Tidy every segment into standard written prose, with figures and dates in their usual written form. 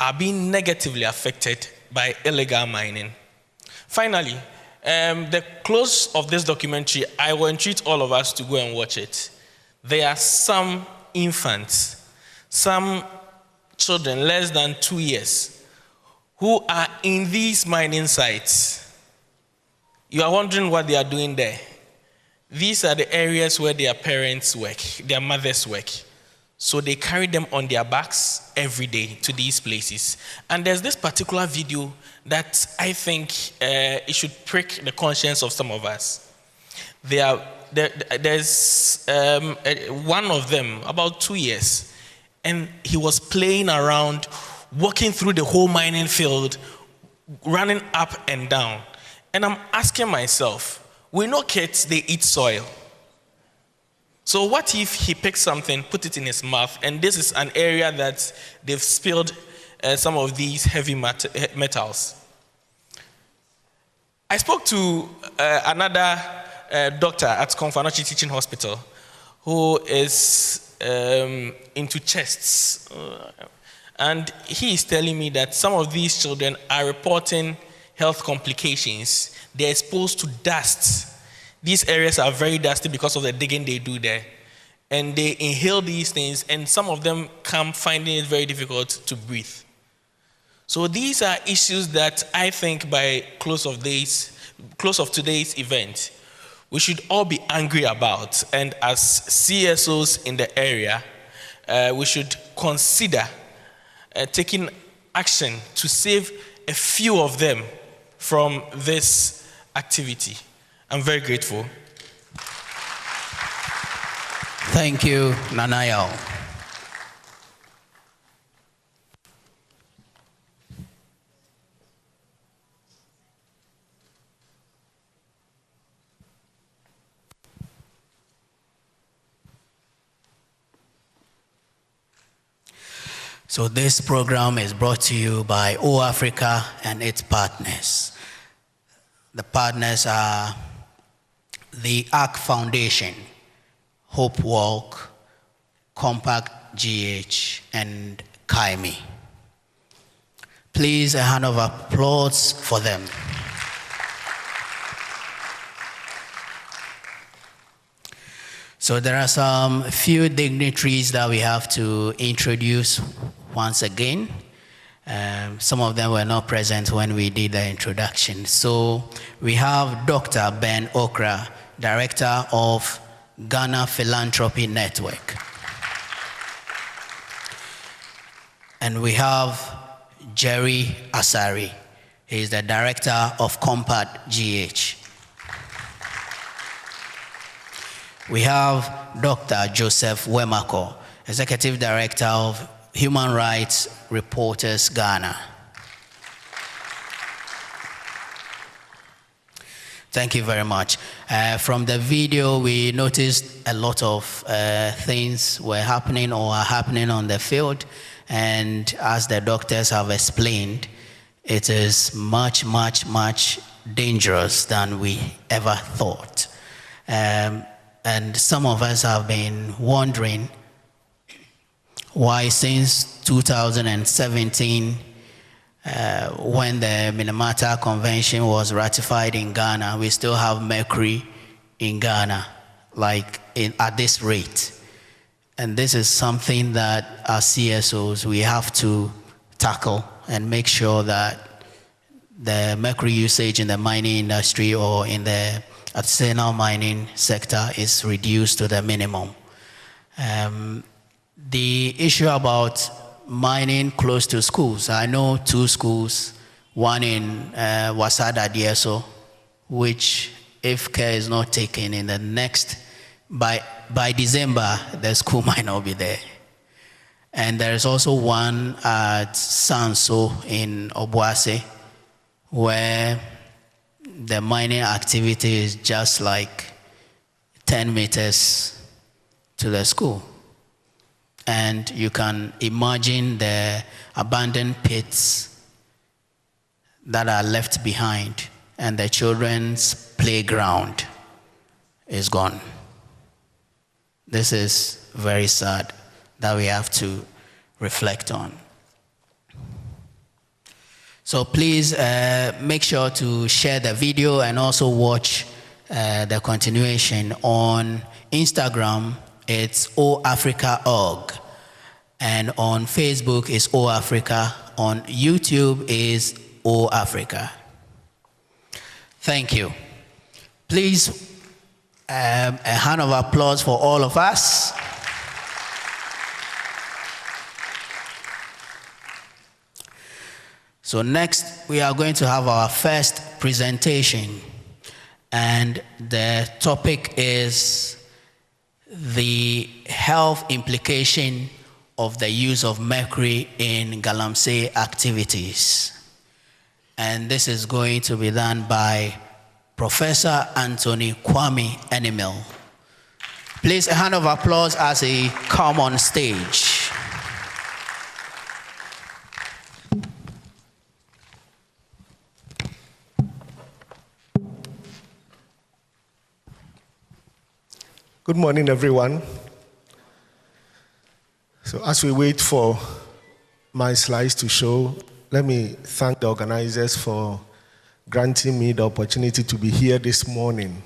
are being negatively affected by illegal mining. Finally, the close of this documentary, I will entreat all of us to go and watch it. There are some infants, some children less than 2 years, who are in these mining sites. You are wondering what they are doing there. These are the areas where their parents work, their mothers work. So they carry them on their backs every day to these places. And there's this particular video that I think it should prick the conscience of some of us. There's one of them, about 2 years, and he was playing around, walking through the whole mining field, running up and down. And I'm asking myself, we know kids, they eat soil. So what if he picks something, put it in his mouth, and this is an area that they've spilled some of these heavy metals? I spoke to another doctor at Konfanochi Teaching Hospital who is into chests. And he is telling me that some of these children are reporting health complications. They're exposed to dust. These areas are very dusty because of the digging they do there. And they inhale these things, and some of them come finding it very difficult to breathe. So these are issues that I think by close of today's event, we should all be angry about. And as CSOs in the area, we should consider taking action to save a few of them from this activity. I'm very grateful. Thank you, Nanayo. So this program is brought to you by O Africa and its partners. The partners are the ARC Foundation, Hope Walk, Compact GH, and Kaimi. Please, a hand of applause for them. So there are some few dignitaries that we have to introduce once again. Some of them were not present when we did the introduction. So we have Dr. Ben Okra, Director of Ghana Philanthropy Network. And we have Jerry Asari. He is the Director of Compact GH. We have Dr. Joseph Wemako, Executive Director of Human Rights Reporters Ghana. Thank you very much. From the video, we noticed a lot of things were happening or are happening on the field. And as the doctors have explained, it is much, much, much dangerous than we ever thought. And some of us have been wondering why since 2017, when the Minamata Convention was ratified in Ghana, we still have mercury in Ghana, at this rate. And this is something that as CSOs, we have to tackle and make sure that the mercury usage in the mining industry or in the artisanal mining sector is reduced to the minimum. The issue about mining close to schools. I know 2 schools, one in Wasada Dieso, which if care is not taken in the next, by December, the school might not be there. And there's also one at Sanso in Obuase, where the mining activity is just like 10 meters to the school. And you can imagine the abandoned pits that are left behind, and the children's playground is gone. This is very sad that we have to reflect on. So please make sure to share the video and also watch the continuation. On Instagram, it's oafrica.org. And on Facebook is oafrica. On YouTube is oafrica. Thank you. Please, a hand of applause for all of us. So next, we are going to have our first presentation. And the topic is the health implication of the use of mercury in Galamsey activities. And this is going to be done by Professor Anthony Kwame Enimel. Please, a hand of applause as he comes on stage. Good morning, everyone. So as we wait for my slides to show, let me thank the organizers for granting me the opportunity to be here this morning.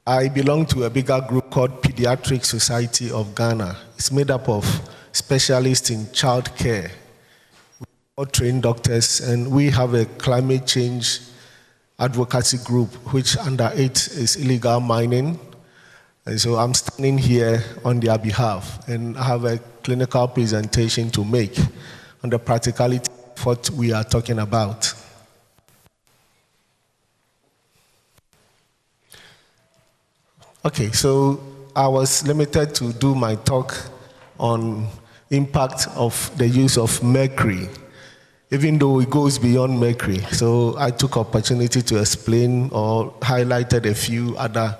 I belong to a bigger group called Pediatric Society of Ghana. It's made up of specialists in child care, all trained doctors, and we have a climate change advocacy group, which under it is illegal mining. And so I'm standing here on their behalf, and I have a clinical presentation to make on the practicality of what we are talking about. Okay, so I was limited to do my talk on impact of the use of mercury, even though it goes beyond mercury. So I took opportunity to explain or highlighted a few other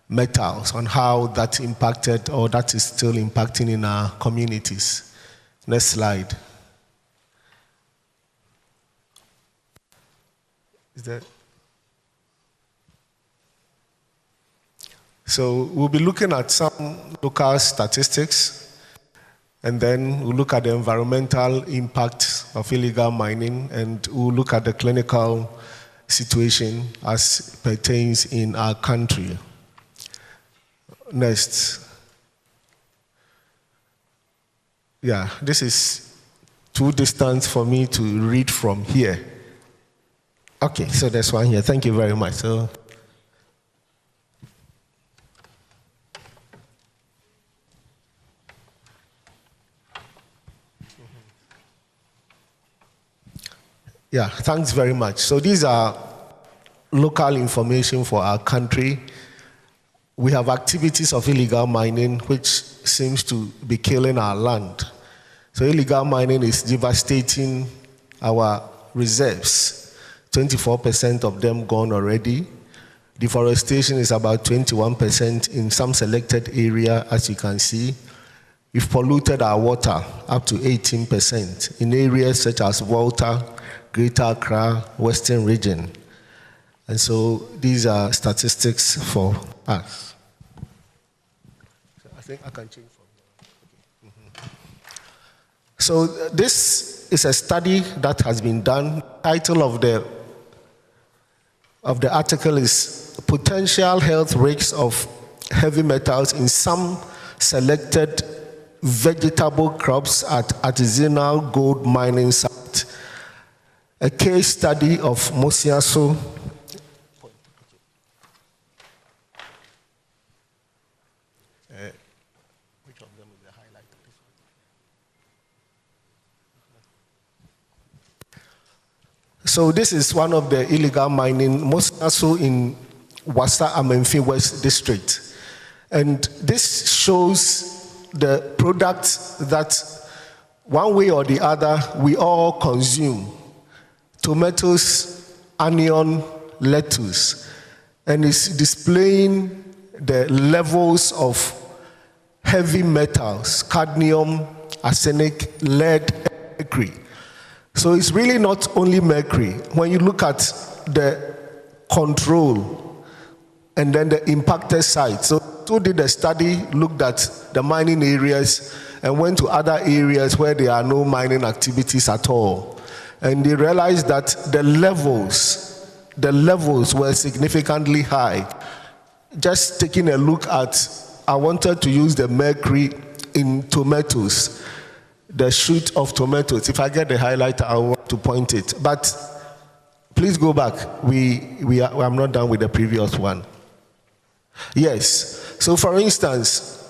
metals on how that impacted or that is still impacting in our communities. Next slide. Is that? So we'll be looking at some local statistics, and then we'll look at the environmental impact of illegal mining, and we'll look at the clinical situation as pertains in our country. Next. Yeah, this is too distant for me to read from here. Okay, so there's one here. Thank you very much. So, yeah, thanks very much. So these are local information for our country. We have activities of illegal mining, which seems to be killing our land. So illegal mining is devastating our reserves. 24% of them gone already. Deforestation is about 21% in some selected area, as you can see. We've polluted our water up to 18% in areas such as Volta, Greater Accra, Western Region. And so these are statistics for us. So I think I can change from there. So this is a study that has been done. The title of the article is Potential Health Risks of Heavy Metals in Some Selected Vegetable Crops at Artisanal Gold Mining Site. A case study of Mosiaso. Which of them is the highlight of this one? So this is one of the illegal mining, Mosiaso in Wasa Amenfi West District. And this shows the products that one way or the other we all consume. Tomatoes, onion, lettuce. And it's displaying the levels of heavy metals, cadmium, arsenic, lead, and mercury. So it's really not only mercury. When you look at the control and then the impacted sites. So who did a study, looked at the mining areas and went to other areas where there are no mining activities at all. and they realized that the levels were significantly high. Just taking a look at, I wanted to use the mercury in tomatoes, the shoot of tomatoes. If I get the highlighter, I want to point it. But please go back. I'm not done with the previous one. Yes. So for instance,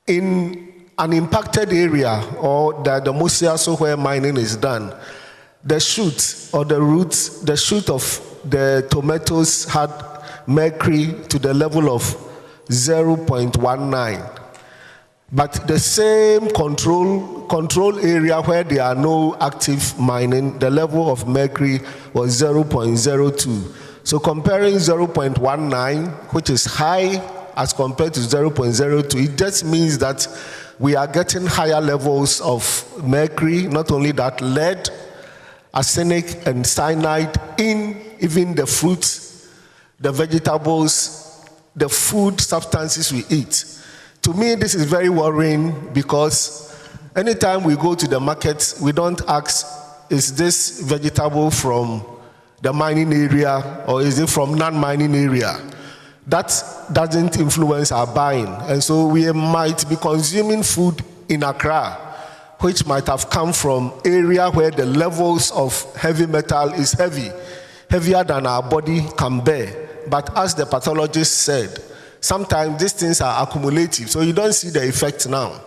in an impacted area or the Mosiaso where mining is done, the shoot or the roots, the shoot of the tomatoes had mercury to the level of 0.19. But the same control area where there are no active mining, the level of mercury was 0.02. So comparing 0.19, which is high as compared to 0.02, it just means that we are getting higher levels of mercury, not only that, lead, arsenic, and cyanide in even the fruits, the vegetables, the food substances we eat. To me, this is very worrying because anytime we go to the market, we don't ask, is this vegetable from the mining area or is it from non-mining area? That doesn't influence our buying. And so we might be consuming food in Accra, which might have come from area where the levels of heavy metal is heavier than our body can bear. But as the pathologist said, sometimes these things are accumulative, so you don't see the effect now.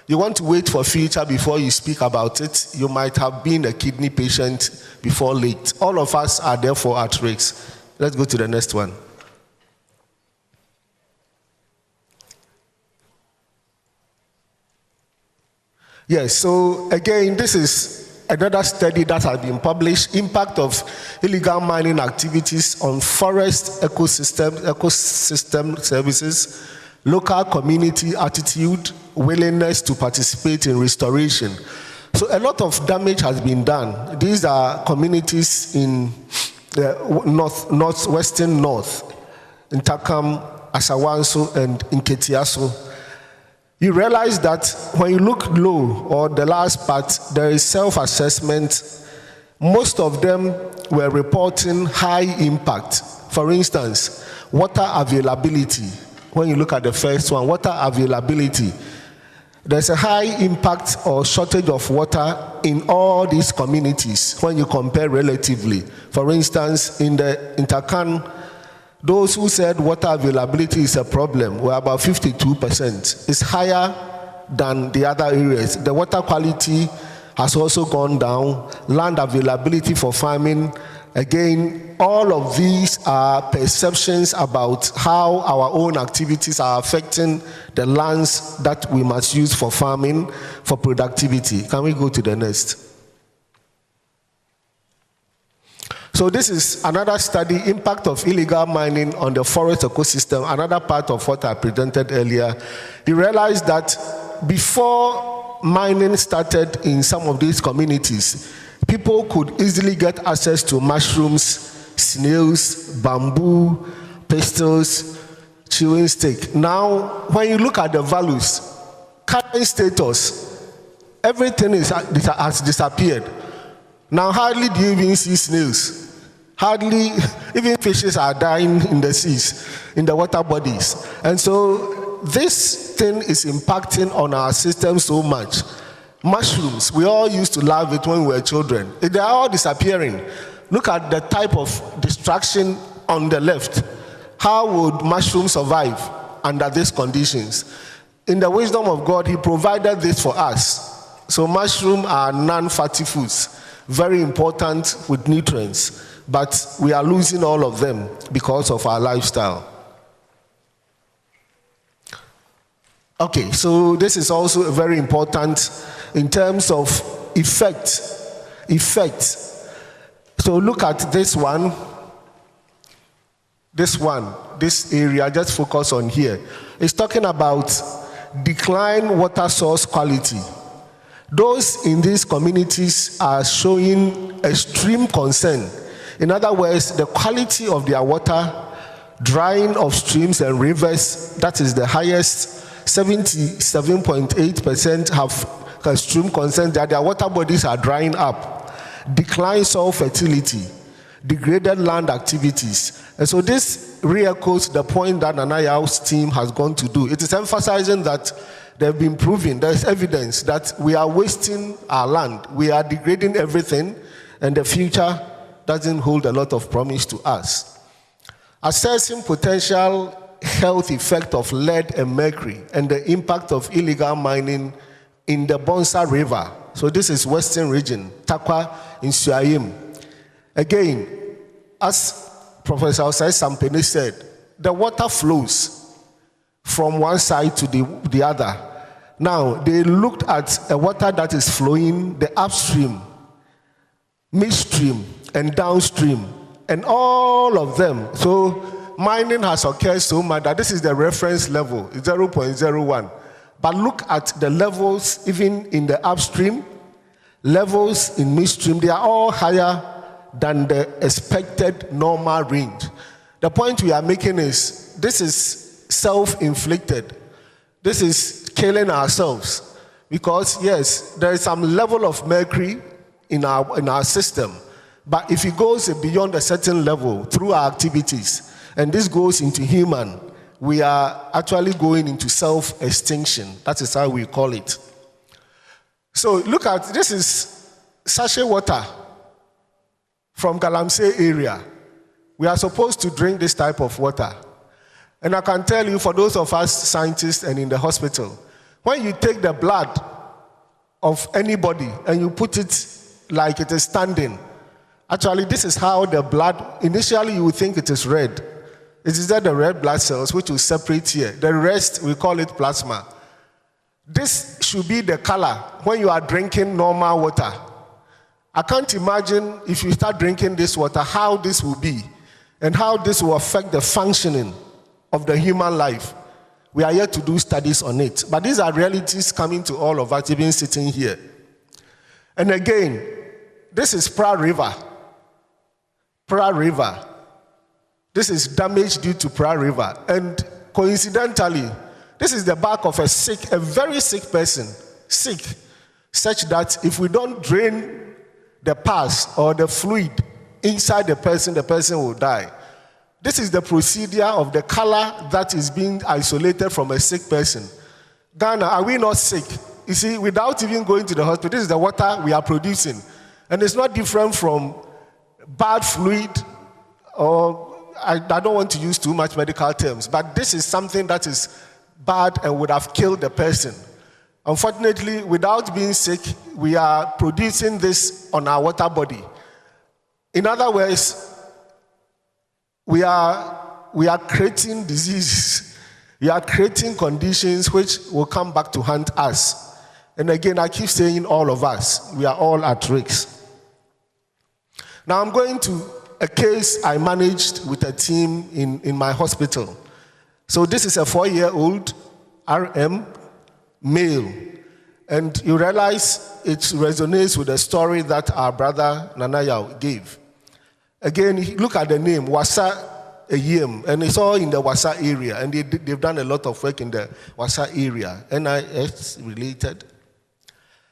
You want to wait for future before you speak about it. You might have been a kidney patient before late. All of us are therefore at risk. Let's go to the next one. Yes, so again, this is another study that has been published, impact of illegal mining activities on forest ecosystem services, local community attitude, willingness to participate in restoration. So a lot of damage has been done. These are communities in the northwestern north, in Takam, Asawanso, and Nketiaso. You realize that when you look low, or the last part, there is self-assessment. Most of them were reporting high impact. For instance, water availability. When you look at the first one, water availability. There's a high impact or shortage of water in all these communities when you compare relatively. For instance, in the Intakan, those who said water availability is a problem were about 52%. It's higher than the other areas. The water quality has also gone down. Land availability for farming. Again, all of these are perceptions about how our own activities are affecting the lands that we must use for farming, for productivity. Can we go to the next? So this is another study, impact of illegal mining on the forest ecosystem, another part of what I presented earlier. You realize that before mining started in some of these communities, people could easily get access to mushrooms, snails, bamboo, pistils, chewing stick. Now, when you look at the values, current status, everything has disappeared. Now, hardly do you even see snails. Hardly, even fishes are dying in the seas, in the water bodies. And so this thing is impacting on our system so much. Mushrooms, we all used to love it when we were children. They are all disappearing. Look at the type of destruction on the left. How would mushrooms survive under these conditions? In the wisdom of God, He provided this for us. So mushrooms are non-fatty foods, very important with nutrients, but we are losing all of them because of our lifestyle. Okay, so this is also very important in terms of effect. So look at this one, this area, just focus on here. It's talking about decline water source quality. Those in these communities are showing extreme concern. In other words, the quality of their water, drying of streams and rivers, that is the highest. 77.8% have extreme concern that their water bodies are drying up. declined soil fertility, degraded land activities. And so this re-echoes the point that Nanayao's team has gone to do. It is emphasizing that they've been proving, there's evidence that we are wasting our land, we are degrading everything, and the future doesn't hold a lot of promise to us. Assessing potential health effect of lead and mercury and the impact of illegal mining in the Bonsa River. So this is Western region, Takwa in Suayim. Again, as Professor Osai Sampeni said, the water flows from one side to the other. Now, they looked at a water that is flowing the upstream, midstream, and downstream, and all of them. So mining has occurred so much that this is the reference level, 0.01. But look at the levels even in the upstream, levels in midstream, they are all higher than the expected normal range. The point we are making is this is self-inflicted. This is killing ourselves because yes, there is some level of mercury in our system, but if it goes beyond a certain level through our activities, and this goes into human, we are actually going into self-extinction. That is how we call it. So look at, this is sachet water from Galamsey area. We are supposed to drink this type of water. And I can tell you, for those of us scientists and in the hospital, when you take the blood of anybody and you put it like it is standing, actually this is how the blood, initially you would think it is red. It is that the red blood cells which will separate here. The rest, we call it plasma. This should be the color when you are drinking normal water. I can't imagine if you start drinking this water, how this will be and how this will affect the functioning of the human life. We are yet to do studies on it. But these are realities coming to all of us, even sitting here. And again, this is Pra River. Pra River. This is damage due to Pra River. And coincidentally, this is the back of a very sick person, sick, such that if we don't drain the pus or the fluid inside the person will die. This is the procedure of the color that is being isolated from a sick person. Ghana, are we not sick? You see, without even going to the hospital, this is the water we are producing. And it's not different from bad fluid, or I don't want to use too much medical terms, but this is something that is bad and would have killed the person. Unfortunately, without being sick, we are producing this on our water body. In other words, we are creating diseases. We are creating conditions which will come back to haunt us. And again, I keep saying all of us, we are all at risk. Now I'm going to a case I managed with a team in my hospital. So this is a 4-year-old RM male. And you realize it resonates with the story that our brother Nanayao gave. Again, look at the name, Wasa Eyem, and it's all in the Wasa area, and they've done a lot of work in the Wasa area, NIS related.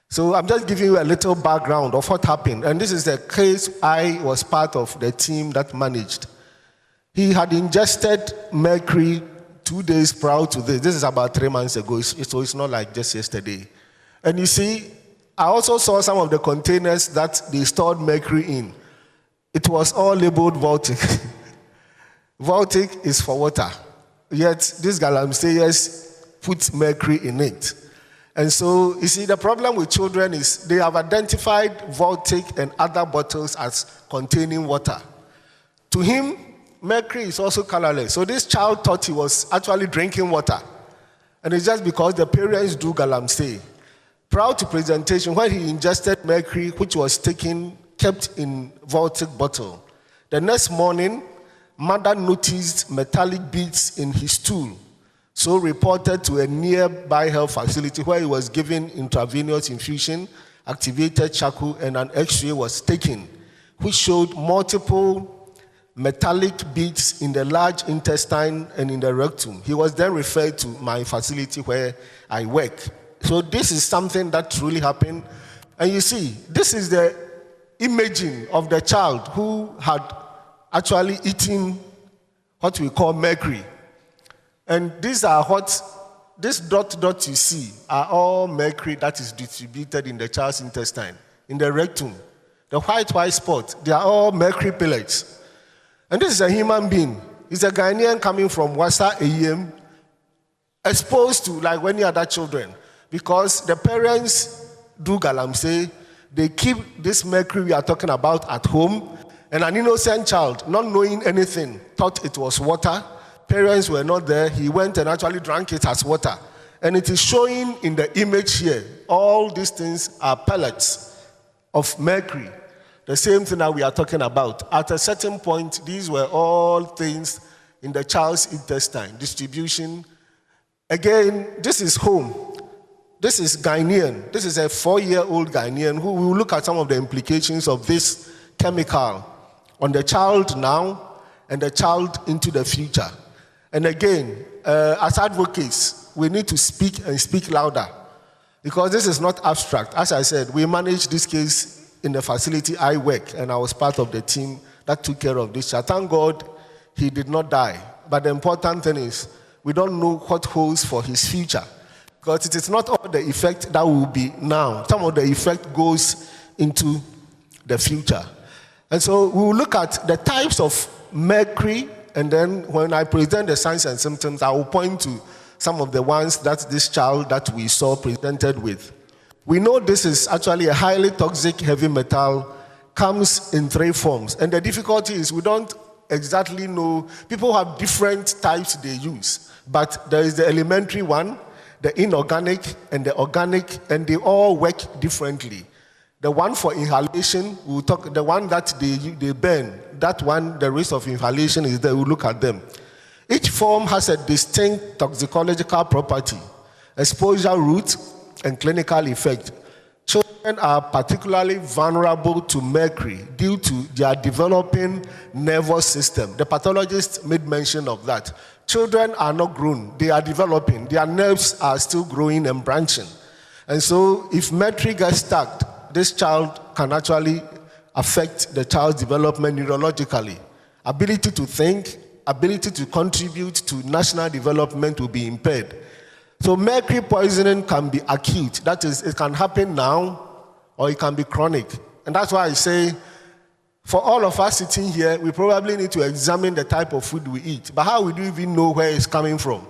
So I'm just giving you a little background of what happened, and this is the case I was part of the team that managed. He had ingested mercury 2 days prior to this. This is about 3 months ago, so it's not like just yesterday. And you see, I also saw some of the containers that they stored mercury in. It was all labeled Voltic. Voltic is for water. Yet these Galamseyers put mercury in it. And so, you see, the problem with children is they have identified Voltic and other bottles as containing water. To him, mercury is also colorless. So this child thought he was actually drinking water. And it's just because the parents do Galamsey. Prior to presentation, when he ingested mercury, which was kept in Voltic bottle, the next morning, mother noticed metallic beads in his stool, so reported to a nearby health facility where he was given intravenous infusion, activated charcoal, and an X-ray was taken, which showed multiple metallic beads in the large intestine and in the rectum. He was then referred to my facility where I work. So this is something that truly happened. And you see, this is the imaging of the child who had actually eaten what we call mercury. And these are this dot you see are all mercury that is distributed in the child's intestine, in the rectum. The white spot, they are all mercury pellets. And this is a human being. He's a Ghanaian coming from Wasa AM, exposed to like many other children, because the parents do Galamsey. They keep this mercury we are talking about at home, and an innocent child, not knowing anything, thought it was water. Parents were not there. He went and actually drank it as water. And it is showing in the image here. All these things are pellets of mercury. The same thing that we are talking about. At a certain point, these were all things in the child's intestine, distribution. Again, this is home. This is Ghanaian. This is a 4-year-old Ghanaian who will look at some of the implications of this chemical on the child now and the child into the future. And again, as advocates, we need to speak and speak louder, because this is not abstract. As I said, we managed this case in the facility I work, and I was part of the team that took care of this child. Thank God he did not die. But the important thing is, we don't know what holds for his future, because it is not all the effect that will be now. Some of the effect goes into the future. And so we will look at the types of mercury, and then when I present the signs and symptoms, I will point to some of the ones that this child that we saw presented with. We know this is actually a highly toxic heavy metal, comes in 3 forms. And the difficulty is we don't exactly know. People have different types they use. But there is the elementary one, the inorganic, and the organic, and they all work differently. The one for inhalation, we'll talk, the one that they burn, that one, the risk of inhalation is there, we'll look at them. Each form has a distinct toxicological property, exposure route, and clinical effect. Children are particularly vulnerable to mercury due to their developing nervous system. The pathologist made mention of that. Children are not grown, they are developing. Their nerves are still growing and branching. And so if mercury gets stuck, this child can actually affect the child's development neurologically. Ability to think, ability to contribute to national development will be impaired. So mercury poisoning can be acute. That is, it can happen now or it can be chronic. And that's why I say, for all of us sitting here, we probably need to examine the type of food we eat. But how would we even know where it's coming from?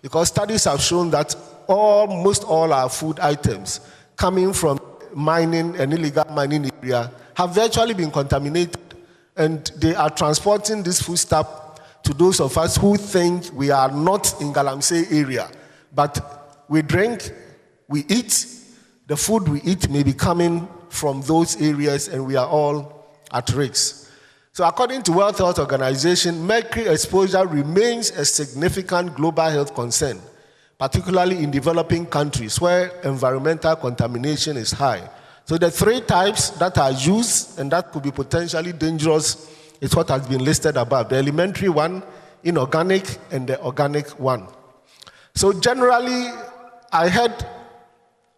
Because studies have shown that almost all our food items coming from mining and illegal mining area have virtually been contaminated, and they are transporting this food stuff to those of us who think we are not in Galamsey area, but we drink, we eat, the food we eat may be coming from those areas, and we are all at risk. So according to World Health Organization, mercury exposure remains a significant global health concern, particularly in developing countries where environmental contamination is high. So the 3 types that are used and that could be potentially dangerous is what has been listed above. The elementary one, inorganic, and the organic one. So generally, I heard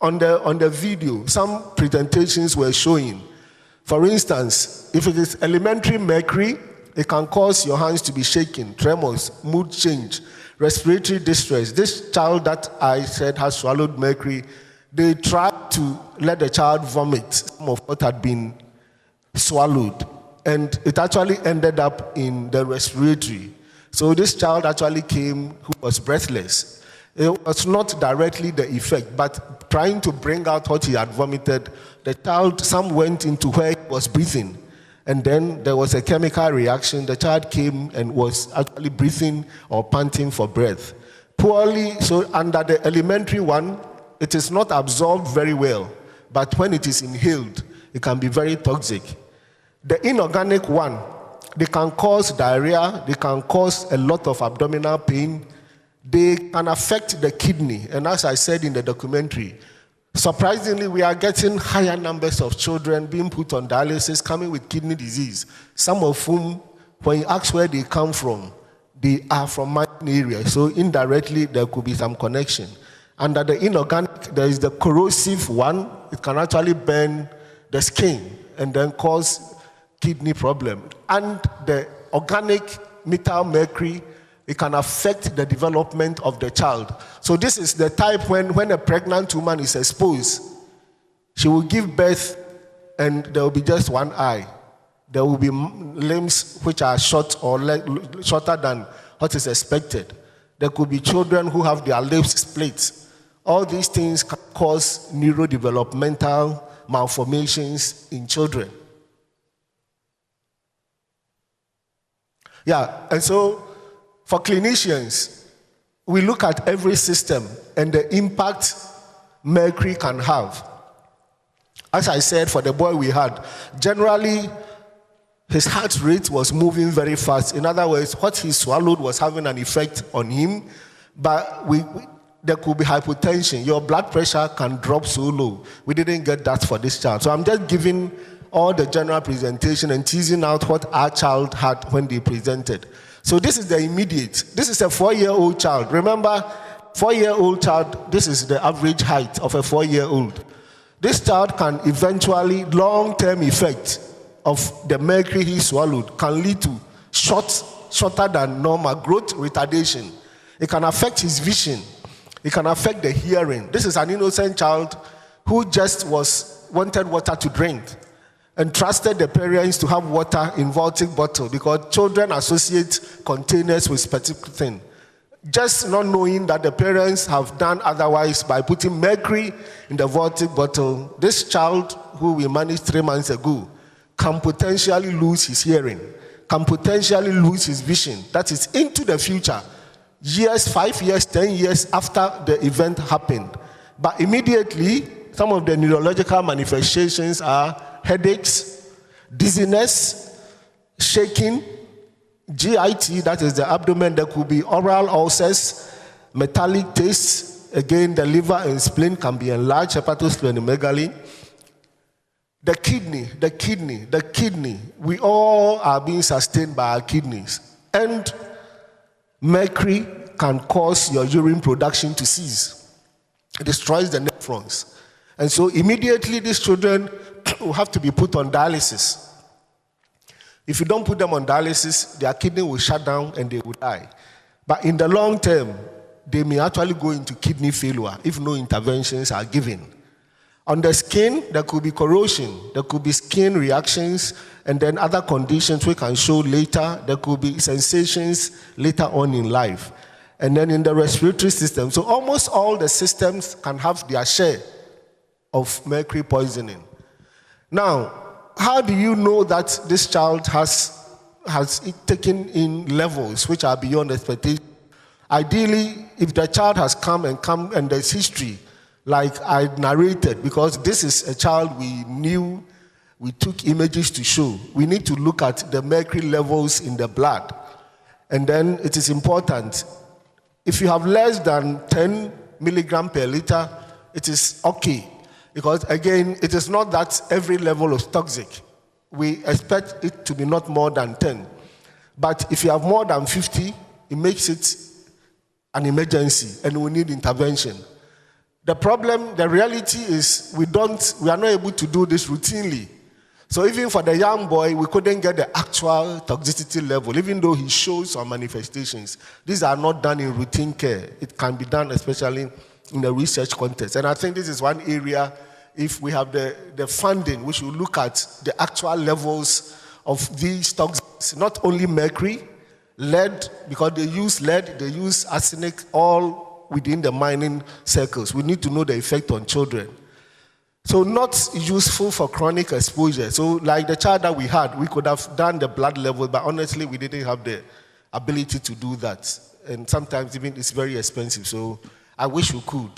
on the video, some presentations were showing, for instance, if it is elementary mercury, it can cause your hands to be shaking, tremors, mood change, respiratory distress. This child that I said has swallowed mercury, they tried to let the child vomit some of what had been swallowed, and it actually ended up in the respiratory. So this child actually came who was breathless. It was not directly the effect, but trying to bring out what he had vomited, the child, some went into where he was breathing, and then there was a chemical reaction. The child came and was actually breathing or panting for breath. Poorly, so under the elementary one, it is not absorbed very well, but when it is inhaled, it can be very toxic. The inorganic one, they can cause diarrhea, they can cause a lot of abdominal pain, they can affect the kidney, and as I said in the documentary, surprisingly, we are getting higher numbers of children being put on dialysis coming with kidney disease, some of whom, when you ask where they come from, they are from mining areas, so indirectly there could be some connection. Under the inorganic, there is the corrosive one. It can actually burn the skin and then cause kidney problem. And the organic methyl mercury, it can affect the development of the child. So this is the type when a pregnant woman is exposed, she will give birth and there will be just one eye. There will be limbs which are short or shorter than what is expected. There could be children who have their lips split. All these things can cause neurodevelopmental malformations in children. Yeah, and so for clinicians, we look at every system and the impact mercury can have. As I said, for the boy we had, generally his heart rate was moving very fast. In other words, what he swallowed was having an effect on him, but there could be hypotension. Your blood pressure can drop so low. We didn't get that for this child. So I'm just giving all the general presentation and teasing out what our child had when they presented. So this is the immediate. This is a 4-year-old child. Remember, 4-year-old child, this is the average height of a 4-year-old. This child can eventually, long-term effect of the mercury he swallowed can lead to shorter than normal growth retardation. It can affect his vision. It can affect the hearing. This is an innocent child who just wanted water to drink and trusted the parents to have water in Baltic bottle because children associate containers with specific thing. Just not knowing that the parents have done otherwise by putting mercury in the Baltic bottle. This child who we managed 3 months ago can potentially lose his hearing, can potentially lose his vision. That is into the future, years, 5 years, 10 years after the event happened. But immediately, some of the neurological manifestations are headaches, dizziness, shaking, GIT, that is the abdomen. There could be oral ulcers, metallic taste. Again, the liver and spleen can be enlarged, hepatosplenomegaly. The kidney. We all are being sustained by our kidneys. And mercury can cause your urine production to cease. It destroys the nephrons. And so immediately these children will have to be put on dialysis. If you don't put them on dialysis, their kidney will shut down and they will die. But in the long term, they may actually go into kidney failure if no interventions are given. On the skin, there could be corrosion, there could be skin reactions, and then other conditions we can show later. There could be sensations later on in life. And then in the respiratory system. So almost all the systems can have their share of mercury poisoning. Now, how do you know that this child has taken in levels which are beyond expectation? Ideally, if the child has come and there's history, like I narrated, because this is a child we knew, we took images to show. We need to look at the mercury levels in the blood. And then it is important. If you have less than 10 milligram per liter, it is okay. Because again, it is not that every level is toxic. We expect it to be not more than 10. But if you have more than 50, it makes it an emergency and we need intervention. The problem, the reality is we are not able to do this routinely. So even for the young boy, we couldn't get the actual toxicity level, even though he shows some manifestations. These are not done in routine care. It can be done especially in the research context. And I think this is one area, if we have the funding, we should look at the actual levels of these toxins, not only mercury, lead, because they use lead, they use arsenic, all within the mining circles. We need to know the effect on children. So not useful for chronic exposure. So like the child that we had, we could have done the blood level, but honestly, we didn't have the ability to do that. And sometimes even it's very expensive. So I wish we could.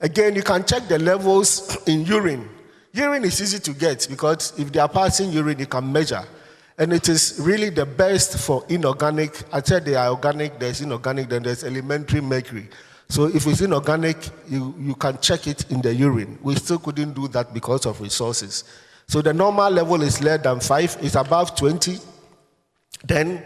Again, you can check the levels in urine. Urine is easy to get because if they are passing urine, you can measure. And it is really the best for inorganic. I said they are organic, there's inorganic, then there's elementary mercury. So if it's inorganic, you can check it in the urine. We still couldn't do that because of resources. So the normal level is less than 5, it's above 20. Then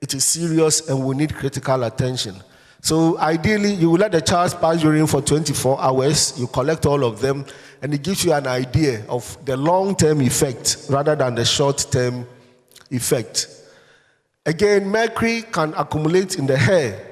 it is serious and we need critical attention. So ideally, you will let the child pass urine for 24 hours, you collect all of them, and it gives you an idea of the long-term effect rather than the short-term effect. Again, mercury can accumulate in the hair,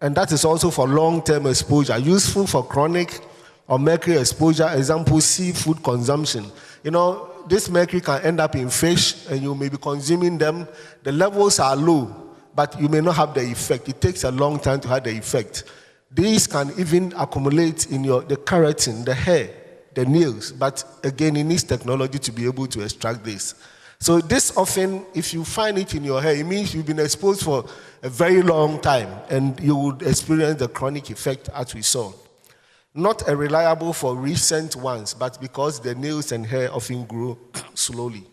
and that is also for long-term exposure, useful for chronic or mercury exposure, example, seafood consumption. You know, this mercury can end up in fish, and you may be consuming them. The levels are low, but you may not have the effect. It takes a long time to have the effect. These can even accumulate in the keratin, the hair, the nails, but again, it needs technology to be able to extract this. So this often, if you find it in your hair, it means you've been exposed for a very long time, and you would experience the chronic effect as we saw. Not a reliable for recent ones, but because the nails and hair often grow slowly.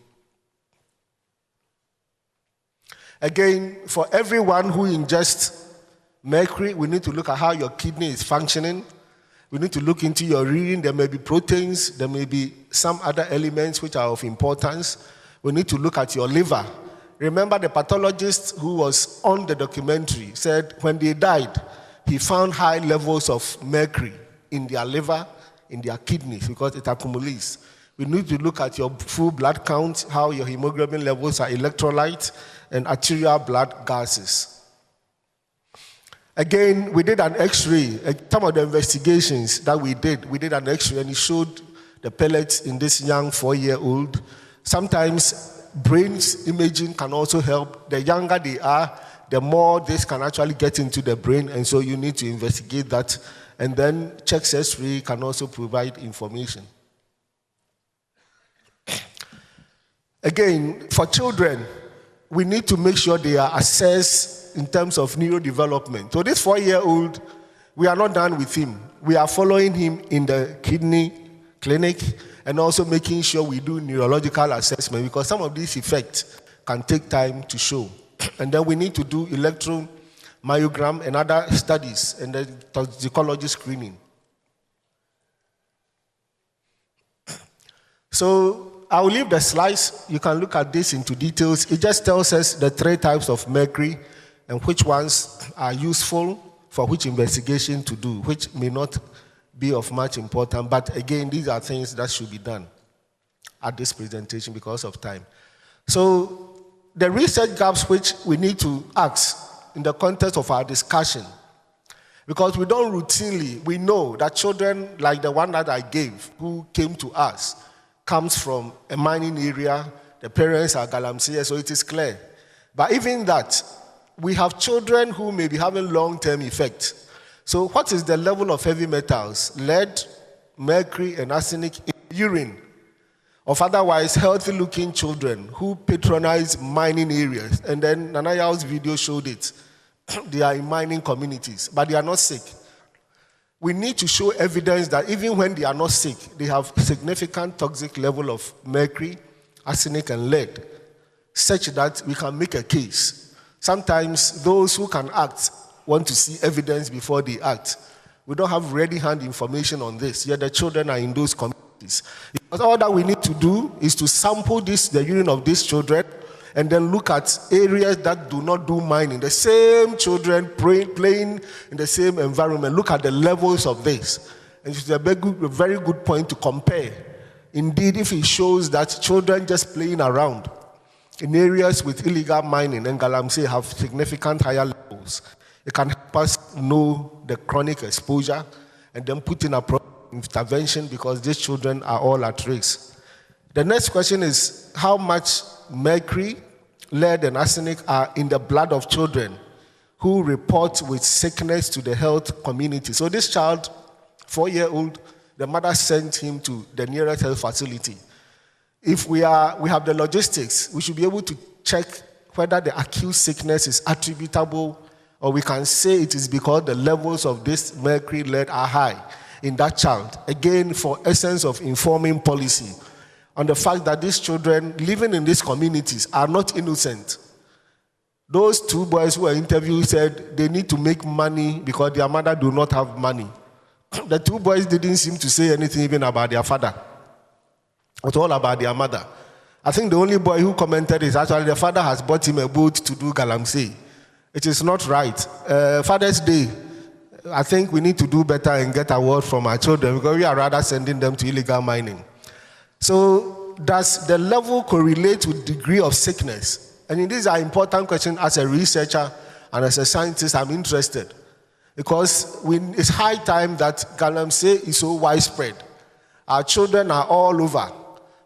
Again, for everyone who ingests mercury, we need to look at how your kidney is functioning. We need to look into your urine. There may be proteins. There may be some other elements which are of importance. We need to look at your liver. Remember, the pathologist who was on the documentary said when they died, he found high levels of mercury in their liver, in their kidneys, because it accumulates. We need to look at your full blood count, how your hemoglobin levels are, electrolytes, and arterial blood gases. Again, we did an X-ray. Some of the investigations that we did an X-ray, and it showed the pellets in this young 4-year-old. Sometimes brain imaging can also help. The younger they are, the more this can actually get into the brain, and so you need to investigate that. And then chest X-ray can also provide information. Again, for children, we need to make sure they are assessed in terms of neurodevelopment. So this 4-year-old, we are not done with him. We are following him in the kidney clinic and also making sure we do neurological assessment, because some of these effects can take time to show. And then we need to do electromyogram and other studies and the toxicology screening. So I'll leave the slides. You can look at this into details. It just tells us the 3 types of mercury and which ones are useful for which investigation to do, which may not be of much importance. But again, these are things that should be done at this presentation because of time. So the research gaps which we need to ask in the context of our discussion, because we don't routinely, we know that children like the one that I gave who came to us comes from a mining area, the parents are Galamsey, so it is clear. But even that, we have children who may be having long-term effects. So what is the level of heavy metals, lead, mercury, and arsenic in urine of otherwise healthy-looking children who patronize mining areas? And then Nanayao's video showed it. They are in mining communities, but they are not sick. We need to show evidence that even when they are not sick, they have significant toxic level of mercury, arsenic, and lead, such that we can make a case. Sometimes those who can act want to see evidence before they act. We don't have ready-hand information on this, yet the children are in those communities. Because all that we need to do is to sample the urine of these children and then look at areas that do not do mining. The same children playing in the same environment. Look at the levels of this. And it's a very good point to compare. Indeed, if it shows that children just playing around in areas with illegal mining and Galamsey have significant higher levels, it can help us know the chronic exposure and then put in a intervention, because these children are all at risk. The next question is how much mercury, lead, and arsenic are in the blood of children who report with sickness to the health community. So this child, 4-year-old, the mother sent him to the nearest health facility. If we have the logistics, we should be able to check whether the acute sickness is attributable, or we can say it is because the levels of this mercury, lead are high in that child. Again, for essence of informing policy on the fact that these children living in these communities are not innocent. Those 2 boys who were interviewed said they need to make money because their mother do not have money. The 2 boys didn't seem to say anything even about their father. It was all about their mother. I think the only boy who commented is actually the father has bought him a boat to do Galamsey. It is not right. Father's Day, I think we need to do better and get award from our children because we are rather sending them to illegal mining. So does the level correlate with degree of sickness? And these are important questions as a researcher and as a scientist. I'm interested because it's high time that Galamsey is so widespread. Our children are all over.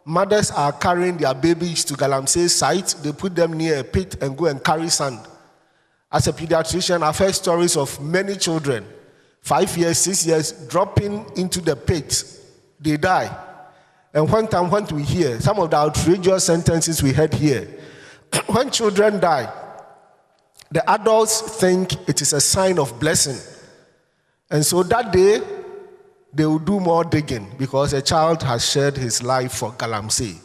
Mothers are carrying their babies to Galamsey site. They put them near a pit and go and carry sand. As a pediatrician, I've heard stories of many children, 5 years, 6 years, dropping into the pit. They die. And one time when we hear some of the outrageous sentences we heard here, when children die, the adults think it is a sign of blessing. And so that day, they will do more digging because a child has shared his life for Galamsey.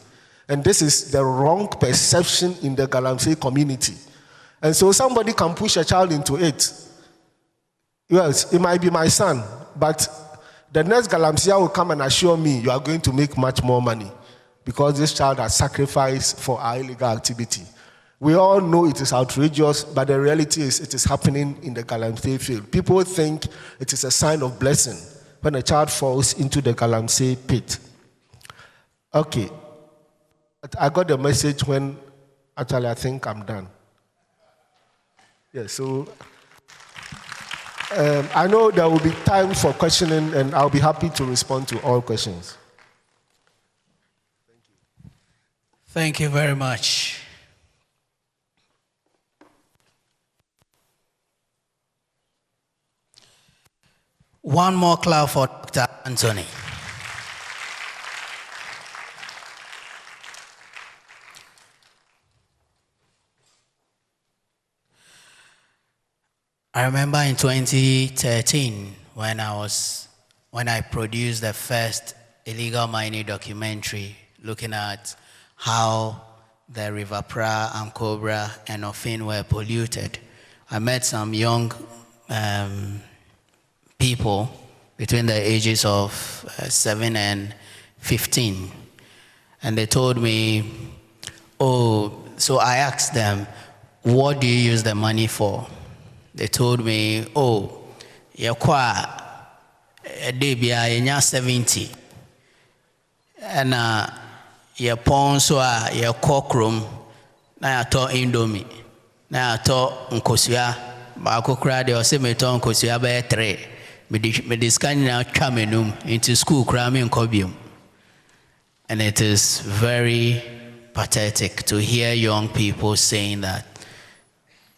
And this is the wrong perception in the Galamsey community. And so somebody can push a child into it. Yes, it might be my son, but the next Galamsey will come and assure me you are going to make much more money because this child has sacrificed for our illegal activity. We all know it is outrageous, but the reality is it is happening in the Galamsey field. People think it is a sign of blessing when a child falls into the Galamsey pit. Okay. I got the message when actually I think I'm done. Yeah, so I know there will be time for questioning, and I'll be happy to respond to all questions. Thank you very much. One more clap for Dr. Anthony. I remember in 2013 when I produced the first illegal mining documentary looking at how the River Pra, Ankobra, and Ofin were polluted. I met some young people between the ages of 7 and 15, and they told me, so I asked them, what do you use the money for? They told me, yakwa debia yenya 70. And ya ponso ya kokrom na ya to indomie na ya to nkosua ba kokra de o se me to nkosua ba 3 me discan na twamenum into school kra me nkobium. And it is very pathetic to hear young people saying that,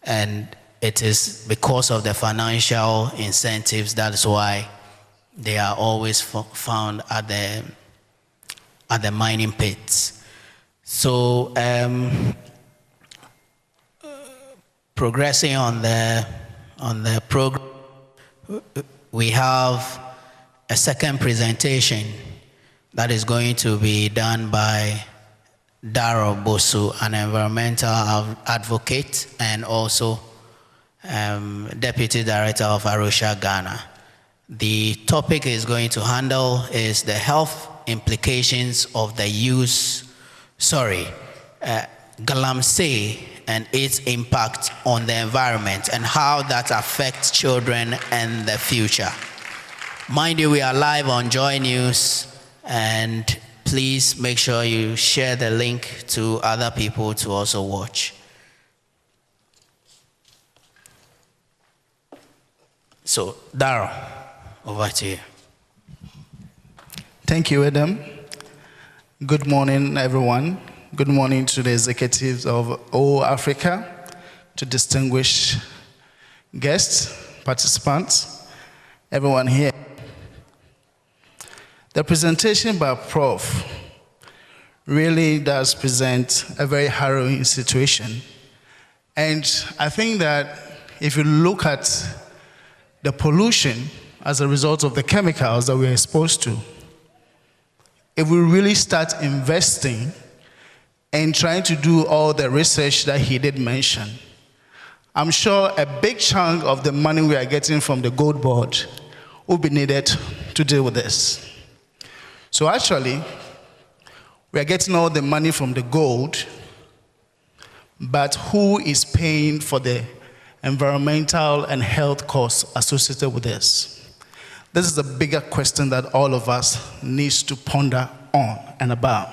and it is because of the financial incentives. That's why they are always found at the mining pits. So progressing on the program, we have a second presentation that is going to be done by Daro Bosu, an environmental advocate and also Deputy Director of Arusha, Ghana. The topic is going to handle is the health implications of the Galamsey and its impact on the environment and how that affects children and the future. Mind you, we are live on Joy News, and please make sure you share the link to other people to also watch. So, Darryl, over to you. Thank you, Adam. Good morning, everyone. Good morning to the executives of O Africa, to distinguished guests, participants, everyone here. The presentation by Prof really does present a very harrowing situation. And I think that if you look at the pollution as a result of the chemicals that we're exposed to, if we really start investing and trying to do all the research that he did mention, I'm sure a big chunk of the money we are getting from the Gold Board will be needed to deal with this. So actually, we are getting all the money from the gold, but who is paying for the environmental and health costs associated with this? This is a bigger question that all of us needs to ponder on and about.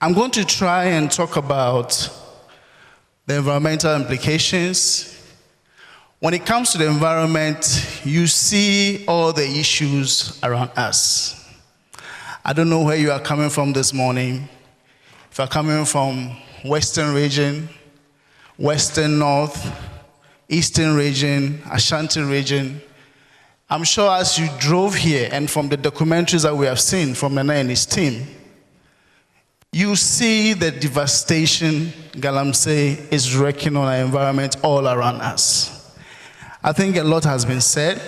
I'm going to try and talk about the environmental implications. When it comes to the environment, you see all the issues around us. I don't know where you are coming from this morning. If you're coming from Western region, Western North, Eastern region, Ashanti region, I'm sure as you drove here and from the documentaries that we have seen from Nana and his team, you see the devastation Galamsey is wreaking on our environment all around us. I think a lot has been said.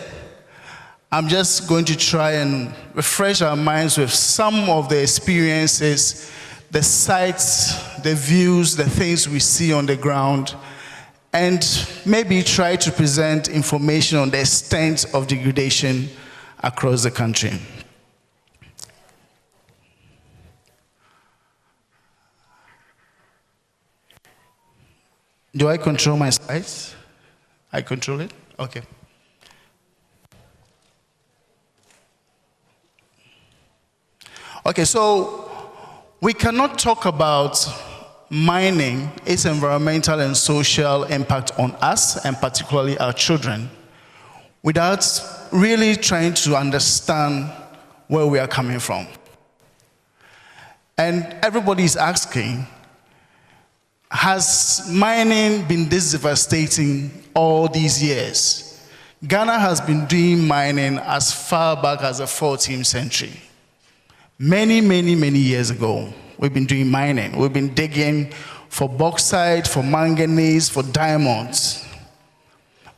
I'm just going to try and refresh our minds with some of the experiences, the sights, the views, the things we see on the ground, and maybe try to present information on the extent of degradation across the country. Do I control my slides? I control it? Okay. Okay, so we cannot talk about mining, its environmental and social impact on us, and particularly our children, without really trying to understand where we are coming from. And everybody is asking, has mining been this devastating all these years? Ghana has been doing mining as far back as the 14th century. Many, many, many years ago, we've been doing mining. We've been digging for bauxite, for manganese, for diamonds.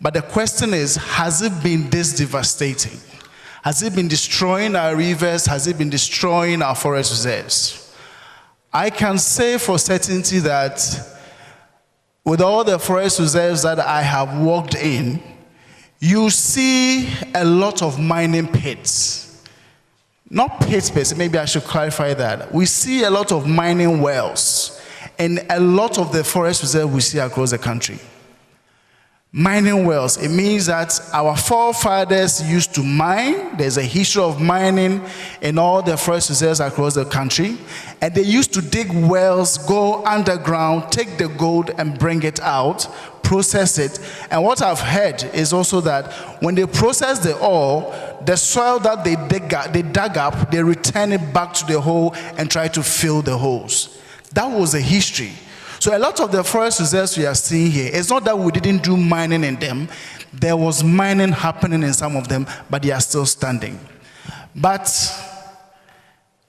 But the question is, has it been this devastating? Has it been destroying our rivers? Has it been destroying our forest reserves? I can say for certainty that with all the forest reserves that I have walked in, you see a lot of mining pits. Not pits, maybe I should clarify that. We see a lot of mining wells and a lot of the forest reserve we see across the country. Mining wells, it means that our forefathers used to mine. There's a history of mining in all the forest reserves across the country. And they used to dig wells, go underground, take the gold and bring it out, process it. And what I've heard is also that when they process the ore, the soil that they dug up, they return it back to the hole and try to fill the holes. That was the history. So a lot of the forest reserves we are seeing here, it's not that we didn't do mining in them. There was mining happening in some of them, but they are still standing. But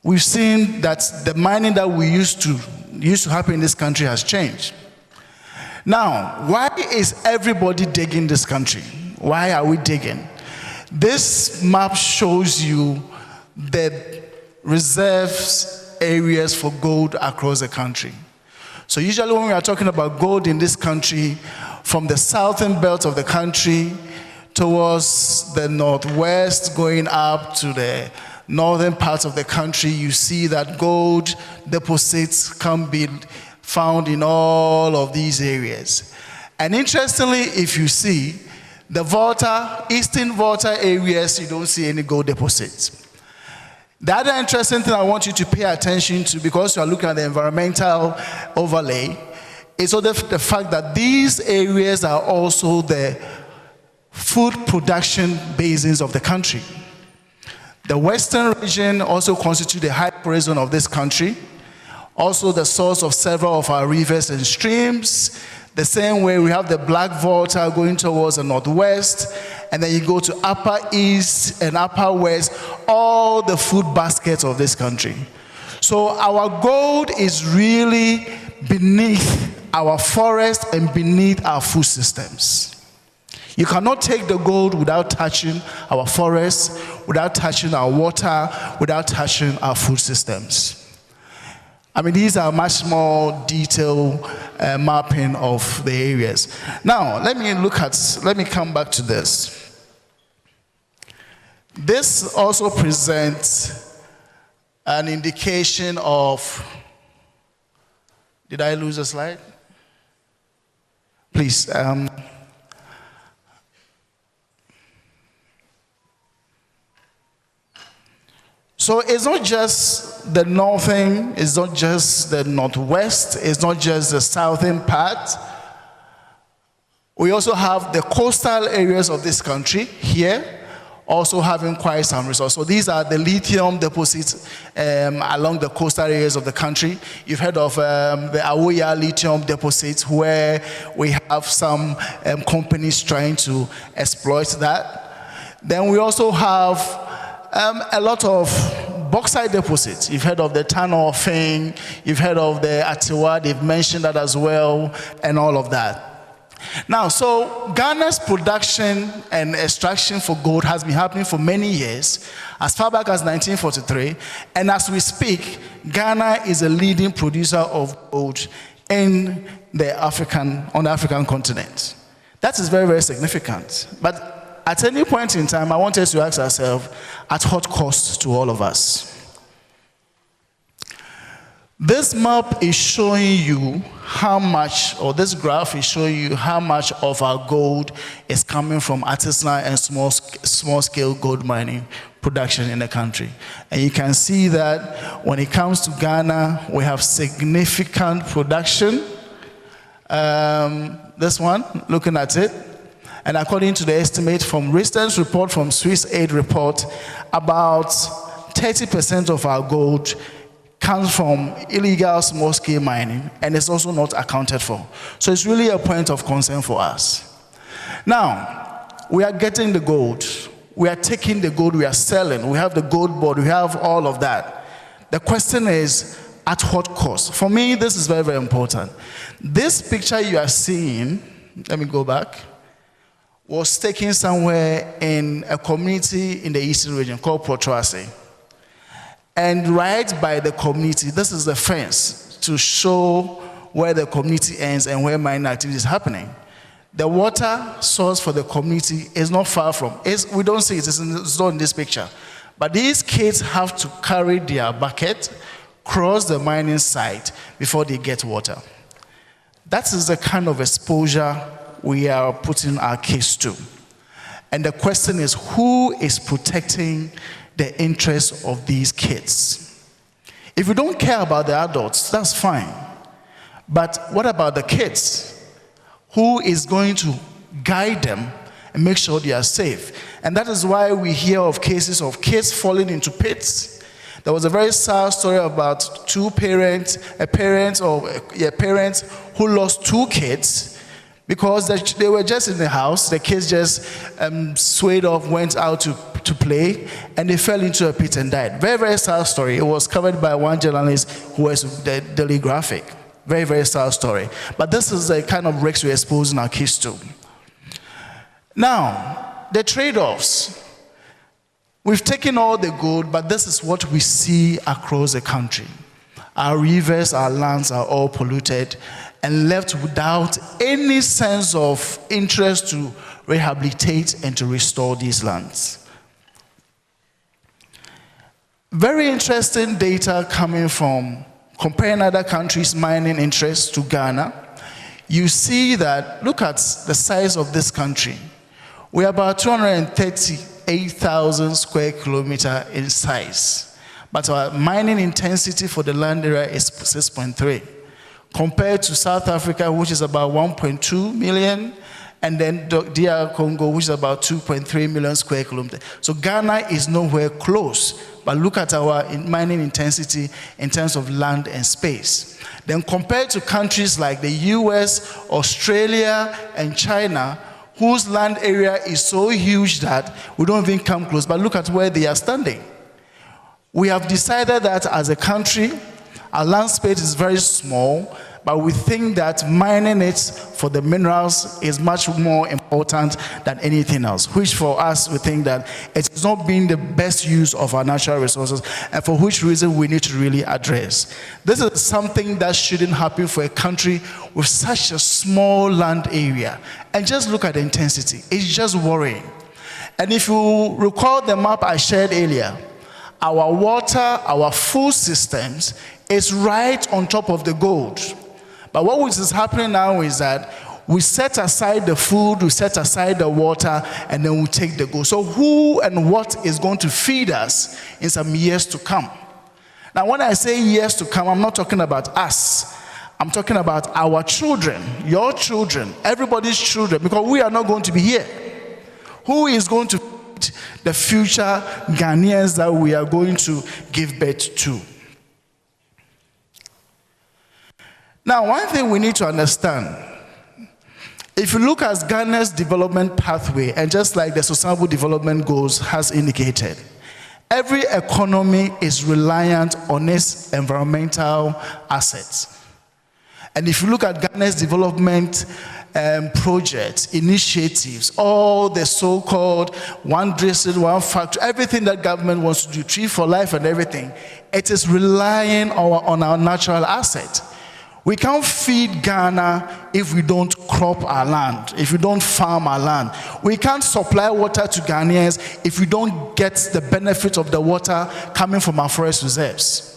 we've seen that the mining that we used to happen in this country has changed. Now, why is everybody digging this country? Why are we digging? This map shows you the reserves areas for gold across the country. So usually when we are talking about gold in this country, from the southern belt of the country towards the northwest, going up to the northern parts of the country, you see that gold deposits can be found in all of these areas. And interestingly, if you see the Volta, Eastern Volta areas, you don't see any gold deposits. The other interesting thing I want you to pay attention to, because you are looking at the environmental overlay, is also the fact that these areas are also the food production basins of the country. The Western region also constitutes the high horizon of this country, also the source of several of our rivers and streams. The same way we have the Black Volta going towards the northwest, and then you go to upper east and upper west, all the food baskets of this country. So our gold is really beneath our forest and beneath our food systems. You cannot take the gold without touching our forests, without touching our water, without touching our food systems. I mean, these are much more detailed mapping of the areas. Now, let me come back to this. This also presents an indication of, did I lose a slide? Please. So it's not just the northern, it's not just the northwest, it's not just the southern part. We also have the coastal areas of this country here, also having quite some resources. So these are the lithium deposits along the coastal areas of the country. You've heard of the Awoya lithium deposits, where we have some companies trying to exploit that. Then we also have a lot of bauxite deposits. You've heard of the Tano thing, you've heard of the Atiwa, they've mentioned that as well, and all of that. Now, so Ghana's production and extraction for gold has been happening for many years, as far back as 1943, and as we speak, Ghana is a leading producer of gold on the African continent. That is very, very significant. But at any point in time, I want us to ask ourselves, at what cost to all of us? This map is showing you how much, or this graph is showing you how much of our gold is coming from artisanal and small-scale gold mining production in the country. And you can see that when it comes to Ghana, we have significant production. This one, looking at it, and according to the estimate from recent report from Swiss Aid report, about 30% of our gold comes from illegal small-scale mining, and it's also not accounted for. So it's really a point of concern for us. Now, we are getting the gold. We are taking the gold, we are selling. We have the gold board, we have all of that. The question is, at what cost? For me, this is very, very important. This picture you are seeing, let me go back, was taken somewhere in a community in the eastern region called Potroase. And right by the community, this is the fence to show where the community ends and where mining activity is happening. The water source for the community is not far from. We don't see it, it's not in this picture. But these kids have to carry their bucket, cross the mining site before they get water. That is the kind of exposure we are putting our kids to. And the question is, who is protecting the interests of these kids? If we don't care about the adults, that's fine. But what about the kids? Who is going to guide them and make sure they are safe? And that is why we hear of cases of kids falling into pits. There was a very sad story about parents who lost two kids because they were just in the house. The kids just swayed off, went out to play, and they fell into a pit and died. Very, very sad story. It was covered by one journalist who was with the Daily Graphic. Very, very sad story. But this is the kind of risks we're exposing our kids to. Now, the trade-offs. We've taken all the gold, but this is what we see across the country. Our rivers, our lands are all polluted and left without any sense of interest to rehabilitate and to restore these lands. Very interesting data coming from comparing other countries' mining interests to Ghana. You see that, look at the size of this country. We're about 238,000 square kilometers in size. But our mining intensity for the land area is 6.3. Compared to South Africa, which is about 1.2 million, and then DR Congo, which is about 2.3 million square kilometers. So Ghana is nowhere close. But look at our mining intensity in terms of land and space. Then compared to countries like the US, Australia, and China, whose land area is so huge that we don't even come close. But look at where they are standing. We have decided that as a country, our land space is very small, but we think that mining it for the minerals is much more important than anything else, which for us, we think that it's not being the best use of our natural resources, and for which reason we need to really address. This is something that shouldn't happen for a country with such a small land area. And just look at the intensity. It's just worrying. And if you recall the map I shared earlier, our water, our food systems is right on top of the gold. But what is happening now is that we set aside the food, we set aside the water, and then we take the gold. So who and what is going to feed us in some years to come? Now, when I say years to come, I'm not talking about us. I'm talking about our children, your children, everybody's children, because we are not going to be here. Who is going to feed the future Ghanaians that we are going to give birth to? Now, one thing we need to understand, if you look at Ghana's development pathway, and just like the Sustainable Development Goals has indicated, every economy is reliant on its environmental assets. And if you look at Ghana's development projects, initiatives, all the so-called one district, one factory, everything that government wants to do, Tree for Life and everything, it is relying on our natural asset. We can't feed Ghana if we don't crop our land, if we don't farm our land. We can't supply water to Ghanaians if we don't get the benefit of the water coming from our forest reserves.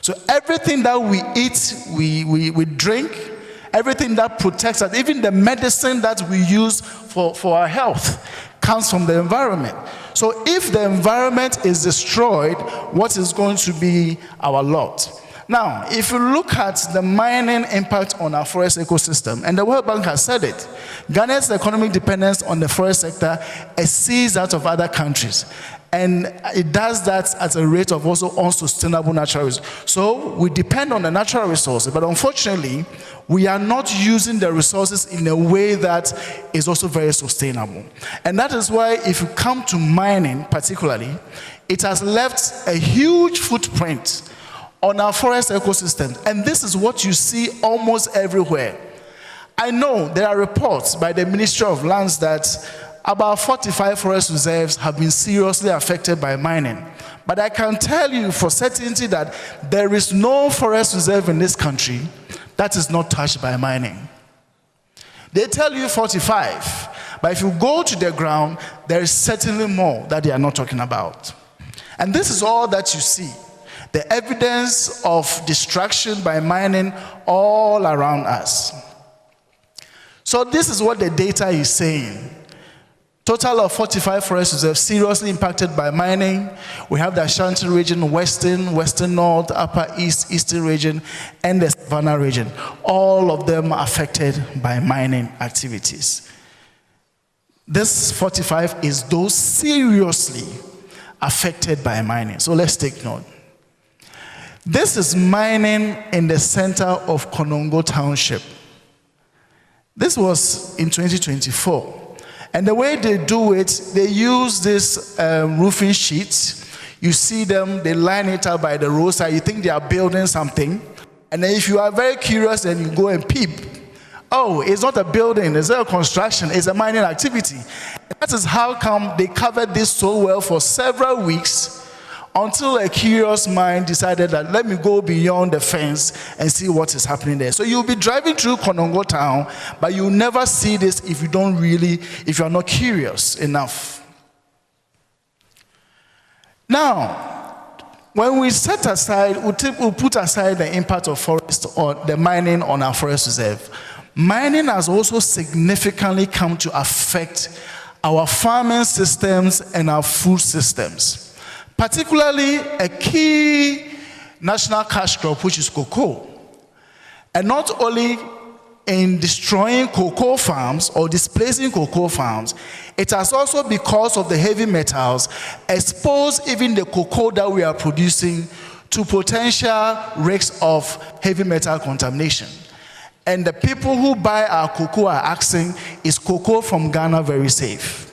So everything that we eat, we drink, everything that protects us, even the medicine that we use for our health, comes from the environment. So if the environment is destroyed, what is going to be our lot? Now, if you look at the mining impact on our forest ecosystem, and the World Bank has said it, Ghana's economic dependence on the forest sector exceeds that of other countries. And it does that at a rate of also unsustainable natural resources. So we depend on the natural resources, but unfortunately, we are not using the resources in a way that is also very sustainable. And that is why if you come to mining particularly, it has left a huge footprint on our forest ecosystem. And this is what you see almost everywhere. I know there are reports by the Ministry of Lands that about 45 forest reserves have been seriously affected by mining. But I can tell you for certainty that there is no forest reserve in this country that is not touched by mining. They tell you 45, but if you go to the ground, there is certainly more that they are not talking about. And this is all that you see. The evidence of destruction by mining all around us. So this is what the data is saying. Total of 45 forest reserves seriously impacted by mining. We have the Ashanti region, Western North, Upper East, Eastern region, and the Savannah region. All of them affected by mining activities. This 45 is those seriously affected by mining. So let's take note. This is mining in the center of Konongo Township. This was in 2024. And the way they do it, they use this roofing sheets. You see them, they line it up by the roadside. You think they are building something. And then if you are very curious, then you go and peep. Oh, it's not a building, it's not a construction, it's a mining activity. And that is how come they covered this so well for several weeks, until a curious mind decided that let me go beyond the fence and see what is happening there. So you'll be driving through Konongo town, but you'll never see this if you are not curious enough. Now, when we set aside, we'll put aside the impact of forest or the mining on our forest reserve. Mining has also significantly come to affect our farming systems and our food systems. Particularly a key national cash crop, which is cocoa. And not only in destroying cocoa farms or displacing cocoa farms, it has also, because of the heavy metals, exposed even the cocoa that we are producing to potential risks of heavy metal contamination. And the people who buy our cocoa are asking, is cocoa from Ghana very safe?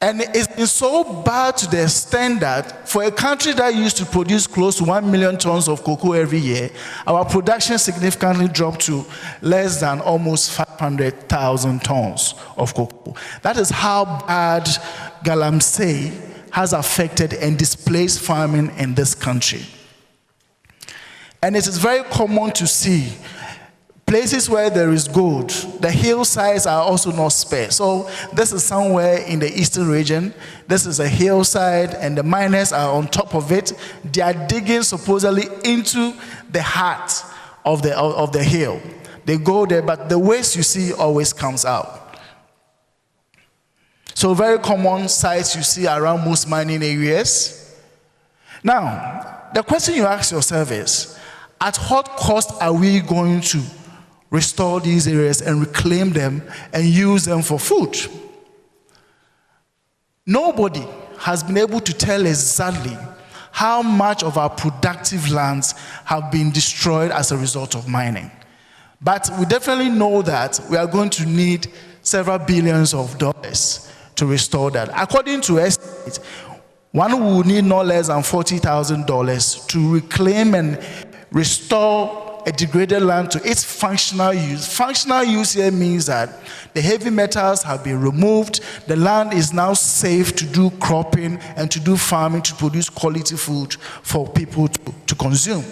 And it's been so bad to the extent that for a country that used to produce close to 1 million tons of cocoa every year, our production significantly dropped to less than almost 500,000 tons of cocoa. That is how bad Galamsey has affected and displaced farming in this country. And it is very common to see places where there is gold, the hillsides are also not spared. So this is somewhere in the eastern region. This is a hillside and the miners are on top of it. They are digging supposedly into the heart of the hill. They go there, but the waste you see always comes out. So very common sites you see around most mining areas. Now, the question you ask yourself is, at what cost are we going to restore these areas and reclaim them and use them for food? Nobody has been able to tell exactly how much of our productive lands have been destroyed as a result of mining. But we definitely know that we are going to need several billions of dollars to restore that. According to estimates, one will need no less than $40,000 to reclaim and restore a degraded land to its functional use. Functional use here means that the heavy metals have been removed, the land is now safe to do cropping and to do farming to produce quality food for people to consume.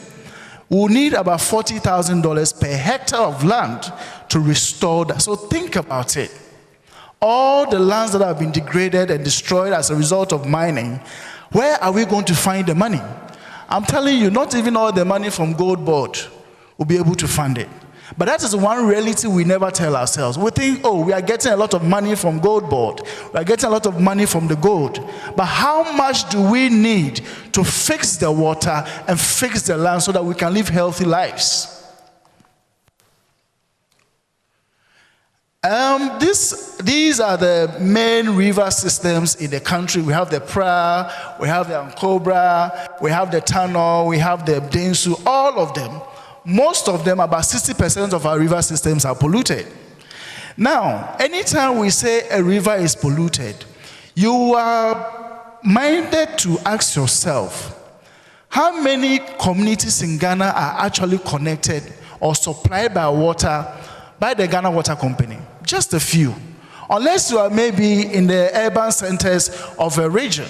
We'll need about $40,000 per hectare of land to restore that. So think about it. All the lands that have been degraded and destroyed as a result of mining, where are we going to find the money? I'm telling you, not even all the money from Gold Board will be able to fund it. But that is one reality we never tell ourselves. We think, oh, we are getting a lot of money from Gold Board. We are getting a lot of money from the gold. But how much do we need to fix the water and fix the land so that we can live healthy lives? These are the main river systems in the country. We have the Pra, we have the Ankobra, we have the Tano, we have the Densu, all of them. Most of them, about 60% of our river systems are polluted. Now, anytime we say a river is polluted, you are minded to ask yourself, how many communities in Ghana are actually connected or supplied by water by the Ghana Water Company? Just a few. Unless you are maybe in the urban centers of a region.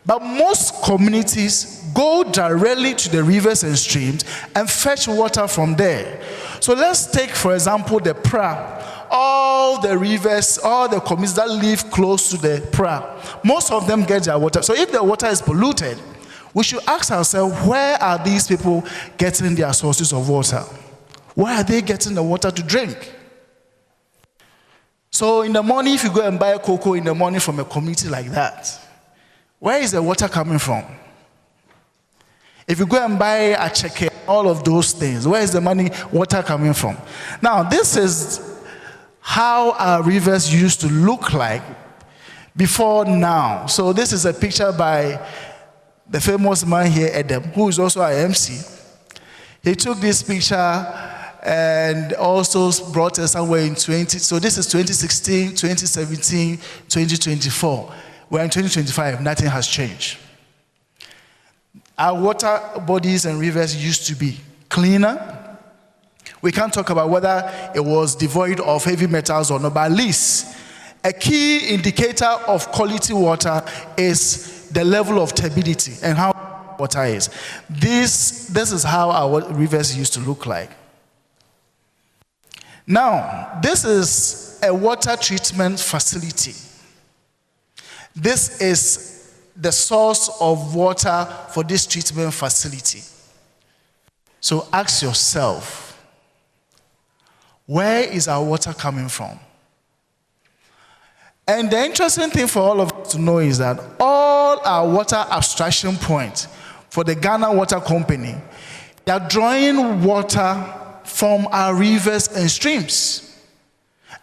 But most communities go directly to the rivers and streams and fetch water from there. So let's take, for example, the Pra. All the rivers, all the communities that live close to the Pra, most of them get their water. So if the water is polluted, we should ask ourselves, where are these people getting their sources of water? Where are they getting the water to drink? So in the morning, if you go and buy cocoa in the morning from a community like that, where is the water coming from? If you go and buy a cheque, all of those things, where is the water coming from? Now, this is how our rivers used to look like before now. So this is a picture by the famous man here, Adam, who is also our MC. He took this picture and also brought us somewhere in so this is 2016, 2017, 2024. We're in 2025, nothing has changed. Our water bodies and rivers used to be cleaner. We can't talk about whether it was devoid of heavy metals or not, but at least a key indicator of quality water is the level of turbidity and how water is. This is how our rivers used to look like. Now, this is a water treatment facility. This is the source of water for this treatment facility. So ask yourself, where is our water coming from? And the interesting thing for all of us to know is that all our water abstraction points for the Ghana Water Company, they are drawing water from our rivers and streams.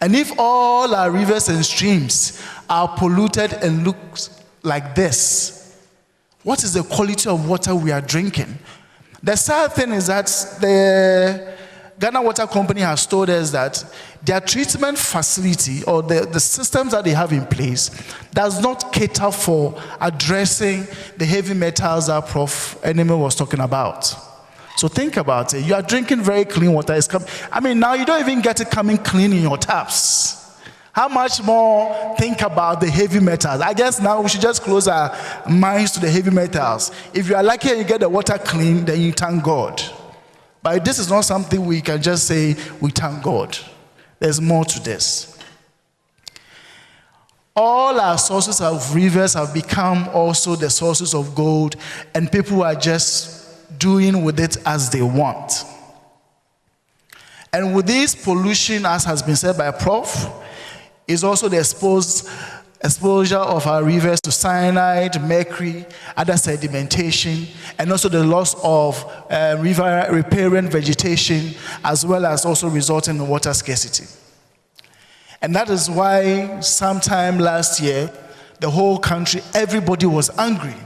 And if all our rivers and streams are polluted and look like this, what is the quality of water we are drinking? The sad thing is that the Ghana Water Company has told us that their treatment facility or the systems that they have in place does not cater for addressing the heavy metals that Prof. Eneme was talking about. So think about it. You are drinking very clean water. Now you don't even get it coming clean in your taps. How much more think about the heavy metals? I guess now we should just close our minds to the heavy metals. If you are lucky and you get the water clean, then you thank God. But this is not something we can just say we thank God. There's more to this. All our sources of rivers have become also the sources of gold, and people are just doing with it as they want. And with this pollution, as has been said by Prof, is also the exposure of our rivers to cyanide, mercury, other sedimentation, and also the loss of river riparian vegetation, as well as also resulting in water scarcity. And that is why sometime last year, the whole country, everybody was angry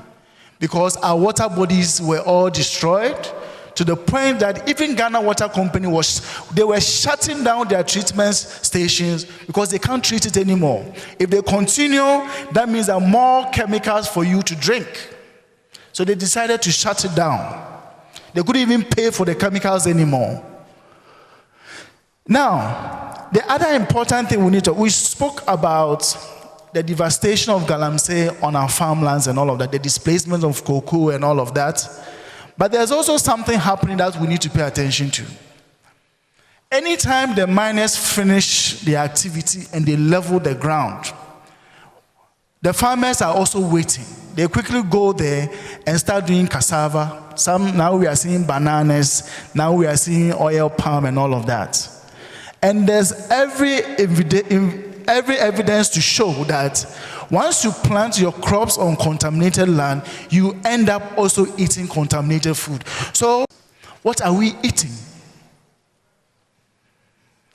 because our water bodies were all destroyed, to the point that even Ghana Water Company they were shutting down their treatment stations because they can't treat it anymore. If they continue, that means there are more chemicals for you to drink. So they decided to shut it down. They couldn't even pay for the chemicals anymore. Now, the other important thing we spoke about the devastation of Galamsey on our farmlands and all of that, the displacement of cocoa and all of that. But there's also something happening that we need to pay attention to. Anytime the miners finish their activity and they level the ground, the farmers are also waiting. They quickly go there and start doing cassava. Now we are seeing bananas, now we are seeing oil palm and all of that. And there's every evidence to show that once you plant your crops on contaminated land, you end up also eating contaminated food. So, what are we eating?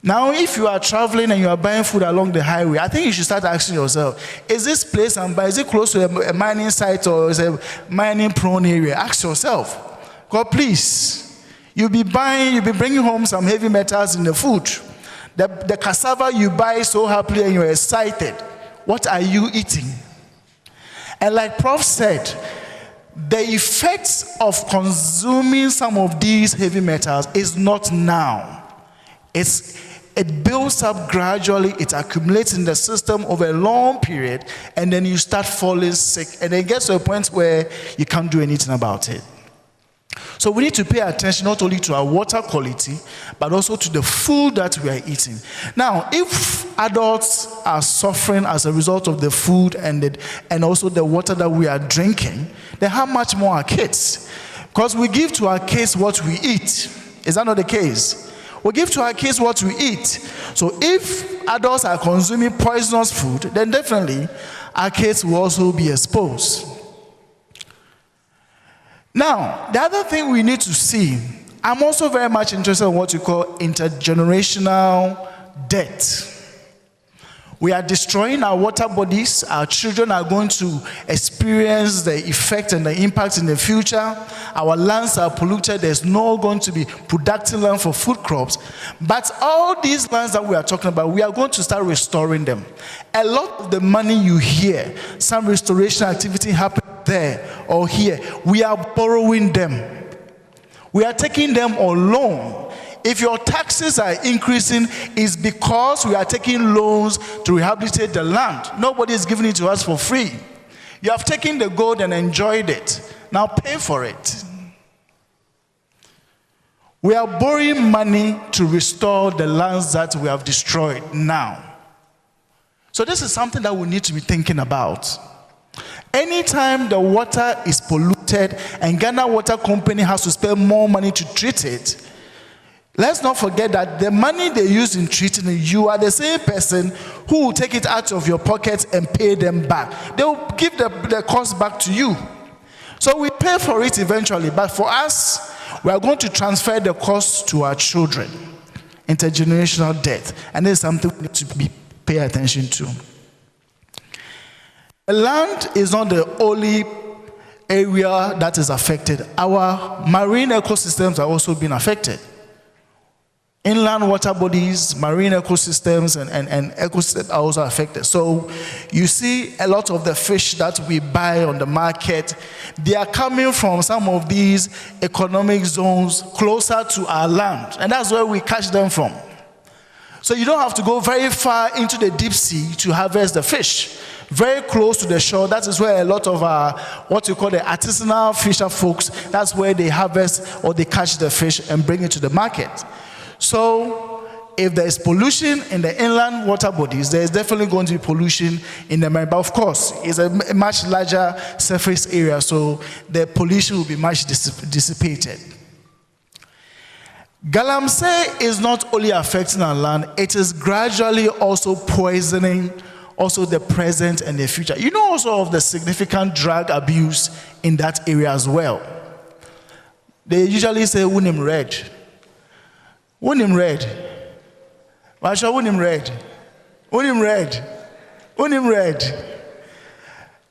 Now, if you are traveling and you are buying food along the highway, I think you should start asking yourself, is this place I'm buying, is it close to a mining site or is it a mining prone area? Ask yourself. God, please, you'll be bringing home some heavy metals in the food. The cassava you buy so happily and you're excited. What are you eating? And like Prof said, the effects of consuming some of these heavy metals is not now. It builds up gradually, it accumulates in the system over a long period, and then you start falling sick, and it gets to a point where you can't do anything about it. So we need to pay attention not only to our water quality, but also to the food that we are eating. Now, if adults are suffering as a result of the food and also the water that we are drinking, then how much more our kids? Because we give to our kids what we eat. Is that not the case? We give to our kids what we eat. So if adults are consuming poisonous food, then definitely our kids will also be exposed. Now, the other thing we need to see, I'm also very much interested in what you call intergenerational debt. We are destroying our water bodies. Our children are going to experience the effect and the impact in the future. Our lands are polluted. There's no going to be productive land for food crops. But all these lands that we are talking about, we are going to start restoring them. A lot of the money you hear, some restoration activity happening there or here, we are borrowing them. We are taking them on loan. If your taxes are increasing, it's because we are taking loans to rehabilitate the land. Nobody is giving it to us for free. You have taken the gold and enjoyed it. Now pay for it. We are borrowing money to restore the lands that we have destroyed now. So this is something that we need to be thinking about. Anytime the water is polluted and Ghana Water Company has to spend more money to treat it, let's not forget that the money they use in treating it, you are the same person who will take it out of your pocket and pay them back. They will give the cost back to you. So we pay for it eventually, but for us, we are going to transfer the cost to our children. Intergenerational debt. And this is something we need to pay attention to. The land is not the only area that is affected. Our marine ecosystems are also being affected. Inland water bodies, marine ecosystems, and ecosystems are also affected. So you see a lot of the fish that we buy on the market, they are coming from some of these economic zones closer to our land. And that's where we catch them from. So you don't have to go very far into the deep sea to harvest the fish. Very close to the shore, that is where a lot of what you call the artisanal fisher folks, that's where they harvest or they catch the fish and bring it to the market. So if there is pollution in the inland water bodies, there is definitely going to be pollution in the marine. But of course, it's a much larger surface area, so the pollution will be much dissipated. Galamsey is not only affecting our land, it is gradually also poisoning also the present and the future. You know also of the significant drug abuse in that area as well. They usually say, "Wunim red. Wunim red. Masha wunim red. Wunim red. Wunim red."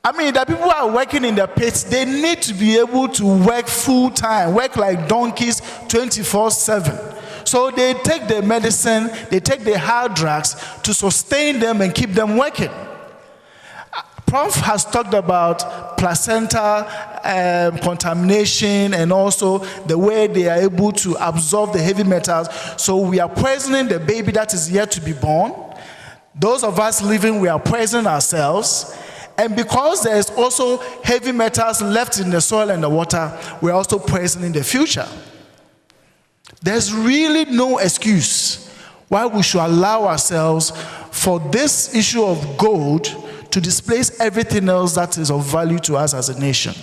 I mean, the people who are working in the pits, they need to be able to work full time, work like donkeys 24/7. So they take the medicine, they take the hard drugs to sustain them and keep them working. Prof has talked about placenta contamination and also the way they are able to absorb the heavy metals. So we are poisoning the baby that is yet to be born. Those of us living, we are poisoning ourselves. And because there is also heavy metals left in the soil and the water, we're also poisoning the future. There's really no excuse why we should allow ourselves for this issue of gold to displace everything else that is of value to us as a nation.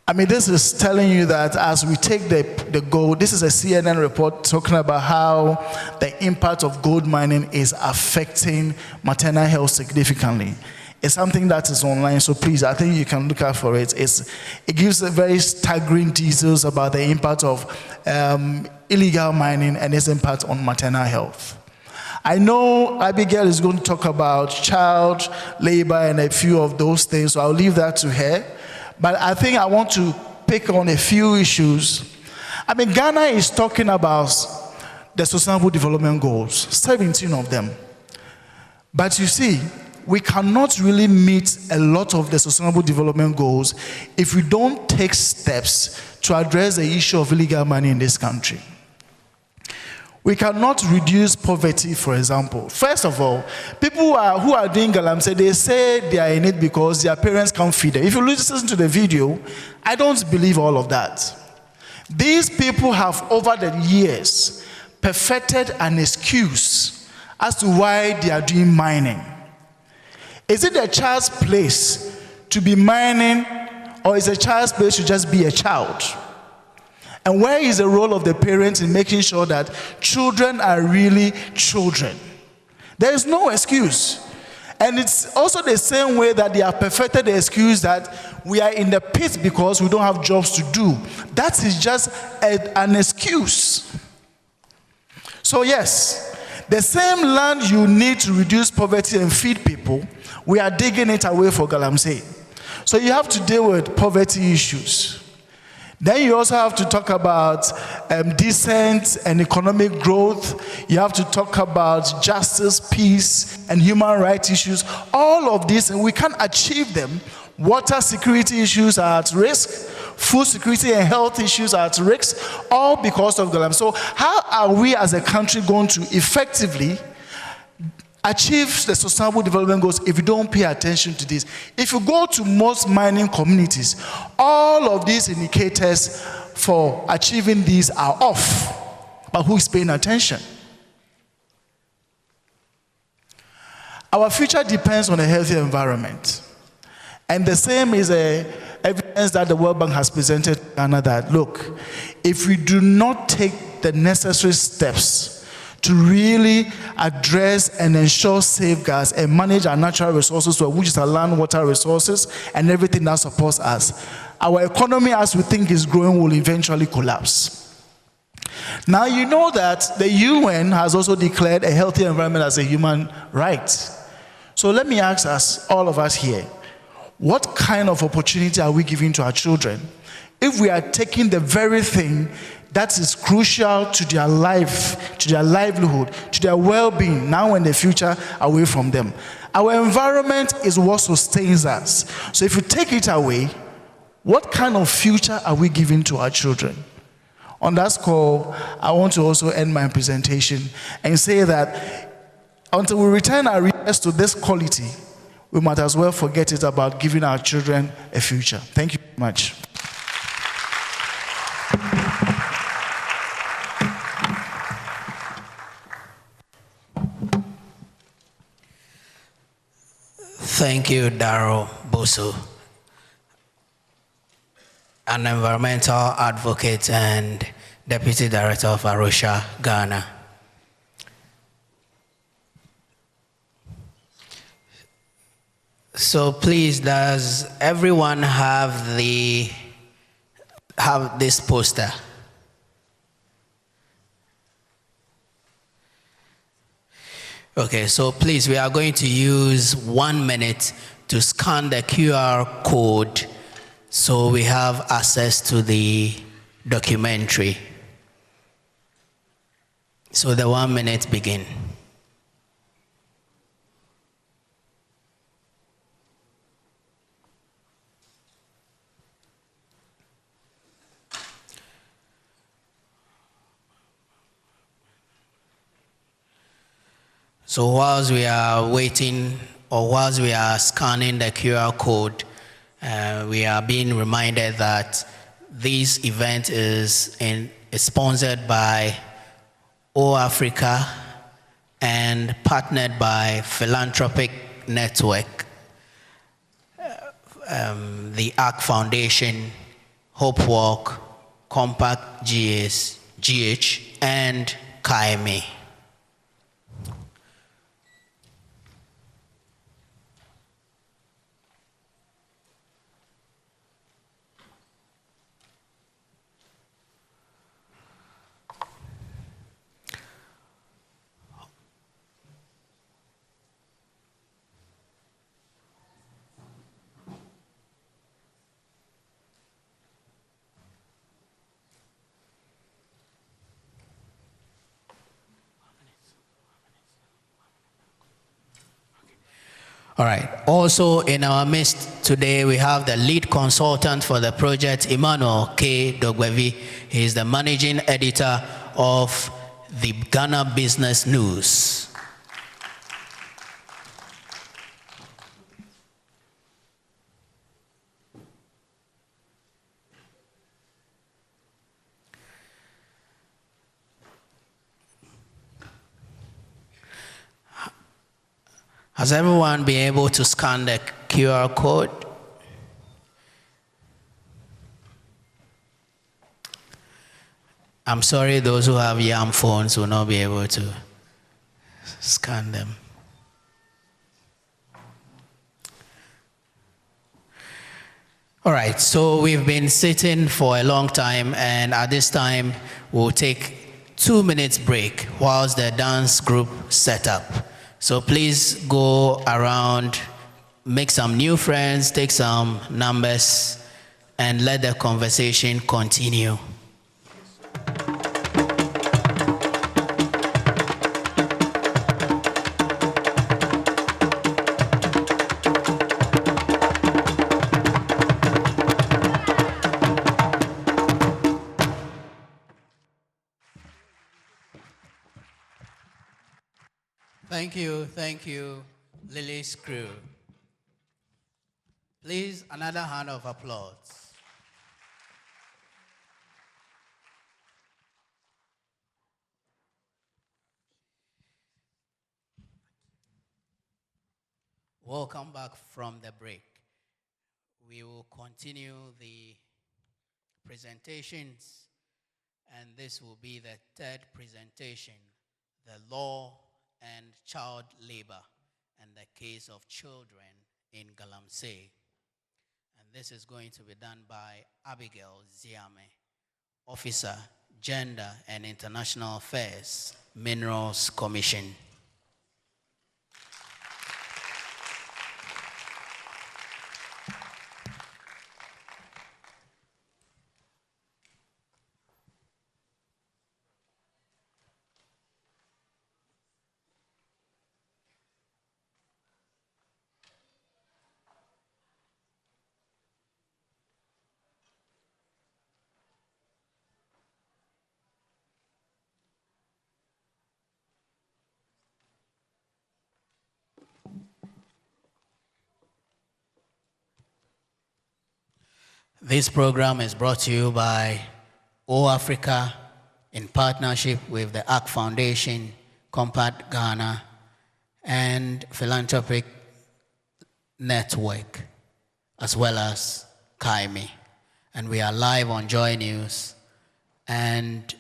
I mean, this is telling you that as we take the gold, this is a CNN report talking about how the impact of gold mining is affecting maternal health significantly. It's something that is online, so please, I think you can look out for it. It gives a very staggering details about the impact of illegal mining and its impact on maternal health. I know Abigail is going to talk about child labor and a few of those things, so I'll leave that to her. But I think I want to pick on a few issues. I mean, Ghana is talking about the Sustainable Development Goals, 17 of them. But you see, we cannot really meet a lot of the Sustainable Development Goals if we don't take steps to address the issue of illegal money in this country. We cannot reduce poverty, for example. First of all, people who are doing Galamsey, they say they are in it because their parents can't feed them. If you listen to the video, I don't believe all of that. These people have, over the years, perfected an excuse as to why they are doing mining. Is it a child's place to be mining, or is a child's place to just be a child? And where is the role of the parents in making sure that children are really children? There is no excuse. And it's also the same way that they have perfected the excuse that we are in the pit because we don't have jobs to do. That is just an excuse. So yes, the same land you need to reduce poverty and feed people, we are digging it away for Galamsey. So you have to deal with poverty issues. Then you also have to talk about decent and economic growth. You have to talk about justice, peace, and human rights issues. All of these, and we can't achieve them. Water security issues are at risk. Food security and health issues are at risk, all because of Galamsey. So how are we as a country going to effectively achieve the Sustainable Development Goals if you don't pay attention to this? If you go to most mining communities, all of these indicators for achieving these are off. But who is paying attention? Our future depends on a healthy environment. And the same is evidence that the World Bank has presented to Ghana that, look, if we do not take the necessary steps to really address and ensure safeguards and manage our natural resources, which is our land, water resources, and everything that supports us, our economy, as we think is growing, will eventually collapse. Now, you know that the UN has also declared a healthy environment as a human right. So let me ask us, all of us here, what kind of opportunity are we giving to our children if we are taking the very thing that is crucial to their life, to their livelihood, to their well-being, now and the future, away from them? Our environment is what sustains us. So if you take it away, what kind of future are we giving to our children? On that score, I want to also end my presentation and say that until we return our ears to this quality, we might as well forget it about giving our children a future. Thank you very much. Thank you, Darrell Boso. an environmental advocate and Deputy Director of Arusha, Ghana. So please, does everyone have this poster? Okay, so please, we are going to use 1 minute to scan the QR code so we have access to the documentary. So the 1 minute begin. So whilst we are waiting, or whilst we are scanning the QR code, we are being reminded that this event is sponsored by O Africa and partnered by Philanthropic Network, the ARC Foundation, Hope Walk, Compact GH, and KMA. All right. Also in our midst today, we have the lead consultant for the project, Emmanuel K. Dogbevi. He is the managing editor of the Ghana Business News. Has everyone been able to scan the QR code? I'm sorry, those who have YAM phones will not be able to scan them. All right, so we've been sitting for a long time, and at this time, we'll take 2 minutes break whilst the dance group set up. So please go around, make some new friends, take some numbers, and let the conversation continue. Thank you, Lily's crew. Please, another hand of applause. Welcome back from the break. We will continue the presentations, and this will be the third presentation, the law and child labor and the case of children in Galamsey. And this is going to be done by Abigail Ziame, Officer, Gender and International Affairs, Minerals Commission. This program is brought to you by O Africa in partnership with the ARC Foundation, Compact Ghana, and Philanthropic Network, as well as KMA. and we are live on Joy News. And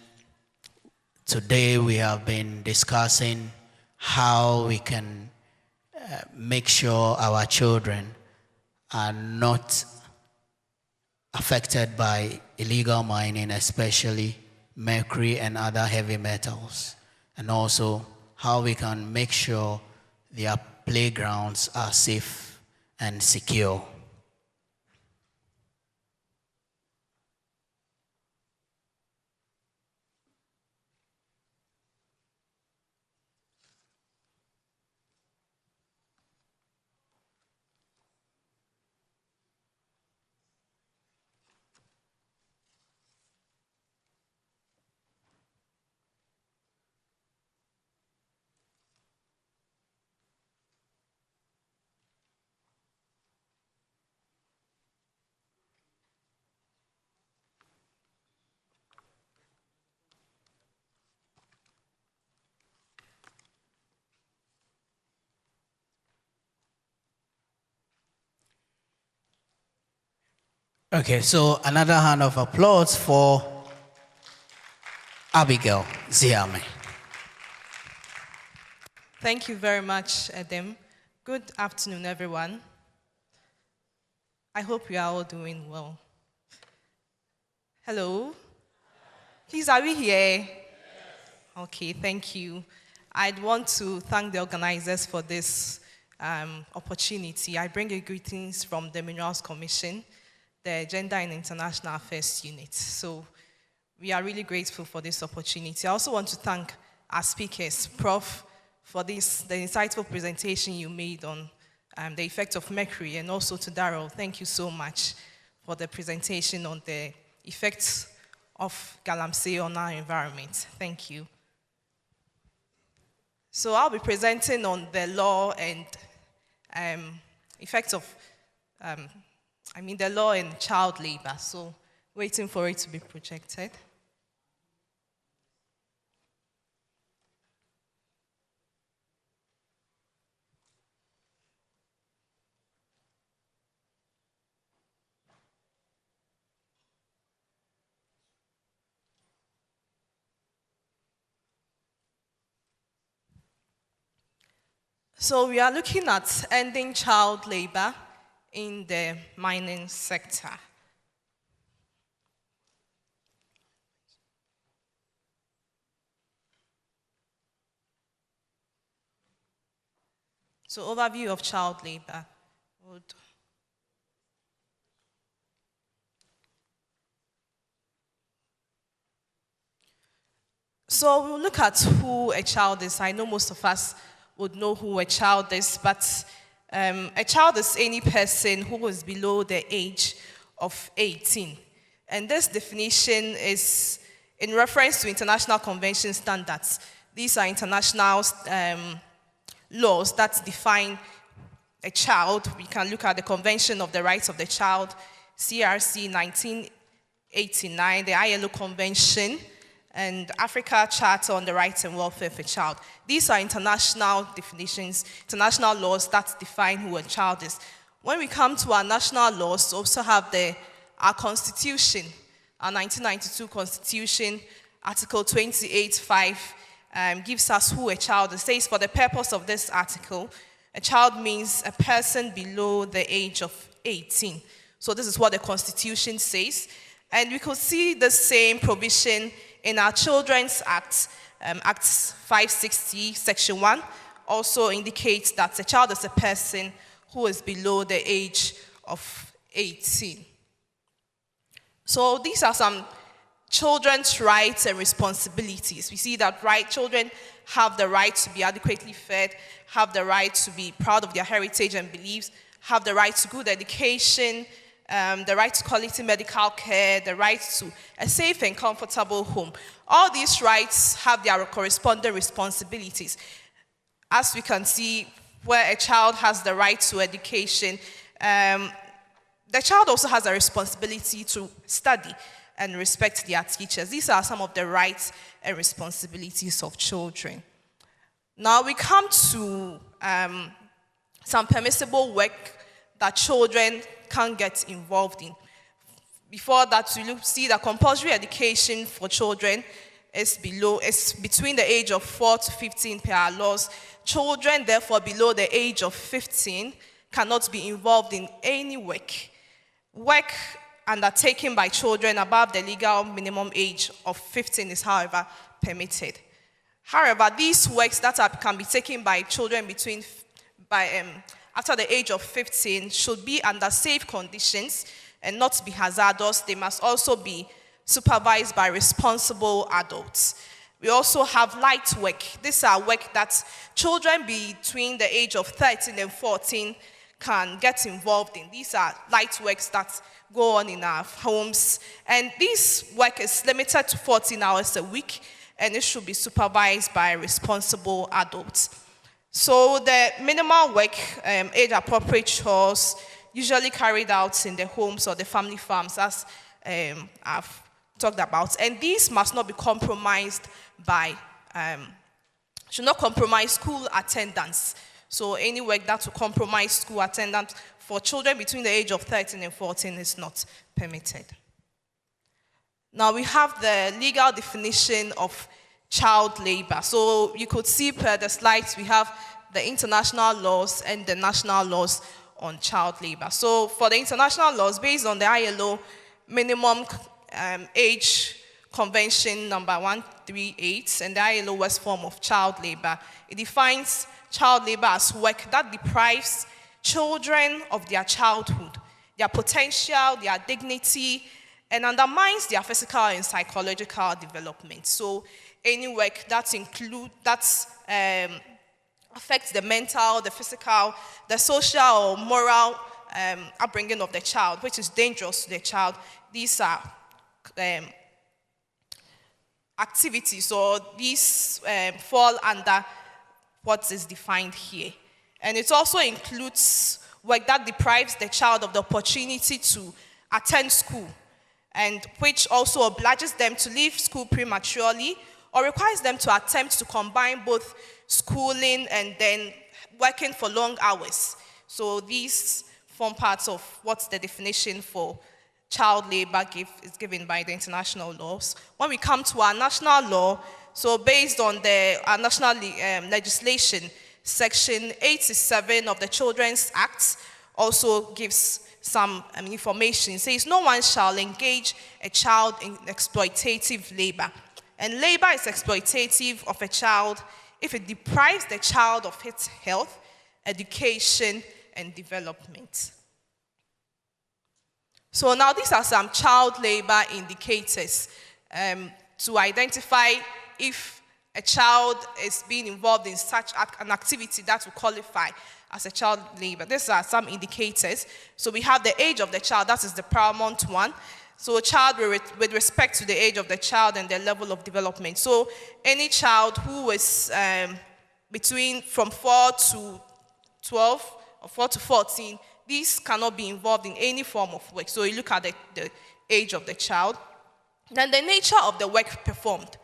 today we have been discussing how we can make sure our children are not affected by illegal mining, especially mercury and other heavy metals, and also how we can make sure their playgrounds are safe and secure. Okay, so another hand of applause for Abigail Ziame. Thank you very much, Edem. Good afternoon, everyone. I hope you are all doing well. Hello? Please, are we here? Yes. Okay, thank you. I'd want to thank the organizers for this opportunity. I bring you greetings from the Minerals Commission, the Gender and International Affairs Unit. So we are really grateful for this opportunity. I also want to thank our speakers, Prof, for the insightful presentation you made on the effect of mercury, and also to Darrell. Thank you so much for the presentation on the effects of Galamsey on our environment. Thank you. So I'll be presenting on the law and effects of the law and child labor, so waiting for it to be projected. So we are looking at ending child labor in the mining sector. So overview of child labor. So we'll look at who a child is. I know most of us would know who a child is, but a child is any person who is below the age of 18. And this definition is in reference to international convention standards. These are international laws that define a child. We can look at the Convention of the Rights of the Child, CRC 1989, the ILO Convention, and Africa Charter on the Rights and Welfare of a Child. These are international definitions, international laws that define who a child is. When we come to our national laws, we also have our Constitution, our 1992 Constitution, Article 28(5), gives us who a child is. It says, for the purpose of this article, a child means a person below the age of 18. So this is what the Constitution says. And we could see the same provision in our Children's Act, Act 560, Section 1, also indicates that a child is a person who is below the age of 18. So these are some children's rights and responsibilities. We see that children have the right to be adequately fed, have the right to be proud of their heritage and beliefs, have the right to good education, the right to quality medical care, the right to a safe and comfortable home. All these rights have their corresponding responsibilities. As we can see, where a child has the right to education, the child also has a responsibility to study and respect their teachers. These are some of the rights and responsibilities of children. Now we come to some permissible work that children can get involved in. before that, you see that compulsory education for children is between the age of 4 to 15 per our laws. Children, therefore, below the age of 15 cannot be involved in any work. Work undertaken by children above the legal minimum age of 15 is, however, permitted. However, these works that can be taken by children after the age of 15 should be under safe conditions and not be hazardous. They must also be supervised by responsible adults. We also have light work. These are work that children between the age of 13 and 14 can get involved in. These are light works that go on in our homes. And this work is limited to 14 hours a week, and it should be supervised by responsible adults. So the minimal work, age-appropriate chores, usually carried out in the homes or the family farms, as I've talked about. And these must not be compromised should not compromise school attendance. So any work that will compromise school attendance for children between the age of 13 and 14 is not permitted. Now we have the legal definition of child labor. So you could see per the slides, we have the international laws and the national laws on child labor. So for the international laws, based on the ILO minimum age convention number 138 and the ILO West form of child labor, it defines child labor as work that deprives children of their childhood, their potential, their dignity, and undermines their physical and psychological development. So any work that affects the mental, the physical, the social or moral upbringing of the child, which is dangerous to the child, these are activities, or these fall under what is defined here. And it also includes work that deprives the child of the opportunity to attend school, and which also obliges them to leave school prematurely or requires them to attempt to combine both schooling and then working for long hours. So these form parts of what the definition for child labor is given by the international laws. When we come to our national law, so based on our national legislation, Section 87 of the Children's Act also gives some information. It says, no one shall engage a child in exploitative labor. And labor is exploitative of a child if it deprives the child of its health, education, and development. So now these are some child labor indicators to identify if a child is being involved in such an activity that will qualify as a child labor. These are some indicators. So we have the age of the child, that is the paramount one. So a child with respect to the age of the child and their level of development. So any child who is from 4 to 12 or 4 to 14, these cannot be involved in any form of work. So you look at the age of the child. Then the nature of the work performed.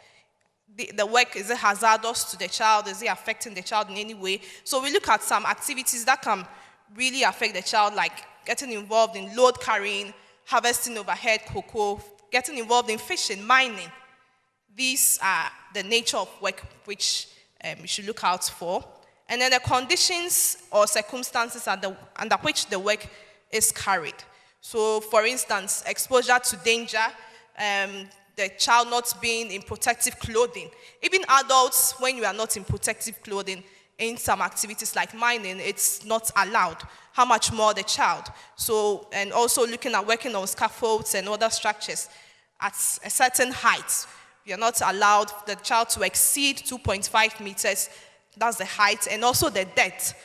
The work, is it hazardous to the child? Is it affecting the child in any way? So we look at some activities that can really affect the child, like getting involved in load carrying, harvesting overhead cocoa, getting involved in fishing, mining. These are the nature of work which you should look out for. And then the conditions or circumstances under which the work is carried. So, for instance, exposure to danger, the child not being in protective clothing. Even adults, when you are not in protective clothing, in some activities like mining, it's not allowed. How much more the child? So, and also looking at working on scaffolds and other structures at a certain height. You're not allowed the child to exceed 2.5 meters. That's the height, and also the depth.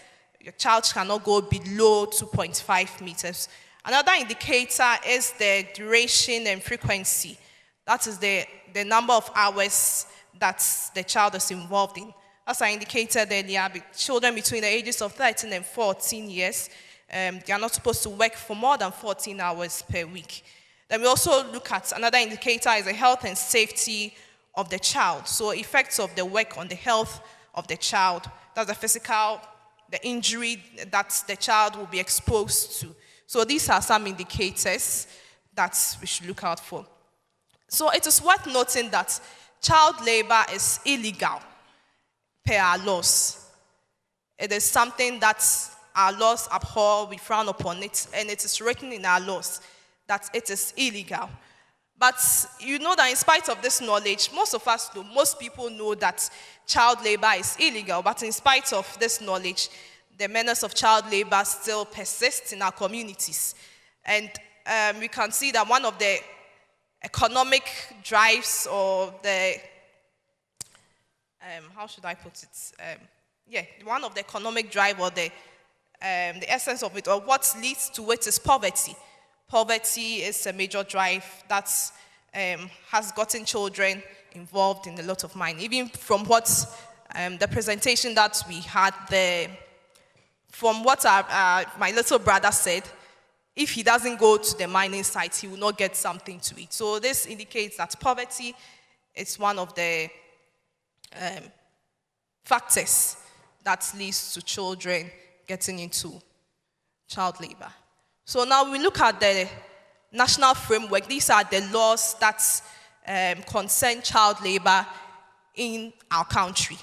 Your child cannot go below 2.5 meters. Another indicator is the duration and frequency. That is the number of hours that the child is involved in. As I indicated earlier, children between the ages of 13 and 14 years, they are not supposed to work for more than 14 hours per week. Then we also look at another indicator is the health and safety of the child. So effects of the work on the health of the child, that's the physical, the injury that the child will be exposed to. So these are some indicators. that we should look out for. So it is worth noting that child labor is illegal per our laws. It is something that our laws abhor, we frown upon it, and it is written in our laws that it is illegal. But you know that in spite of this knowledge, most people know that child labor is illegal, but in spite of this knowledge, the menace of child labor still persists in our communities. And we can see that one of the economic drives, or the, how should I put it? One of the economic drive, or the essence of it, or what leads to it, is poverty. Poverty is a major drive that has gotten children involved in a lot of mining. Even from what the presentation that we had there, from what my little brother said, if he doesn't go to the mining site, he will not get something to eat. So this indicates that poverty is one of the factors that leads to children getting into child labor. So now we look at the national framework. These are the laws that concern child labor in our country.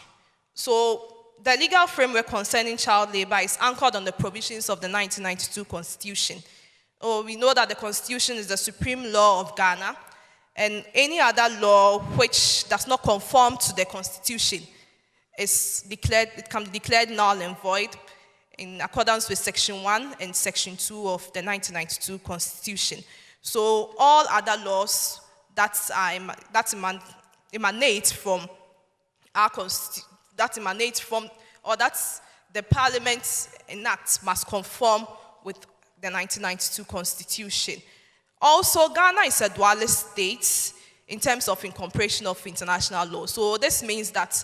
So the legal framework concerning child labor is anchored on the provisions of the 1992 Constitution. We know that the Constitution is the supreme law of Ghana, and any other law which does not conform to the Constitution can be declared null and void in accordance with Section 1 and Section 2 of the 1992 Constitution. So all other laws that emanate from our Constitution, or that the Parliament enacts, must conform with the 1992 Constitution. Also, Ghana is a dualist state in terms of incorporation of international law. So this means that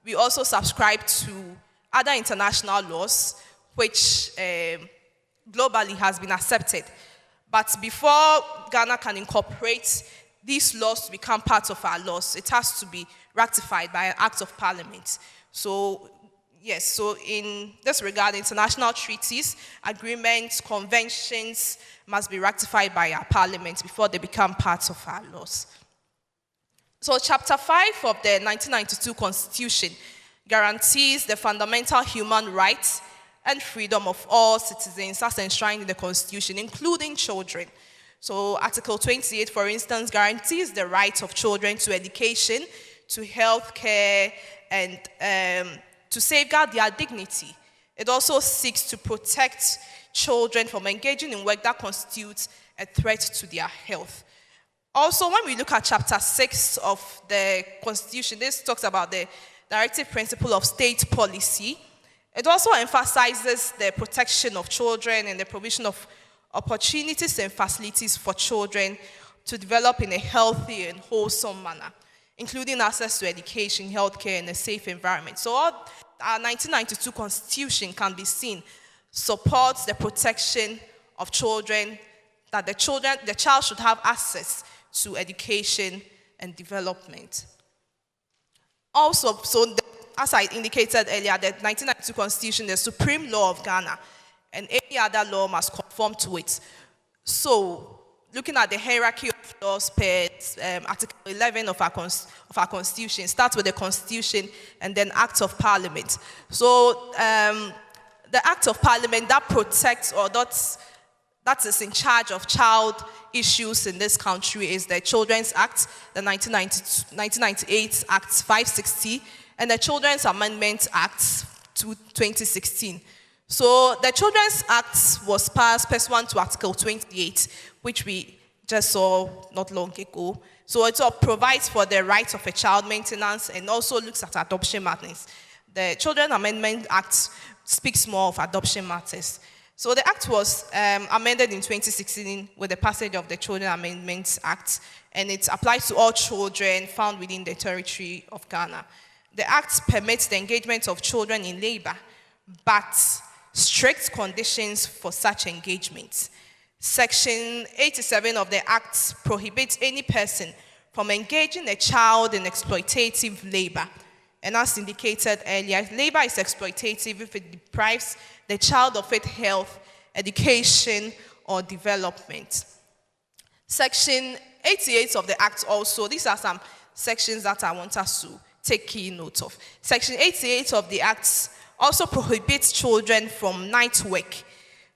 we also subscribe to other international laws which globally has been accepted. But before Ghana can incorporate these laws to become part of our laws, it has to be ratified by an act of parliament. So yes, so in this regard, international treaties, agreements, conventions must be ratified by our parliament before they become part of our laws. So Chapter 5 of the 1992 Constitution guarantees the fundamental human rights and freedom of all citizens as enshrined in the Constitution, including children. So Article 28, for instance, guarantees the right of children to education, to health care, and to safeguard their dignity. It also seeks to protect children from engaging in work that constitutes a threat to their health. Also, when we look at Chapter 6 of the Constitution, this talks about the directive principle of state policy. It also emphasizes the protection of children and the provision of opportunities and facilities for children to develop in a healthy and wholesome manner, including access to education, healthcare, and a safe environment. So our 1992 Constitution can be seen supports the protection of children, that the child should have access to education and development. Also, as I indicated earlier, the 1992 Constitution is the supreme law of Ghana, and any other law must conform to it. So, looking at the hierarchy of laws per Article 11 of our Constitution, starts with the Constitution and then Act of Parliament. So, the Act of Parliament that protects, or that is in charge of child issues in this country, is the Children's Act, the 1998 Act 560, and the Children's Amendment Act 2016. So the Children's Act was passed pursuant to Article 28, which we just saw not long ago. So it provides for the right of a child maintenance and also looks at adoption matters. The Children's Amendment Act speaks more of adoption matters. So the act was amended in 2016 with the passage of the Children's Amendment Act, and it applies to all children found within the territory of Ghana. The act permits the engagement of children in labor, but strict conditions for such engagement. Section 87 of the act prohibits any person from engaging a child in exploitative labor. And as indicated earlier, labor is exploitative if it deprives the child of its health, education, or development. Section 88 of the Act also, these are some sections that I want us to take key note of. Section 88 of the Act also prohibits children from night work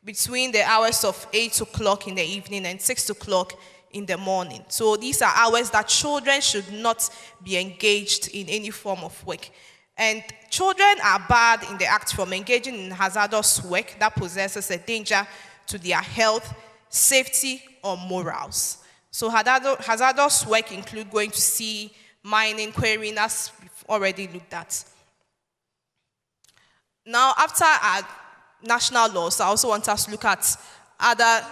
between the hours of 8 o'clock in the evening and 6 o'clock in the morning. So these are hours that children should not be engaged in any form of work. And children are barred in the Act from engaging in hazardous work that possesses a danger to their health, safety, or morals. So hazardous work include going to sea, mining, quarrying, as we've already looked at. Now, after our national laws, I also want us to look at other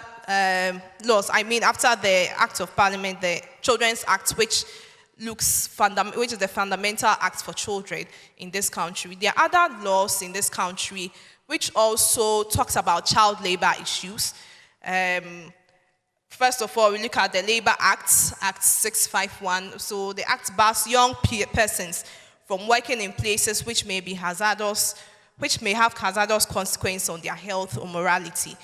laws. I mean, after the Act of Parliament, the Children's Act, which is the fundamental act for children in this country. There are other laws in this country which also talks about child labor issues. First of all, we look at the Labor Act, Act 651. So the act bars young persons from working in places which may be hazardous, which may have hazardous consequences on their health or morality.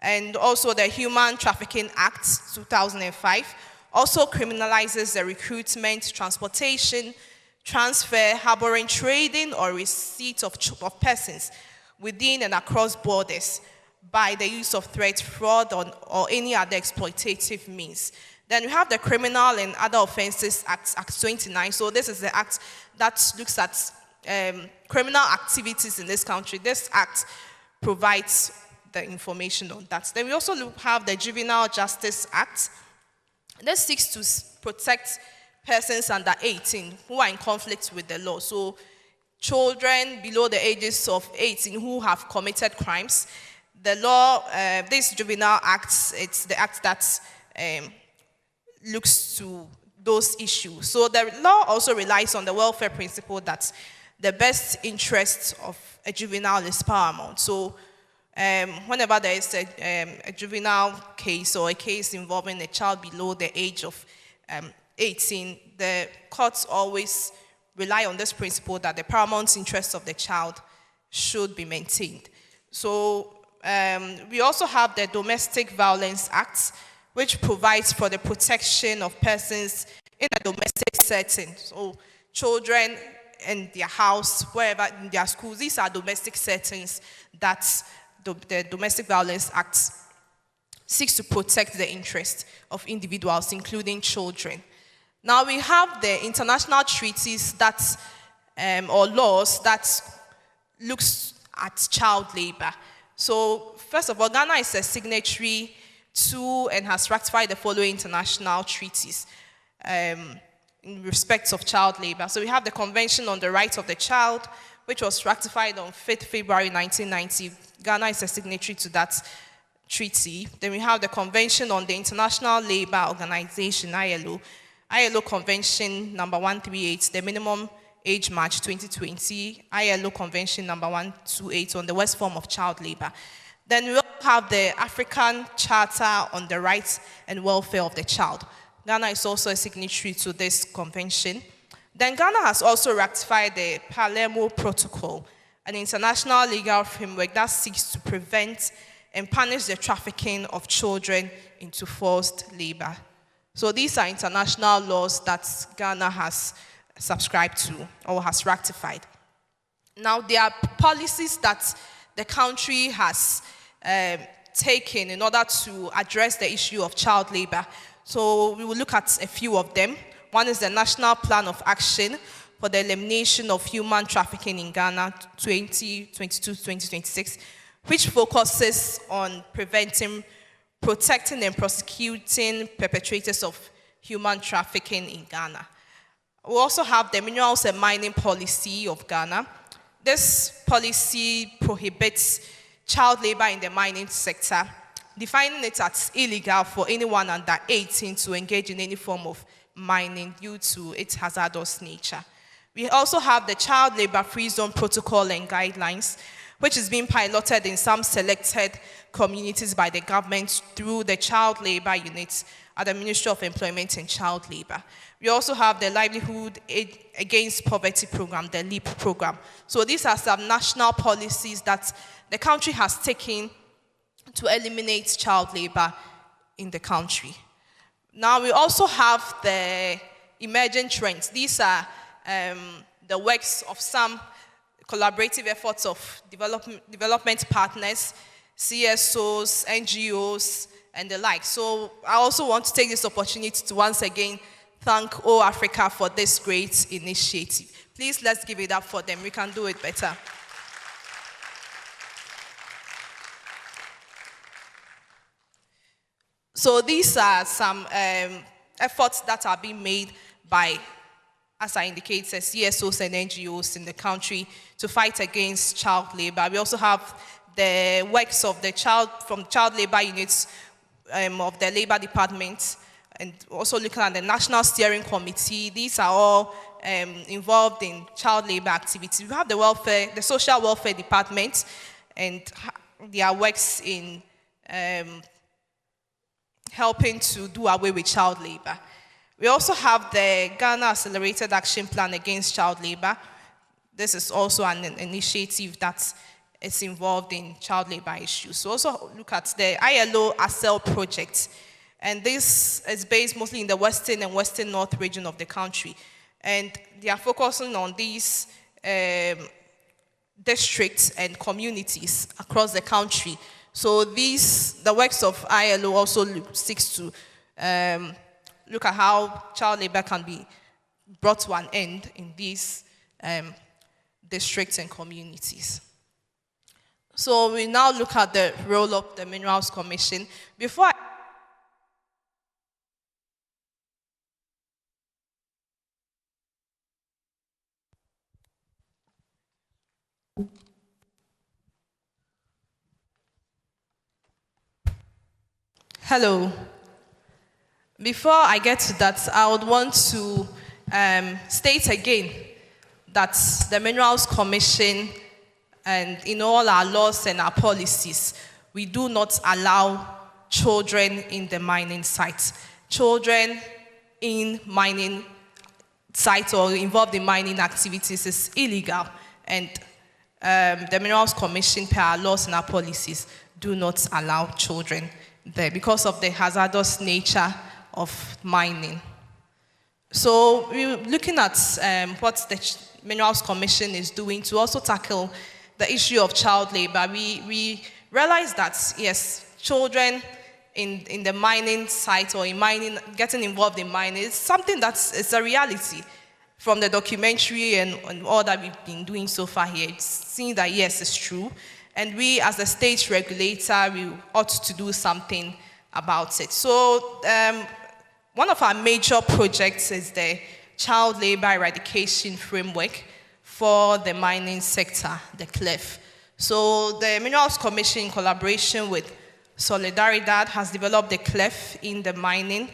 And also the Human Trafficking Act 2005 also criminalizes the recruitment, transportation, transfer, harboring, trading, or receipt of persons within and across borders by the use of threat, fraud, or any other exploitative means. Then we have the Criminal and Other Offences Act, Act 29. So this is the act that looks at criminal activities in this country. This act provides the information on that. Then we also have the Juvenile Justice Act. This seeks to protect persons under 18 who are in conflict with the law. So children below the ages of 18 who have committed crimes. The law, this Juvenile Act, it's the act that looks to those issues. So the law also relies on the welfare principle that the best interest of a juvenile is paramount. So whenever there is a juvenile case or a case involving a child below the age of 18, the courts always rely on this principle that the paramount interest of the child should be maintained. So we also have the Domestic Violence Act, which provides for the protection of persons in a domestic setting. So children in their house, wherever, in their schools, these are domestic settings that the Domestic Violence Act seeks to protect the interests of individuals, including children. Now we have the international treaties that, or laws that looks at child labor. So first of all, Ghana is a signatory to and has ratified the following international treaties in respect of child labor. So we have the Convention on the Rights of the Child, which was ratified on 5th February 1990. Ghana is a signatory to that treaty. Then we have the Convention on the International Labour Organization, ILO. ILO Convention number 138, the minimum age match 2020. ILO Convention number 128 on the worst form of child labor. Then we also have the African Charter on the Rights and Welfare of the Child. Ghana is also a signatory to this convention. Then Ghana has also ratified the Palermo Protocol, an international legal framework that seeks to prevent and punish the trafficking of children into forced labor. So these are international laws that Ghana has subscribed to or has ratified. Now there are policies that the country has taken in order to address the issue of child labor. So we will look at a few of them. One is the National Plan of Action for the Elimination of Human Trafficking in Ghana 2022-2026, which focuses on preventing, protecting, and prosecuting perpetrators of human trafficking in Ghana. We also have the Minerals and Mining Policy of Ghana. This policy prohibits child labor in the mining sector, defining it as illegal for anyone under 18 to engage in any form of mining due to its hazardous nature. We also have the Child Labor Free Zone Protocol and Guidelines, which is being piloted in some selected communities by the government through the Child Labor Units at the Ministry of Employment and Child Labor. We also have the Livelihood Against Poverty Program, the LEAP program. So these are some national policies that the country has taken to eliminate child labor in the country. Now we also have the emerging trends. These are the works of some collaborative efforts of development partners, CSOs, NGOs, and the like. So I also want to take this opportunity to once again thank All Africa for this great initiative. Please let's give it up for them. We can do it better. So these are some efforts that are being made by, as I indicated, CSOs and NGOs in the country to fight against child labor. We also have the works of the child labor units of the Labor Department, and also looking at the National Steering Committee. These are all involved in child labor activities. We have the Social Welfare Department, and their works in helping to do away with child labor. We also have the Ghana Accelerated Action Plan Against Child Labor. This is also an initiative that is involved in child labor issues. So also look at the ILO ACEL project. And this is based mostly in the Western and Western North region of the country. And they are focusing on these districts and communities across the country. So the works of ILO also seeks to look at how child labor can be brought to an end in these districts and communities. So we now look at the role of the Minerals Commission. Hello. Before I get to that, I would want to state again that the Minerals Commission and in all our laws and our policies, we do not allow children in the mining sites. Children in mining sites or involved in mining activities is illegal, and the Minerals Commission, per our laws and our policies, do not allow children there because of the hazardous nature of mining. So we're looking at what the Minerals Commission is doing to also tackle the issue of child labor. We realize that, yes, children in the mining site or in mining, getting involved in mining, is something it's a reality. From the documentary and all that we've been doing so far here, it's seen that, yes, it's true. And we, as a state regulator, we ought to do something about it. So one of our major projects is the Child Labor Eradication Framework for the mining sector, the CLEF. So the Minerals Commission, in collaboration with Solidaridad, has developed the CLEF in mining,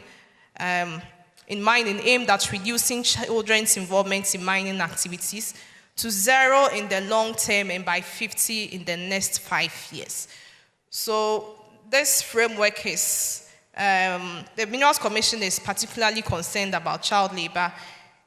aimed at reducing children's involvement in mining activities to 0 in the long term and by 50 in the next 5 years. So this framework is, the Minerals Commission is particularly concerned about child labor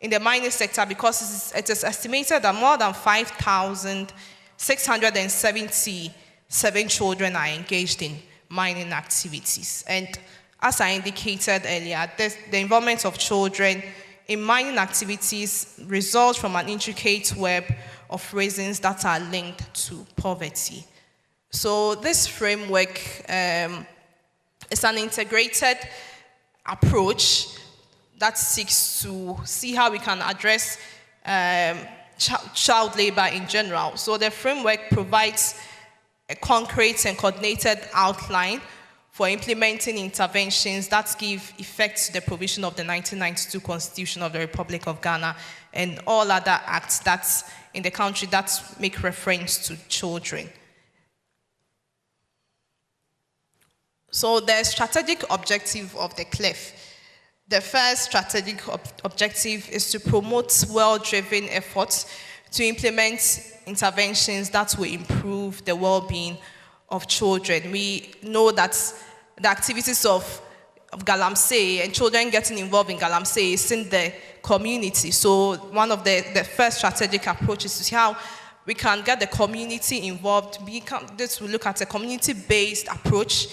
in the mining sector because it is estimated that more than 5,677 children are engaged in mining activities. And as I indicated earlier, the involvement of children in mining activities results from an intricate web of reasons that are linked to poverty. So this framework is an integrated approach that seeks to see how we can address child labor in general. So the framework provides a concrete and coordinated outline for implementing interventions that give effect to the provision of the 1992 Constitution of the Republic of Ghana and all other acts that's in the country that make reference to children. So the strategic objective of the CLEF. The first strategic objective is to promote well-driven efforts to implement interventions that will improve the well-being of children. We know that the activities of Galamsey and children getting involved in Galamsey is in the community. So one of the first strategic approaches is to see how we can get the community involved. This will look at a community-based approach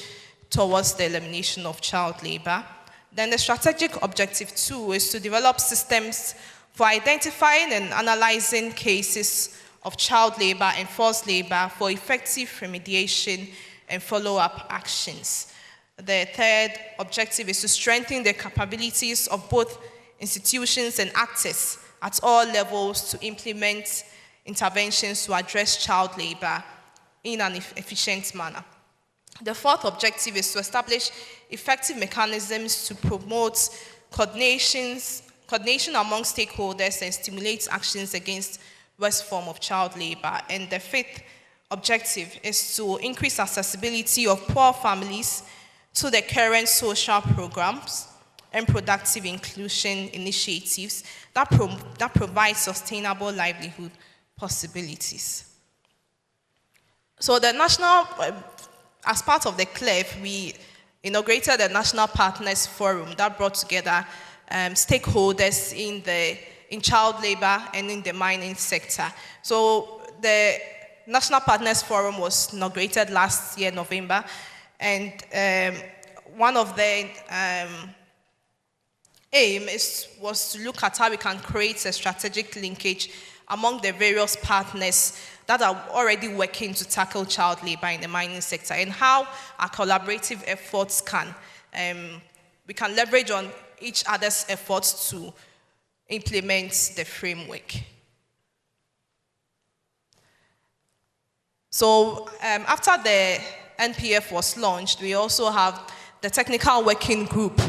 towards the elimination of child labor. Then the strategic objective 2 is to develop systems for identifying and analyzing cases of child labor and forced labor for effective remediation and follow-up actions. The third objective is to strengthen the capabilities of both institutions and actors at all levels to implement interventions to address child labor in an efficient manner. The fourth objective is to establish effective mechanisms to promote coordination among stakeholders and stimulate actions against worst form of child labor. And the fifth objective is to increase accessibility of poor families to the current social programs and productive inclusion initiatives that provide sustainable livelihood possibilities. So the national, as part of the CLEF, we inaugurated the National Partners Forum that brought together stakeholders in child labor and in the mining sector. So the National Partners Forum was inaugurated last year, November, and one of the aim was to look at how we can create a strategic linkage among the various partners that are already working to tackle child labor in the mining sector, and how our collaborative efforts we can leverage on each other's efforts to implement the framework. So after the NPF was launched, we also have the technical working group.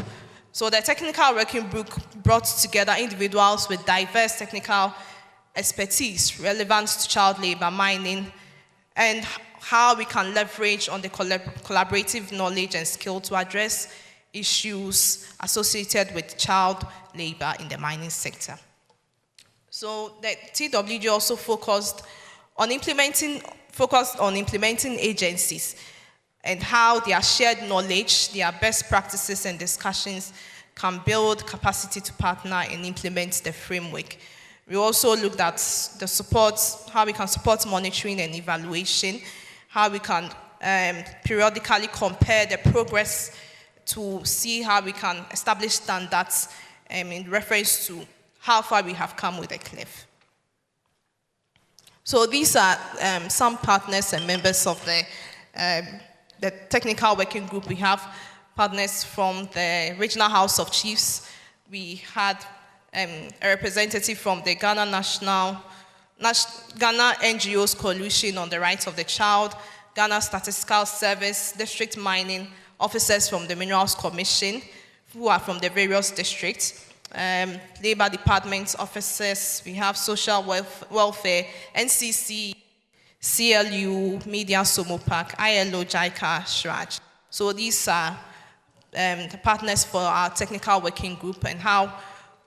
So the technical working group brought together individuals with diverse technical expertise relevant to child labor mining, and how we can leverage on the collaborative knowledge and skill to address issues associated with child labor in the mining sector. So the TWG also focused on implementing agencies and how their shared knowledge, their best practices and discussions can build capacity to partner and implement the framework. We also looked at the support, how we can support monitoring and evaluation, how we can periodically compare the progress to see how we can establish standards in reference to how far we have come with the CLEF. So these are some partners and members of the technical working group. We have partners from the Regional House of Chiefs. We had a representative from the Ghana NGOs Coalition on the Rights of the Child, Ghana Statistical Service, district mining officers from the Minerals Commission, who are from the various districts, Labor Department officers, we have Social Welfare, NCC, CLU, Media Somopak, ILO, JICA, SHRAJ. So these are the partners for our technical working group, and how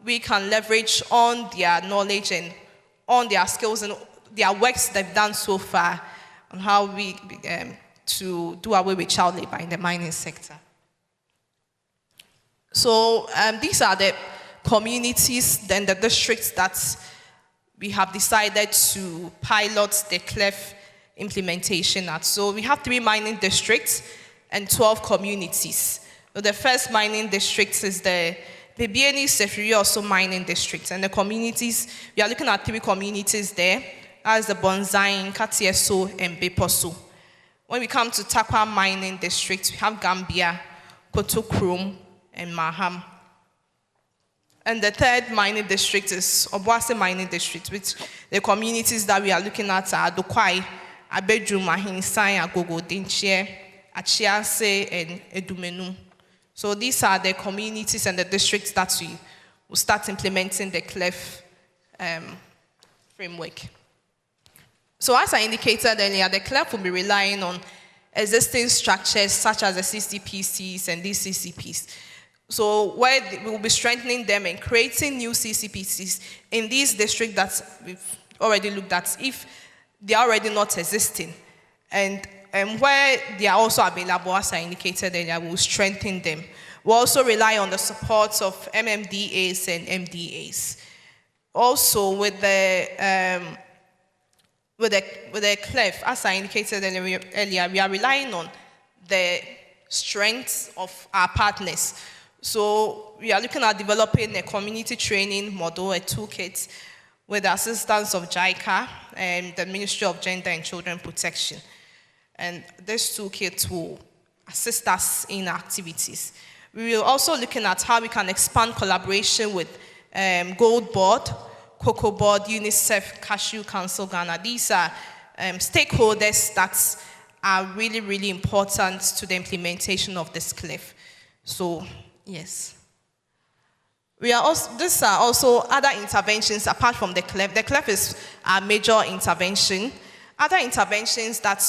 we can leverage on their knowledge and on their skills and their works they've done so far, on how we to do away with child labor in the mining sector. So these are the communities, then the districts that we have decided to pilot the CLEF implementation at. So we have 3 mining districts and 12 communities. So the first mining district is the Bibiani Sefiri also mining district, and the communities, we are looking at 3 communities there, as the Bonzain, Katieso, and Beposo. When we come to Takwa mining district, we have Gambia, Kotokrum, and Maham. And the third mining district is Obuasi mining district, which the communities that we are looking at are Dokwai, Abedru, Mahinsan, Agogo, Dinchie, Achiase, and Edumenu. So these are the communities and the districts that we will start implementing the CLEF framework. So as I indicated earlier, the CLEF will be relying on existing structures such as the CCPCs and DCCPs. So where we will be strengthening them and creating new CCPCs in these districts that we've already looked at, if they are already not existing. And where they are also available, as I indicated earlier, we will strengthen them. We'll also rely on the support of MMDAs and MDAs. Also, with the CLEF, as I indicated earlier, we are relying on the strengths of our partners. So we are looking at developing a community training model, a toolkit, with the assistance of JICA and the Ministry of Gender and Children Protection. And this toolkit will assist us in our activities. We will also looking at how we can expand collaboration with Gold Board, Cocoa Board, UNICEF, Cashew Council Ghana. These are stakeholders that are really, really important to the implementation of this CLIF. So, yes. These are also other interventions apart from the CLIF. The CLIF is a major intervention. Other interventions that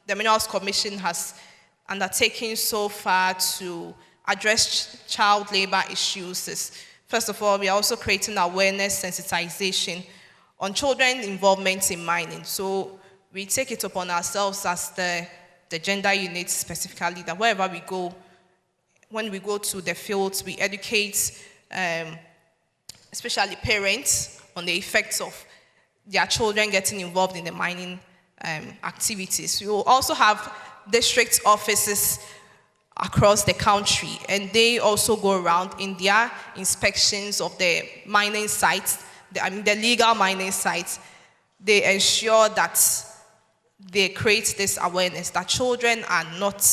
the Minerals Commission has undertaken so far to address child labor issues is, first of all, we are also creating awareness sensitization on children involvement in mining. So we take it upon ourselves as the gender unit specifically, that wherever we go, when we go to the fields, we educate especially parents on the effects of their children getting involved in the mining activities. We will also have district offices across the country, and they also go around in their inspections of the mining sites, the legal mining sites. They ensure that they create this awareness that children are not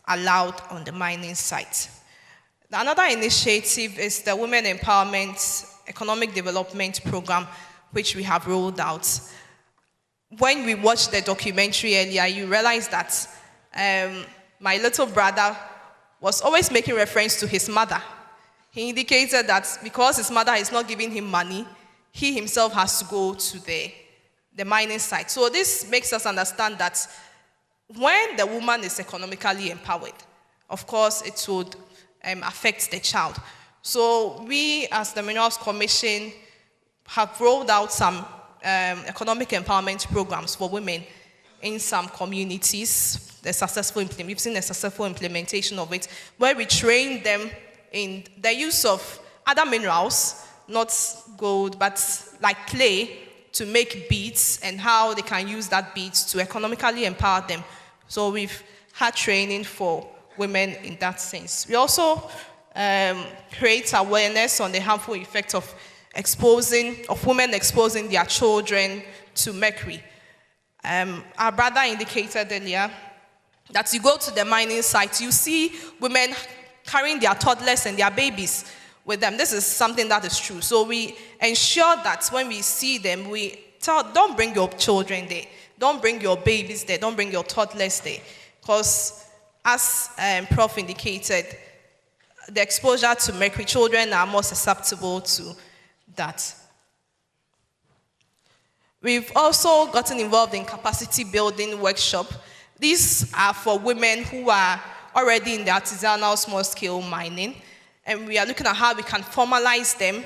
allowed on the mining site. Another initiative is the Women Empowerment Economic Development Program, which we have rolled out. When we watched the documentary earlier, you realize that my little brother was always making reference to his mother. He indicated that because his mother is not giving him money, he himself has to go to the mining site. So this makes us understand that when the woman is economically empowered, of course, it would affect the child. So we, as the Minerals Commission, have rolled out some economic empowerment programs for women in some communities. We've seen a successful implementation of it, where we train them in the use of other minerals, not gold, but like clay, to make beads, and how they can use that beads to economically empower them. So we've had training for women in that sense. We also create awareness on the harmful effects of women exposing their children to mercury. Our brother indicated earlier that you go to the mining site, you see women carrying their toddlers and their babies with them. This is something that is true. So we ensure that when we see them, we tell, don't bring your children there. Don't bring your babies there. Don't bring your toddlers there. Because as Prof indicated, the exposure to mercury, children are more susceptible to that. We've also gotten involved in capacity building workshop. These are for women who are already in the artisanal small-scale mining, and we are looking at how we can formalize them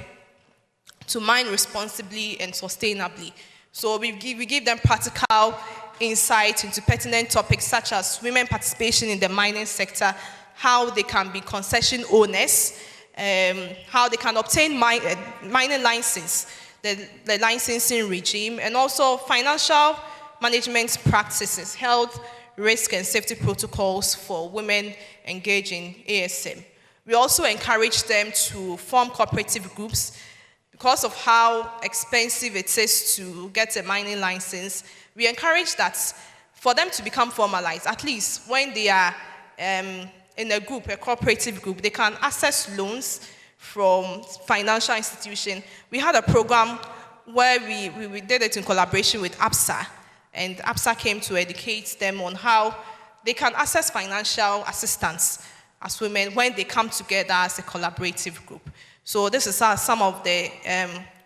to mine responsibly and sustainably. So we give them practical insight into pertinent topics such as women participation in the mining sector, how they can be concession owners, how they can obtain mining license, the licensing regime, and also financial management practices, health, risk, and safety protocols for women engaged in ASM. We also encourage them to form cooperative groups. Because of how expensive it is to get a mining license, we encourage that for them to become formalized, at least when they are in a group, a cooperative group, they can access loans from financial institutions. We had a program where we did it in collaboration with APSA, and APSA came to educate them on how they can access financial assistance as women when they come together as a collaborative group. So this is some of the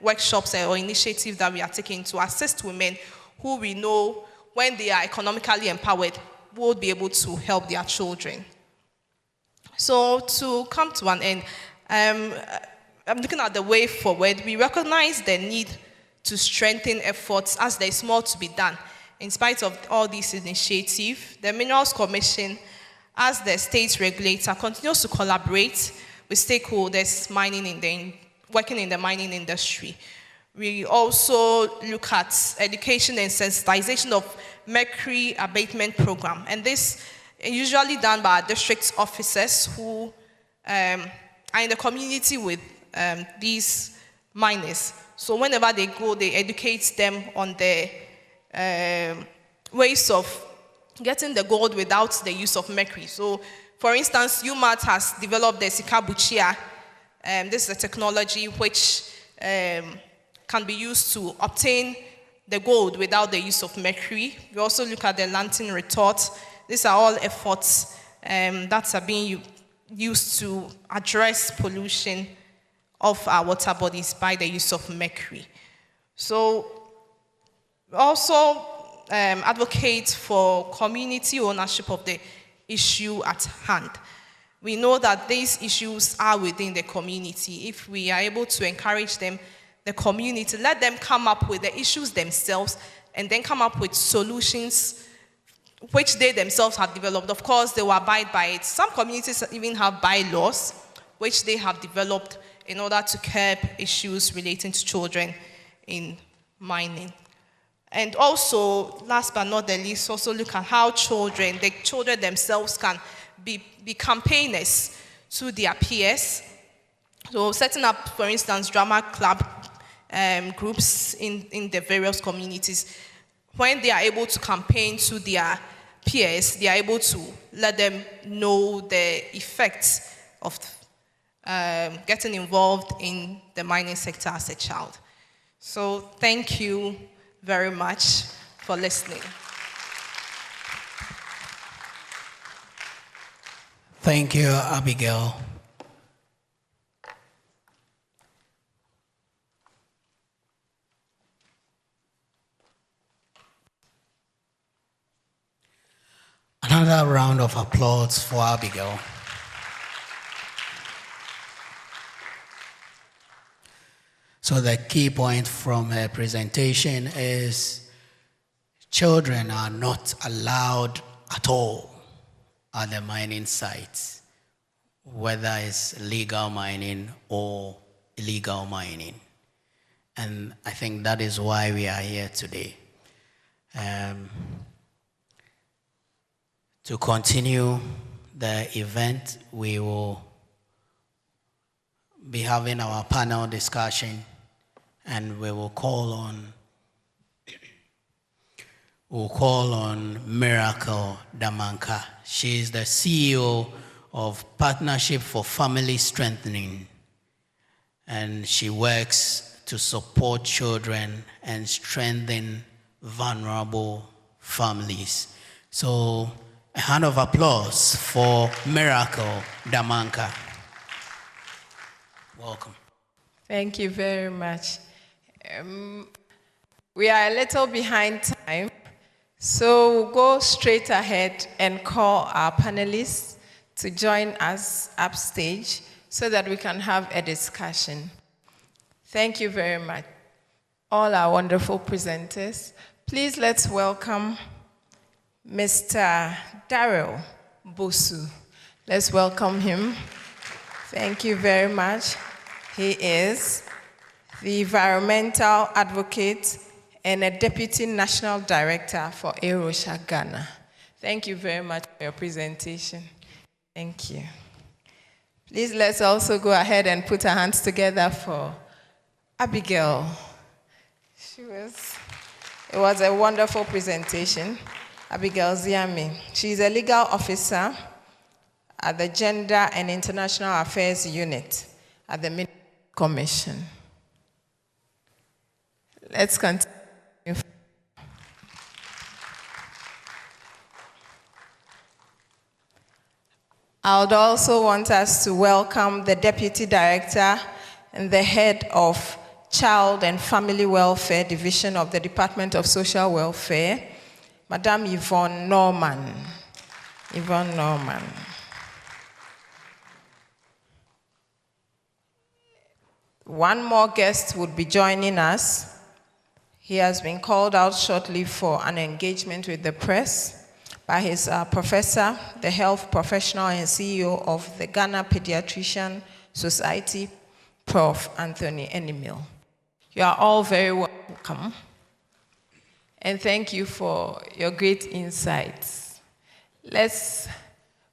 workshops or initiatives that we are taking to assist women who we know, when they are economically empowered, will be able to help their children. So to come to an end, I'm looking at the way forward. We recognize the need to strengthen efforts as there is more to be done. In spite of all these initiatives, the Minerals Commission, as the state regulator, continues to collaborate with stakeholders working in the mining industry. We also look at education and sensitization of mercury abatement program, and this is usually done by district officers who are in the community with these minors. So whenever they go, they educate them on the ways of getting the gold without the use of mercury. So, for instance, UMAT has developed the Sikabuchia. This is a technology which can be used to obtain the gold without the use of mercury. We also look at the lantern retort. These are all efforts that are being used to address pollution of our water bodies by the use of mercury. So we also advocate for community ownership of the issue at hand. We know that these issues are within the community. If we are able to encourage them, the community, let them come up with the issues themselves and then come up with solutions which they themselves have developed. Of course, they will abide by it. Some communities even have bylaws which they have developed in order to curb issues relating to children in mining. And also, last but not the least, also look at how the children themselves can be campaigners to their peers. So setting up, for instance, drama club groups in the various communities. When they are able to campaign to their peers, they are able to let them know the effects of getting involved in the mining sector as a child. So thank you very much for listening. Thank you, Abigail. Another round of applause for Abigail. So the key point from her presentation is children are not allowed at all at the mining sites, whether it's legal mining or illegal mining. And I think that is why we are here today. To continue the event, we will be having our panel discussion, and we will call on Miracle Damanka. She is the CEO of Partnership for Family Strengthening, and she works to support children and strengthen vulnerable families. So a hand of applause for Miracle Damanka. Welcome. Thank you very much. We are a little behind time, so we'll go straight ahead and call our panelists to join us upstage so that we can have a discussion. Thank you very much, all our wonderful presenters. Please let's welcome Mr. Daryl Bosu. Let's welcome him. Thank you very much. He is the environmental advocate and a deputy national director for AEROSHA Ghana. Thank you very much for your presentation. Thank you. Please let's also go ahead and put our hands together for Abigail. It was a wonderful presentation. Abigail Ziami. She's a legal officer at the Gender and International Affairs Unit at the Ministry Commission. Let's continue. I would also want us to welcome the Deputy Director and the Head of Child and Family Welfare Division of the Department of Social Welfare, Madame Yvonne Norman. Yvonne Norman. One more guest would be joining us. He has been called out shortly for an engagement with the press by his professor, the health professional and CEO of the Ghana Pediatrician Society, Prof. Anthony Enimil. You are all very welcome. And thank you for your great insights. Let's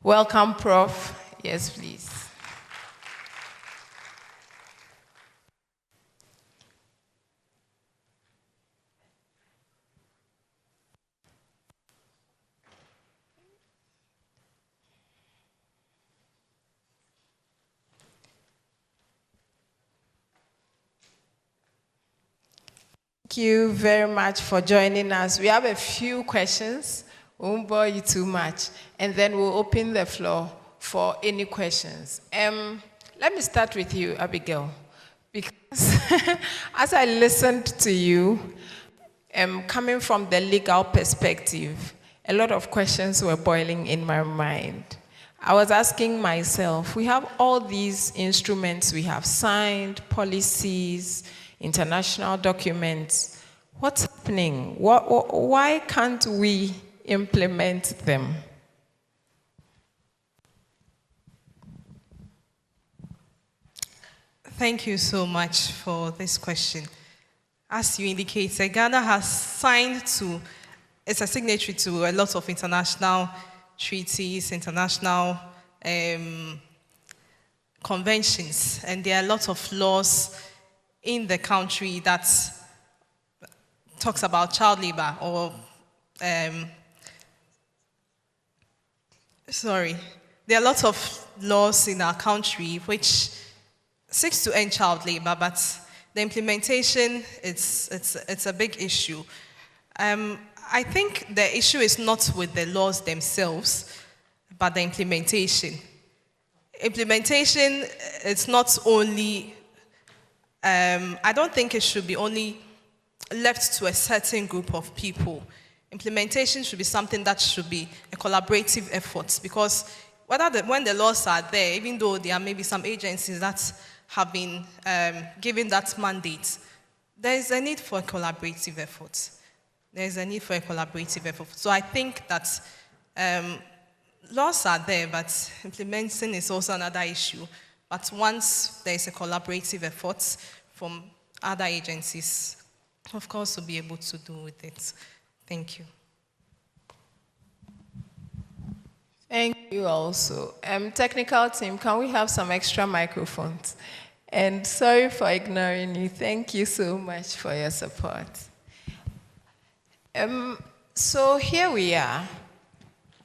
welcome Prof. Yes, please. Thank you very much for joining us. We have a few questions. We won't bore you too much. And then we'll open the floor for any questions. Let me start with you, Abigail. Because as I listened to you, coming from the legal perspective, a lot of questions were boiling in my mind. I was asking myself, we have all these instruments we have signed, policies, international documents. What's happening? Why can't we implement them? Thank you so much for this question. As you indicated, Ghana has signed to, it's a signatory to a lot of international treaties, international conventions, and there are a lot of laws in the country that talks about child labor or, there are a lot of laws in our country which seeks to end child labor, but the implementation, it's a big issue. I think the issue is not with the laws themselves, but the implementation. Implementation, it's not only, I don't think it should be only left to a certain group of people. Implementation should be something that should be a collaborative effort, because when the laws are there, even though there are maybe some agencies that have been given that mandate, there is a need for a collaborative effort. There is a need for a collaborative effort. So I think that laws are there, but implementing is also another issue. But once there is a collaborative effort from other agencies, of course, we'll be able to do with it. Thank you. Thank you also. Technical team, can we have some extra microphones? And sorry for ignoring you. Thank you so much for your support. So here we are.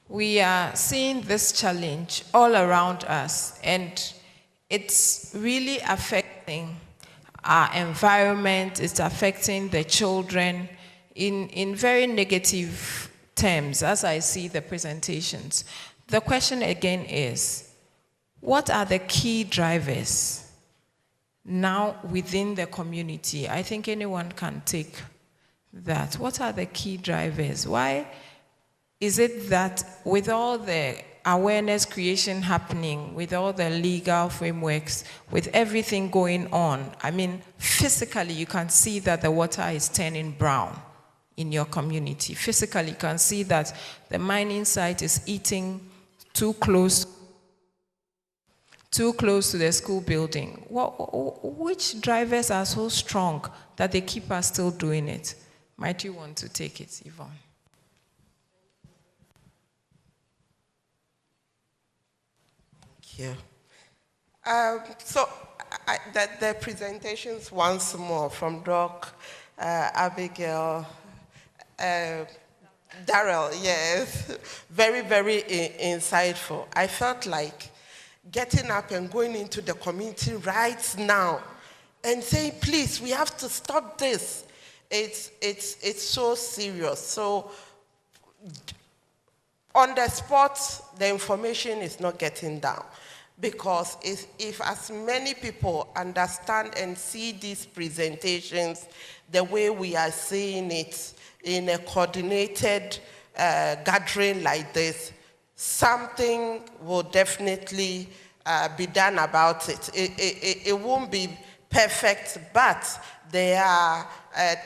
We are seeing this challenge all around us, and it's really affecting our environment. It's affecting the children in very negative terms, as I see the presentations. The question again is, what are the key drivers now within the community? I think anyone can take that. What are the key drivers? Why is it that with all the awareness creation happening, with all the legal frameworks, with everything going on, I mean, physically you can see that the water is turning brown in your community. Physically you can see that the mining site is eating too close to the school building. Which drivers are so strong that they keep us still doing it? Might you want to take it, Yvonne? Thank you. The presentations once more from Doc, Abigail, Darrell, yes, very, very insightful. I felt like getting up and going into the community right now and saying, please, we have to stop this. It's so serious. So on the spot, the information is not getting down. Because if as many people understand and see these presentations the way we are seeing it in a coordinated gathering like this, something will definitely be done about it. It won't be perfect, but there are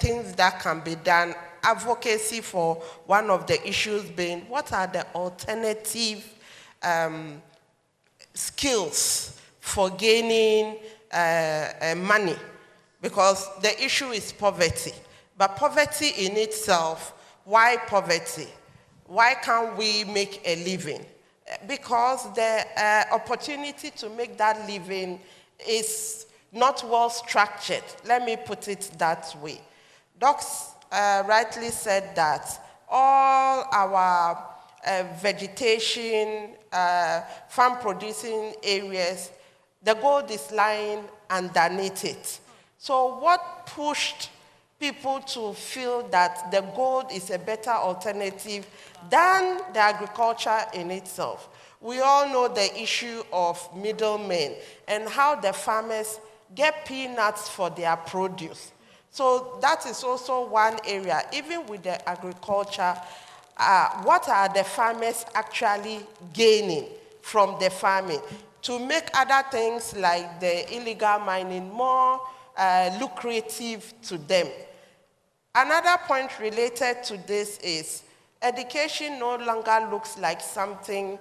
things that can be done. Advocacy for one of the issues being, what are the alternative skills for gaining money? Because the issue is poverty. But poverty in itself, why poverty? Why can't we make a living? Because the opportunity to make that living is not well structured. Let me put it that way. Docs rightly said that all our vegetation, farm producing areas, the gold is lying underneath it. So what pushed people to feel that the gold is a better alternative than the agriculture in itself. We all know the issue of middlemen and how the farmers get peanuts for their produce. So that is also one area. Even with the agriculture, what are the farmers actually gaining from the farming to make other things like the illegal mining more lucrative to them? Another point related to this is education no longer looks like something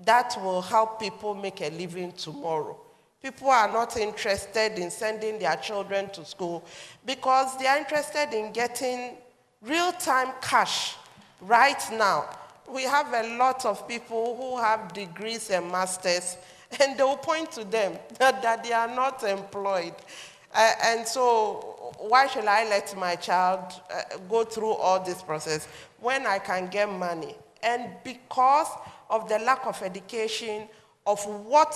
that will help people make a living tomorrow. People are not interested in sending their children to school because they are interested in getting real-time cash right now. We have a lot of people who have degrees and masters, and they will point to them that they are not employed. And so why should I let my child go through all this process when I can get money? And because of the lack of education of what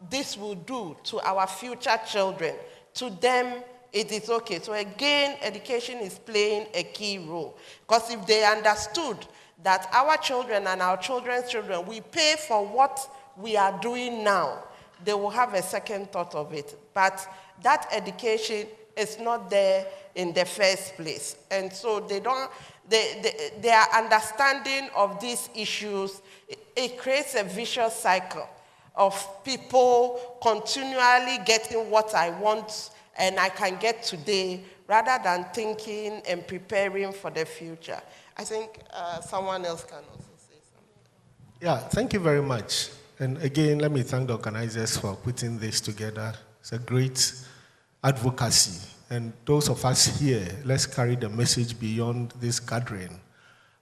this will do to our future children, to them it is okay. So again, education is playing a key role. Because if they understood that our children and our children's children, we pay for what we are doing now, they will have a second thought of it. But that education is not there in the first place. And so their understanding of these issues, it creates a vicious cycle of people continually getting what I want and I can get today, rather than thinking and preparing for the future. I think someone else can also say something. Yeah, thank you very much. And again, let me thank the organizers for putting this together. It's a great advocacy. And those of us here, let's carry the message beyond this gathering.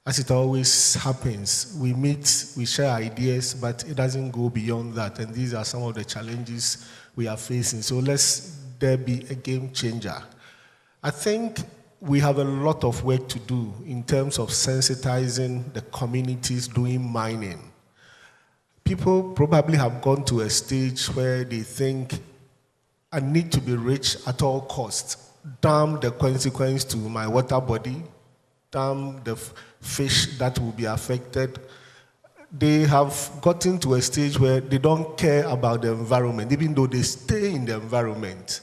As it always happens, we meet, we share ideas, but it doesn't go beyond that. And these are some of the challenges we are facing. So let's there be a game changer. I think we have a lot of work to do in terms of sensitizing the communities doing mining. People probably have gone to a stage where they think, I need to be rich at all costs. Damn the consequence to my water body. Damn the fish that will be affected. They have gotten to a stage where they don't care about the environment, even though they stay in the environment.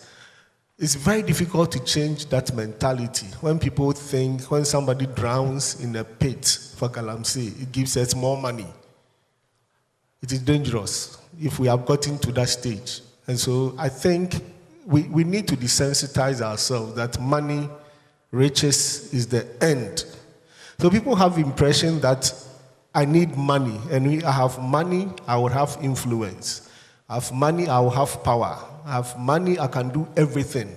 It's very difficult to change that mentality. When people think, when somebody drowns in a pit for Galamsey, it gives us more money. It is dangerous if we have gotten to that stage. And so I think we need to desensitize ourselves that money, riches is the end. So people have the impression that I need money, and I have money, I will have influence. I have money, I will have power. I have money, I can do everything.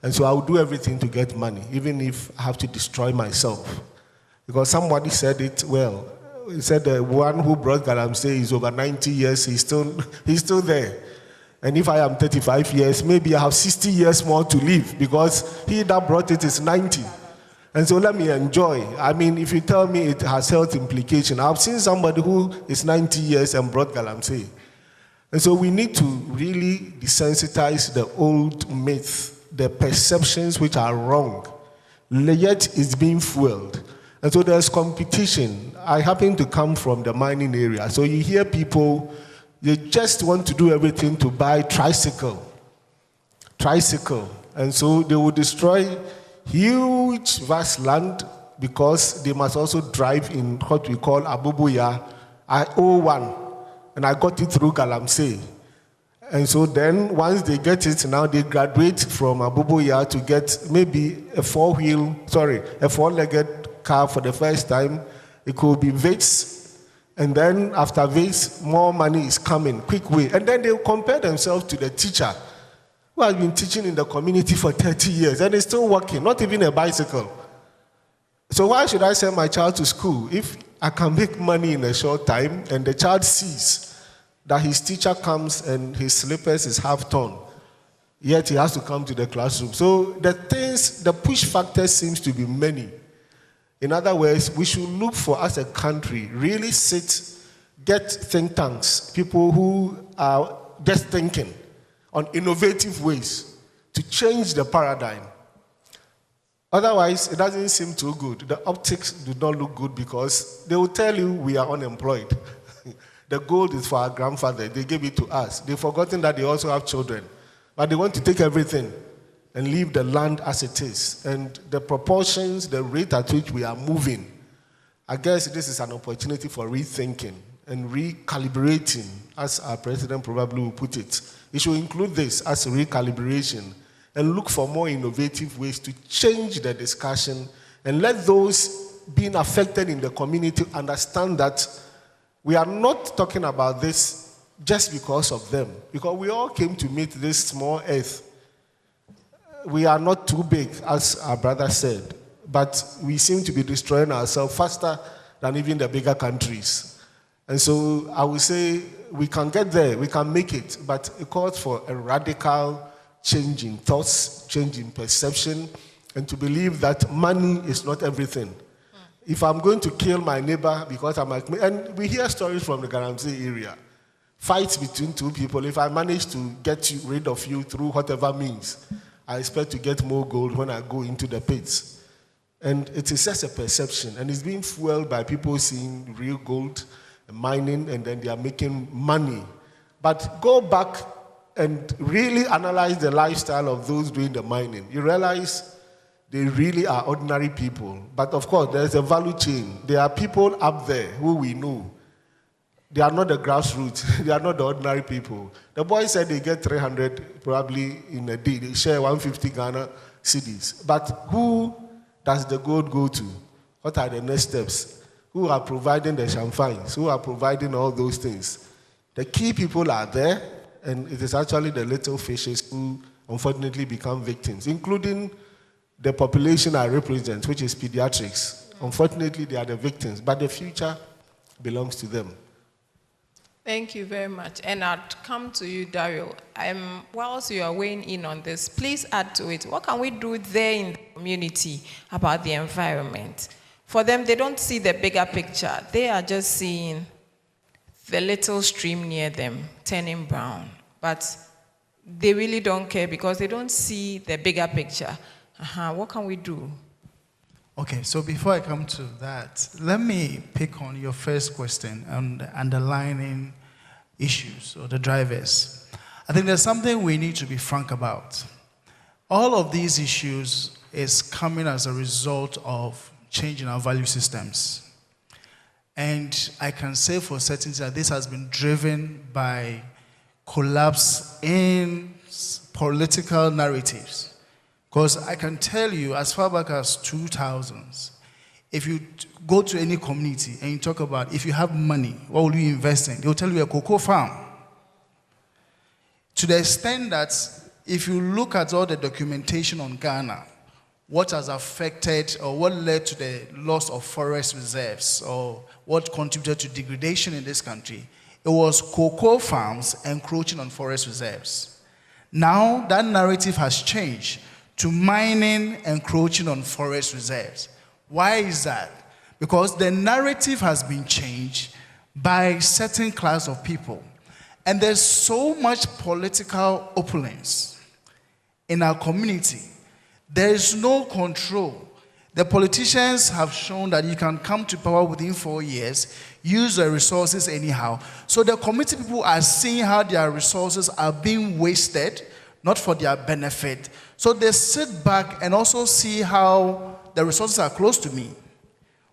And so I will do everything to get money, even if I have to destroy myself. Because somebody said it well. He said the one who brought Galamsey is over 90 years, he's still there. And if I am 35 years, maybe I have 60 years more to live, because he that brought it is 90. And so let me enjoy. I mean, if you tell me it has health implications, I've seen somebody who is 90 years and brought Galamsey. And so we need to really desensitize the old myth, the perceptions which are wrong, yet it's being fueled. And so there's competition. I happen to come from the mining area. So you hear people, they just want to do everything to buy tricycle. And so they will destroy huge vast land because they must also drive in what we call Abubuya. I owe one, and I got it through Galamsey. And so then once they get it, now they graduate from Abubuya to get maybe a four-legged car for the first time. It could be Vates, and then after Vates, more money is coming, quick way. And then they compare themselves to the teacher who has been teaching in the community for 30 years and is still working, not even a bicycle. So why should I send my child to school if I can make money in a short time and the child sees that his teacher comes and his slippers is half torn, yet he has to come to the classroom? So the push factor seems to be many. In other words, we should look for, as a country, really get think tanks, people who are just thinking on innovative ways to change the paradigm. Otherwise, it doesn't seem too good. The optics do not look good because they will tell you we are unemployed. The gold is for our grandfather. They gave it to us. They've forgotten that they also have children. But they want to take everything and leave the land as it is. And the proportions, the rate at which we are moving, I guess this is an opportunity for rethinking and recalibrating, as our president probably will put it. It should include this as a recalibration and look for more innovative ways to change the discussion and let those being affected in the community understand that we are not talking about this just because of them, because we all came to meet this small earth. We are not too big, as our brother said, but we seem to be destroying ourselves faster than even the bigger countries. And so I would say we can get there, we can make it, but it calls for a radical change in thoughts, change in perception, and to believe that money is not everything. If I'm going to kill my neighbor because I'm like, and we hear stories from the Galamsey area, fights between two people. If I manage to get rid of you through whatever means, I expect to get more gold when I go into the pits. And it is just a perception, and it's being fueled by people seeing real gold, mining, and then they are making money. But go back and really analyze the lifestyle of those doing the mining. You realize they really are ordinary people. But of course, there's a value chain. There are people up there who we know. They are not the grassroots. They are not the ordinary people. The boy said they get 300 probably in a day. They share 150 Ghana cedis. But who does the gold go to? What are the next steps? Who are providing the champagnes? Who are providing all those things? The key people are there, and it is actually the little fishes who unfortunately become victims, including the population I represent, which is pediatrics. Unfortunately, they are the victims, but the future belongs to them. Thank you very much. And I'd come to you, Dario. Whilst you are weighing in on this, please add to it. What can we do there in the community about the environment? For them, they don't see the bigger picture. They are just seeing the little stream near them turning brown. But they really don't care because they don't see the bigger picture. What can we do? Okay, so before I come to that, let me pick on your first question on the underlying issues or the drivers. I think there's something we need to be frank about. All of these issues is coming as a result of changing our value systems. And I can say for certainty that this has been driven by collapse in political narratives. Because I can tell you, as far back as 2000s, if you go to any community and you talk about if you have money, what will you invest in? They'll tell you a cocoa farm. To the extent that if you look at all the documentation on Ghana, what has affected or what led to the loss of forest reserves or what contributed to degradation in this country, it was cocoa farms encroaching on forest reserves. Now that narrative has changed to mining encroaching on forest reserves. Why is that? Because the narrative has been changed by certain class of people. And there's so much political opulence in our community. There is no control. The politicians have shown that you can come to power within 4 years, use the resources anyhow. So the community people are seeing how their resources are being wasted, not for their benefit. So they sit back and also see how the resources are close to me.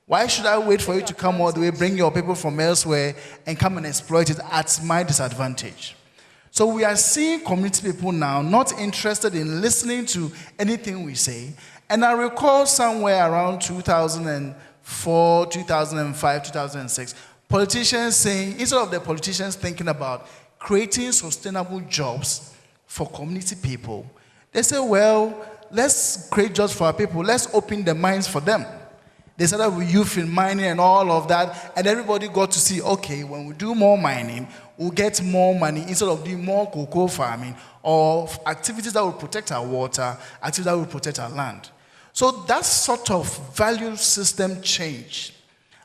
Why should I wait for you to come all the way, bring your people from elsewhere, and come and exploit it at my disadvantage? So we are seeing community people now not interested in listening to anything we say. And I recall somewhere around 2004, 2005, 2006, politicians saying, instead of the politicians thinking about creating sustainable jobs for community people, they say, well, let's create jobs for our people. Let's open the mines for them. They started with youth in mining and all of that, and everybody got to see, okay, when we do more mining, we'll get more money instead of doing more cocoa farming or activities that will protect our water, activities that will protect our land. So that sort of value system change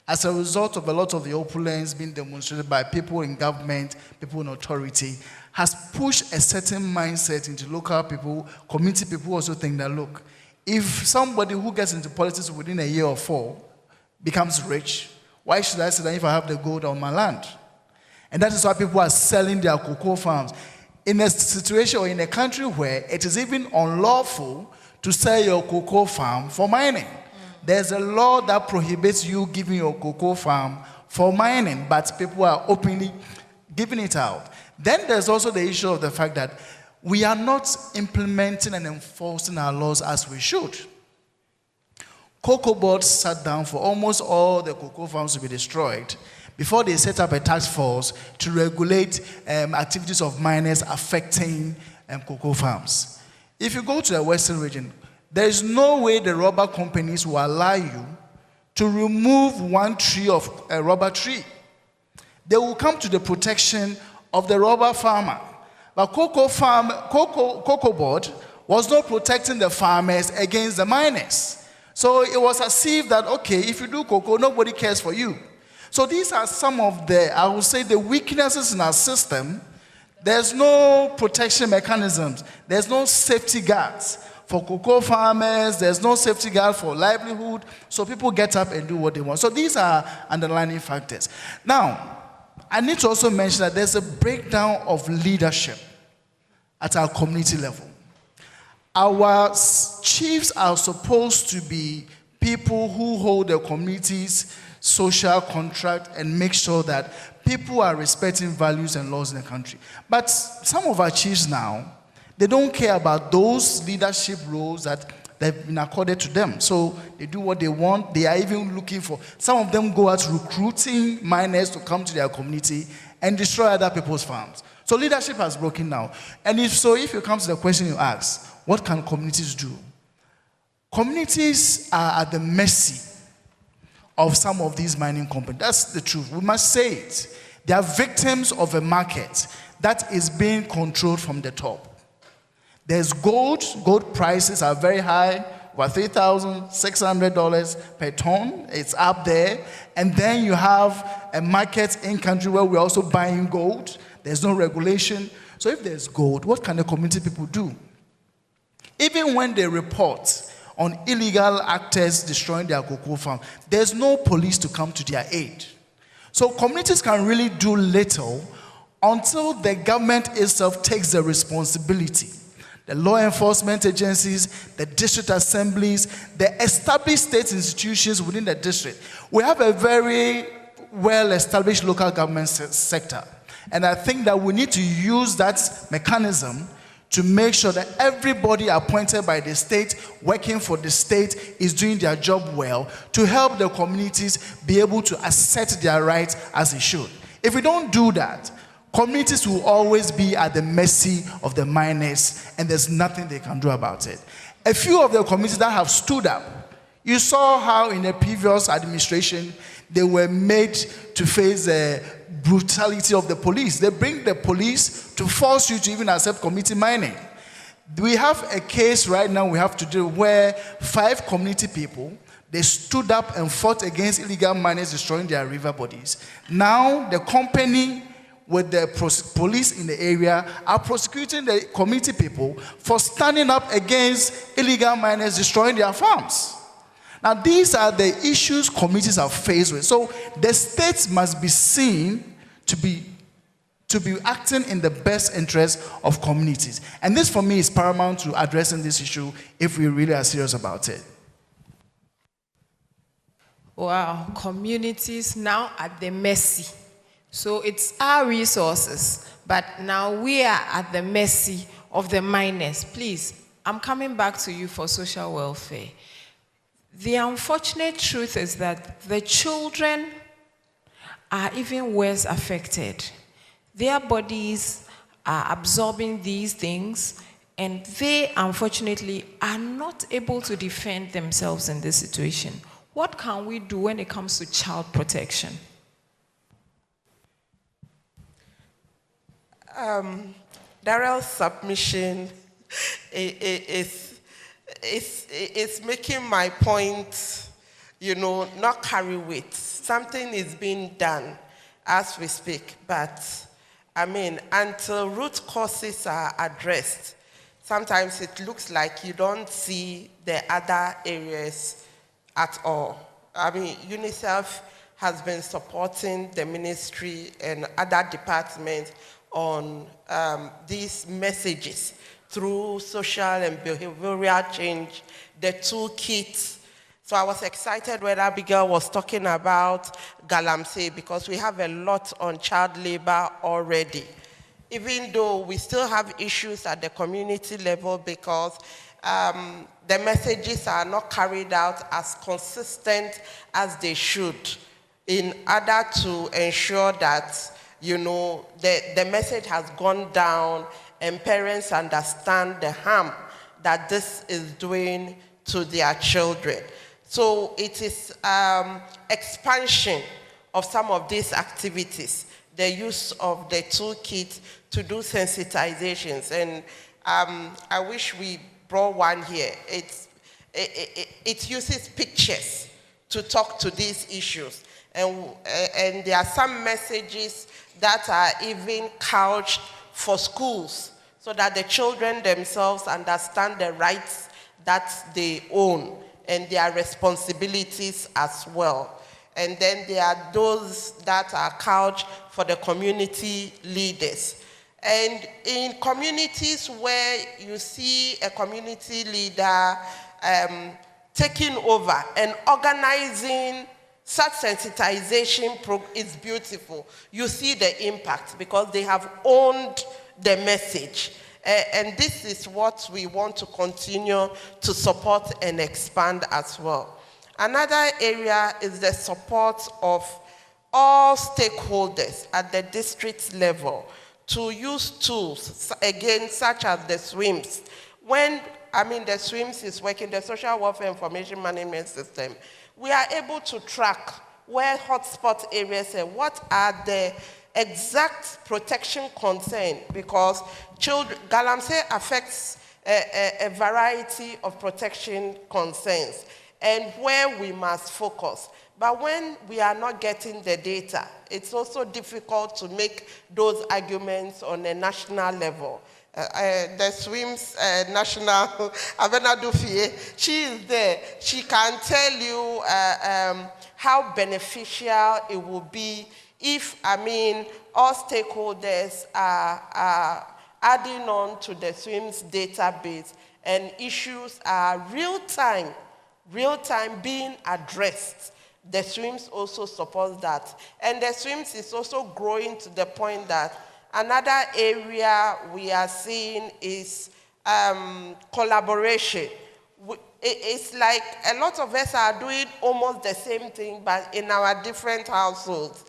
as a result of a lot of the opulence being demonstrated by people in government, people in authority, has pushed a certain mindset into local people, community people also think that, look, If somebody who gets into politics within a year or 4 becomes rich, why should I sit down if I have the gold on my land? And that is why people are selling their cocoa farms. In a situation or in a country where it is even unlawful to sell your cocoa farm for mining. There's a law that prohibits you giving your cocoa farm for mining, but people are openly giving it out. Then there's also the issue of the fact that we are not implementing and enforcing our laws as we should. Cocoa boards sat down for almost all the cocoa farms to be destroyed before they set up a task force to regulate activities of miners affecting cocoa farms. If you go to the Western region, there is no way the rubber companies will allow you to remove one tree of a rubber tree. They will come to the protection of the rubber farmer. But cocoa board was not protecting the farmers against the miners. So it was as if that, okay, if you do cocoa, nobody cares for you. So these are some of the, I would say, the weaknesses in our system. There's no protection mechanisms. There's no safety guards for cocoa farmers. There's no safety guard for livelihood. So people get up and do what they want. So these are underlying factors. Now, I need to also mention that there's a breakdown of leadership at our community level. Our chiefs are supposed to be people who hold the community's social contract and make sure that people are respecting values and laws in the country. But some of our chiefs now, they don't care about those leadership roles that they've been accorded to them. So they do what they want. They are even looking for, some of them go out recruiting miners to come to their community and destroy other people's farms. So leadership has broken down. And if you come to the question you ask, what can communities do? Communities are at the mercy of some of these mining companies. That's the truth. We must say it. They are victims of a market that is being controlled from the top. There's gold. Gold prices are very high, about $3,600 per ton. It's up there. And then you have a market in country where we're also buying gold. There's no regulation. So if there's gold, what can the community people do? Even when they report on illegal actors destroying their cocoa farm, there's no police to come to their aid. So communities can really do little until the government itself takes the responsibility. The law enforcement agencies, the district assemblies, the established state institutions within the district. We have a very well-established local government sector. And I think that we need to use that mechanism to make sure that everybody appointed by the state, working for the state, is doing their job well to help the communities be able to assert their rights as they should. If we don't do that, communities will always be at the mercy of the miners, and there's nothing they can do about it. A few of the communities that have stood up, you saw how in the previous administration, they were made to face the brutality of the police. They bring the police to force you to even accept community mining. We have a case right now we have to do where 5 community people, they stood up and fought against illegal miners destroying their river bodies. Now the company with the police in the area are prosecuting the community people for standing up against illegal miners destroying their farms. Now, these are the issues communities are faced with. So the states must be seen to be acting in the best interest of communities. And this, for me, is paramount to addressing this issue if we really are serious about it. Wow, communities now at the mercy. So it's our resources, but now we are at the mercy of the miners. Please, I'm coming back to you for social welfare. The unfortunate truth is that the children are even worse affected. Their bodies are absorbing these things, and they, unfortunately, are not able to defend themselves in this situation. What can we do when it comes to child protection? Darrell's submission is making my point, not carry weight. Something is being done as we speak, but until root causes are addressed, sometimes it looks like you don't see the other areas at all. I mean, UNICEF has been supporting the ministry and other departments on these messages through social and behavioral change, the toolkit. So I was excited when Abigail was talking about Galamsey, because we have a lot on child labor already. Even though we still have issues at the community level, because the messages are not carried out as consistent as they should, in order to ensure that, you know, the message has gone down and parents understand the harm that this is doing to their children. So it is expansion of some of these activities, the use of the toolkit to do sensitizations. And I wish we brought one here. It uses pictures to talk to these issues. And there are some messages that are even couched for schools, so that the children themselves understand the rights that they own and their responsibilities as well. And then there are those that are couched for the community leaders. And in communities where you see a community leader taking over and organizing such sensitization is beautiful. You see the impact because they have owned the message. And this is what we want to continue to support and expand as well. Another area is the support of all stakeholders at the district level to use tools, again, such as the SWIMS. When, the SWIMS is working, the Social Welfare Information Management System, we are able to track where hotspot areas are, what are the exact protection concern, because Galamsey affects a variety of protection concerns and where we must focus. But when we are not getting the data, it's also difficult to make those arguments on a national level. The SWIMS national, Abena Dufie, she is there. She can tell you how beneficial it will be if, all stakeholders are adding on to the SWIMS database and issues are real-time being addressed. The SWIMS also supports that. And the SWIMS is also growing to the point that another area we are seeing is collaboration. It's like a lot of us are doing almost the same thing, but in our different households.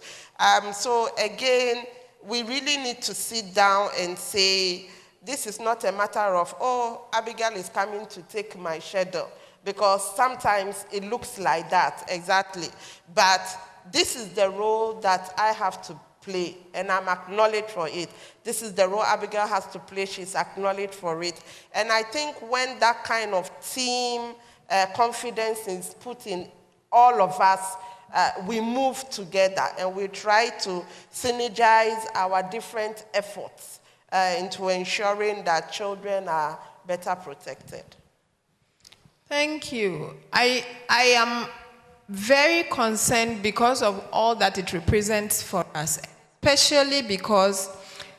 So again, we really need to sit down and say, this is not a matter of, oh, Abigail is coming to take my schedule, because sometimes it looks like that, exactly. But this is the role that I have to play, and I'm acknowledged for it. This is the role Abigail has to play. She's acknowledged for it. And I think when that kind of team confidence is put in all of us, we move together and we try to synergize our different efforts into ensuring that children are better protected. Thank you. I am very concerned because of all that it represents for us, especially because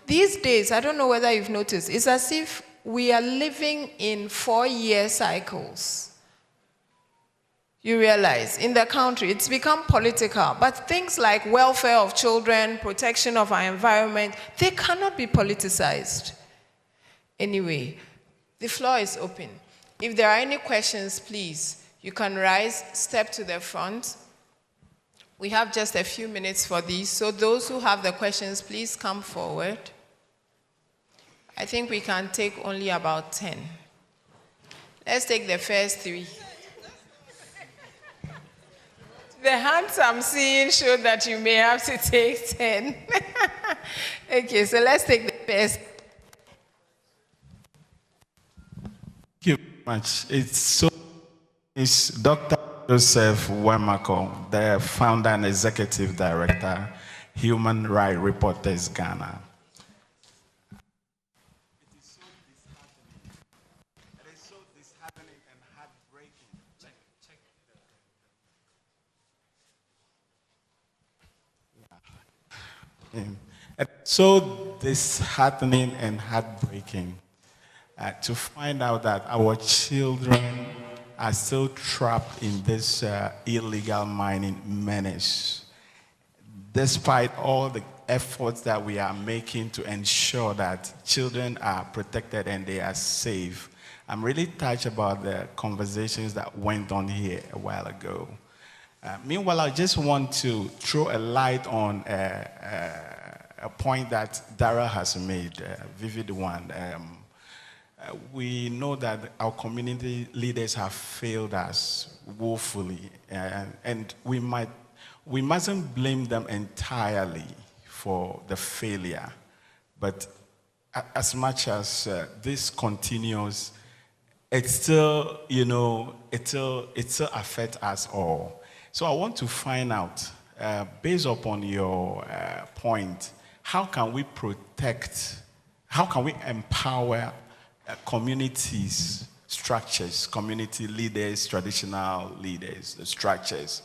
these days, I don't know whether you've noticed, it's as if we are living in 4-year cycles. You realize, in the country, it's become political, but things like welfare of children, protection of our environment, they cannot be politicized. Anyway, the floor is open. If there are any questions, please, you can rise, step to the front. We have just a few minutes for these, so those who have the questions, please come forward. I think we can take only about 10. Let's take the first 3. The hands I'm seeing show that you may have to take 10. Okay, so let's take the first. Thank you very much. It's Dr. Joseph Wemako, the founder and executive director, Human Rights Reporters Ghana. And so disheartening and heartbreaking to find out that our children are still trapped in this illegal mining menace, despite all the efforts that we are making to ensure that children are protected and they are safe. I'm really touched about the conversations that went on here a while ago. Meanwhile, I just want to throw a light on a point that Dara has made, a vivid one. We know that our community leaders have failed us woefully, and we mustn't blame them entirely for the failure. But as much as this continues, it still, it still affects us all. So I want to find out, based upon your point, how can we protect, how can we empower communities, structures, community leaders, traditional leaders, the structures?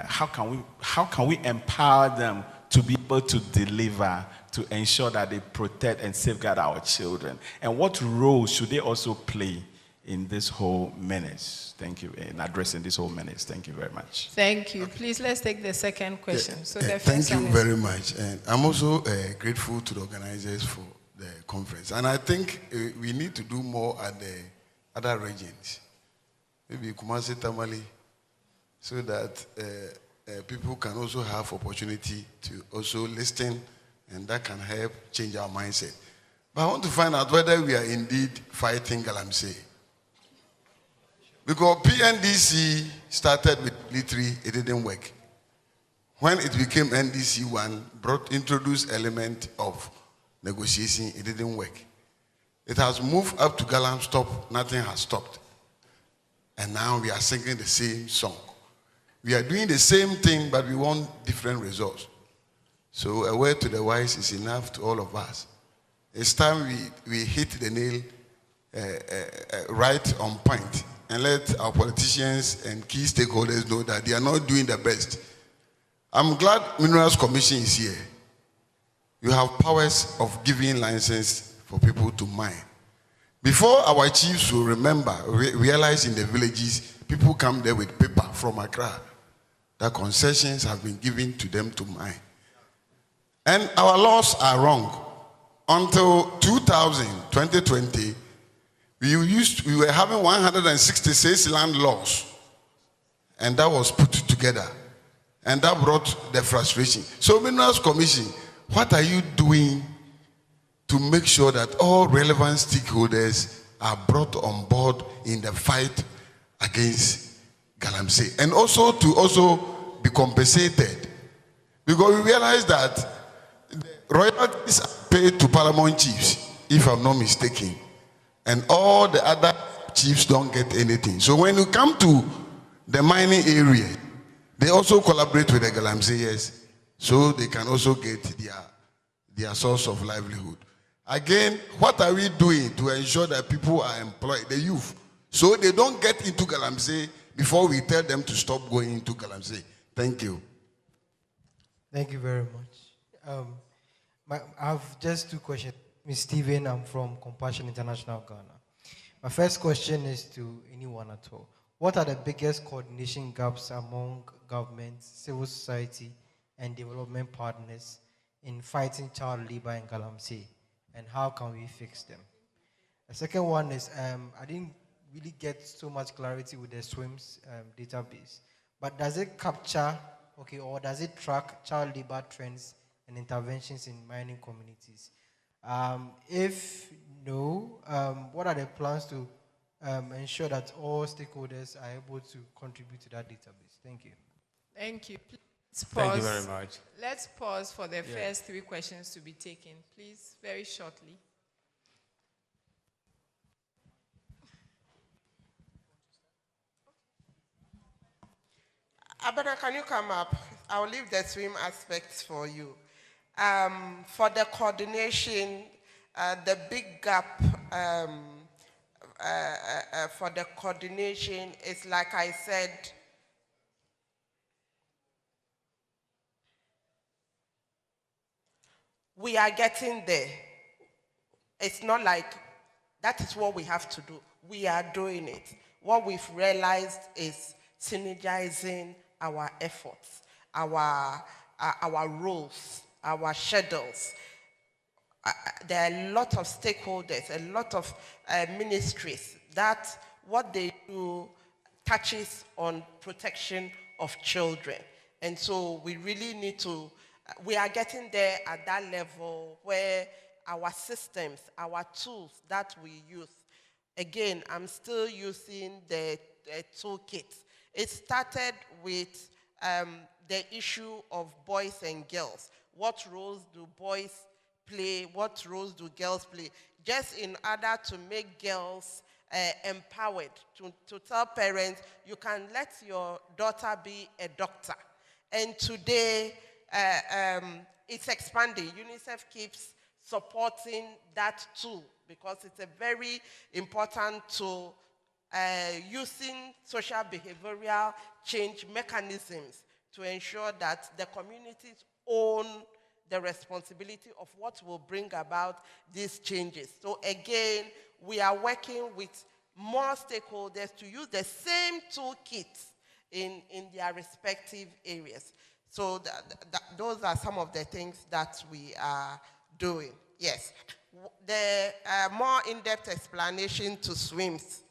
How can we empower them to be able to deliver, to ensure that they protect and safeguard our children? And what role should they also play in this whole menace? Thank you, in addressing this whole menace. Thank you very much. Thank you. Please, let's take the second question. Thank you very much. And I'm also grateful to the organizers for the conference. And I think we need to do more at the other regions. Maybe Kumasi, Tamale, so that people can also have opportunity to also listen, and that can help change our mindset. But I want to find out whether we are indeed fighting Galamsey. Because PNDC started with military, it didn't work. When it became NDC-1, introduced element of negotiation, it didn't work. It has moved up to Galamsey, stop, nothing has stopped. And now we are singing the same song. We are doing the same thing, but we want different results. So a word to the wise is enough to all of us. It's time we hit the nail right on point and let our politicians and key stakeholders know that they are not doing the best. I'm glad Minerals Commission is here. You have powers of giving license for people to mine. Before our chiefs will remember, realize in the villages, people come there with paper from Accra that concessions have been given to them to mine. And our laws are wrong. Until 2020, we were having 166 land laws, and that was put together, and that brought the frustration. So, Minerals Commission, what are you doing to make sure that all relevant stakeholders are brought on board in the fight against Galamsey, and also to be compensated? Because we realize that royalties are paid to paramount chiefs, if I'm not mistaken, and all the other chiefs don't get anything. So when you come to the mining area, they also collaborate with the Galamseyers, so they can also get their source of livelihood. Again, what are we doing to ensure that people are employed, the youth, so they don't get into Galamsey before we tell them to stop going into Galamsey? Thank you. Thank you very much. I have just two questions. Ms. Stephen, I'm from Compassion International Ghana. My first question is to anyone at all. What are the biggest coordination gaps among government, civil society, and development partners in fighting child labor in Galamsey, and how can we fix them? The second one is, I didn't really get so much clarity with the SWIMS database, but does it capture, or does it track child labor trends and interventions in mining communities? If no, what are the plans to ensure that all stakeholders are able to contribute to that database? Thank you. Thank you. Please pause. Thank you very much. Let's pause for the first three questions to be taken, please, very shortly. Abena, can you come up? I'll leave the swim aspects for you. For the coordination, the big gap for the coordination is, like I said, we are getting there. It's not like that is what we have to do. We are doing it. What we've realized is synergizing our efforts, our roles, our schedules. There are a lot of stakeholders, a lot of ministries that what they do touches on protection of children. And so we really need to, we are getting there at that level where our systems, our tools that we use, again, I'm still using the toolkit. It started with the issue of boys and girls. What roles do boys play? What roles do girls play? Just in order to make girls empowered, to tell parents, you can let your daughter be a doctor. And today, it's expanding. UNICEF keeps supporting that too, because it's a very important tool, using social behavioral change mechanisms to ensure that the communities own the responsibility of what will bring about these changes. So again, we are working with more stakeholders to use the same toolkits in their respective areas. So those are some of the things that we are doing. Yes. The more in-depth explanation to SWIMS.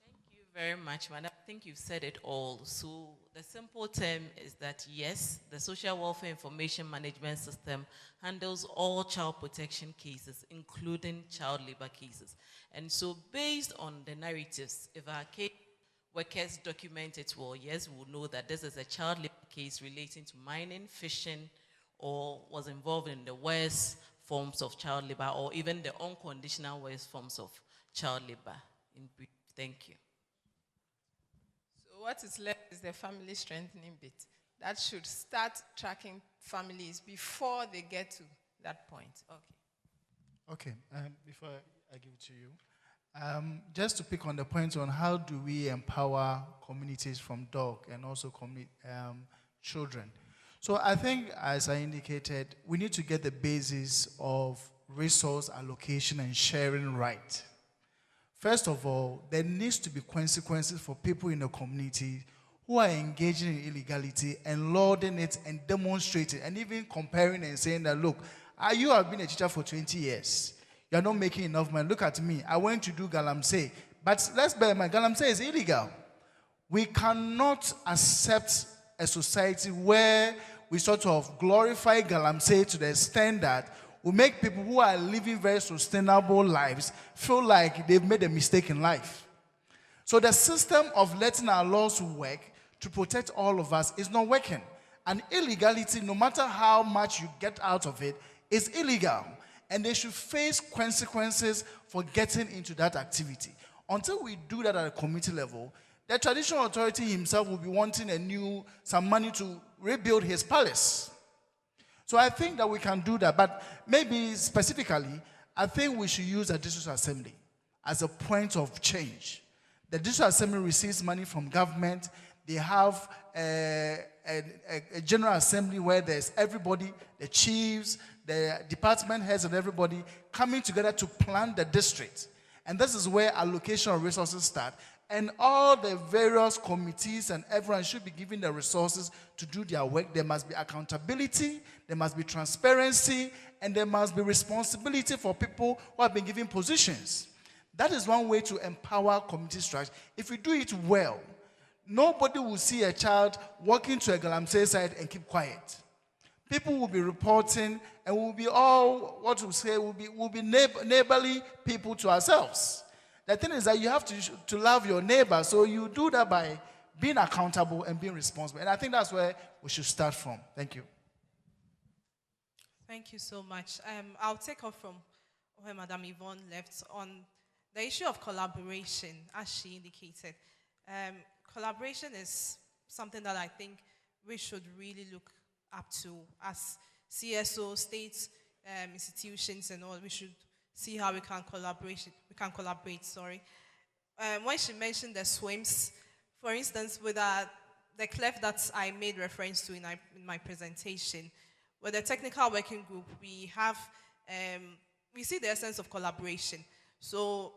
Thank you very much, Madam. I think you've said it all. So the simple term is that, yes, the Social Welfare Information Management System handles all child protection cases, including child labor cases. And so based on the narratives, if our case workers document it well, yes, we'll know that this is a child labor case relating to mining, fishing, or was involved in the worst forms of child labor, or even the unconditional worst forms of child labor. In brief, thank you. So what is left is the family strengthening bit. That should start tracking families before they get to that point. Okay. Okay, before I give it to you, just to pick on the point on how do we empower communities from dog and also children. So I think, as I indicated, we need to get the basis of resource allocation and sharing right. First of all, there needs to be consequences for people in the community who are engaging in illegality and lauding it and demonstrating and even comparing and saying that, look, you have been a teacher for 20 years. You're not making enough money. Look at me. I went to do Galamsey. But let's bear in mind, Galamsey is illegal. We cannot accept a society where we sort of glorify Galamsey to the extent that we make people who are living very sustainable lives feel like they've made a mistake in life. So the system of letting our laws work to protect all of us is not working. And illegality, no matter how much you get out of it, is illegal. And they should face consequences for getting into that activity. Until we do that at a community level, the traditional authority himself will be wanting some money to rebuild his palace. So I think that we can do that, but maybe specifically, I think we should use the district assembly as a point of change. The district assembly receives money from government. They have a general assembly where there's everybody, the chiefs, the department heads and everybody coming together to plan the district. And this is where allocation of resources start. And all the various committees and everyone should be given the resources to do their work. There must be accountability, there must be transparency, and there must be responsibility for people who have been given positions. That is one way to empower community structure. If we do it well, nobody will see a child walking to a Galamsey site and keep quiet. People will be reporting, and we'll be all, what we say, we'll be neighborly people to ourselves. The thing is that you have to love your neighbor, so you do that by being accountable and being responsible. And I think that's where we should start from. Thank you. Thank you so much. I'll take off from where Madam Yvonne left on the issue of collaboration, as she indicated. Collaboration is something that I think we should really look up to as CSO, state institutions and all. We should see how we can collaborate. When she mentioned the SWIMS, for instance, with the clef that I made reference to in my presentation, with the technical working group, we have, we see the essence of collaboration. So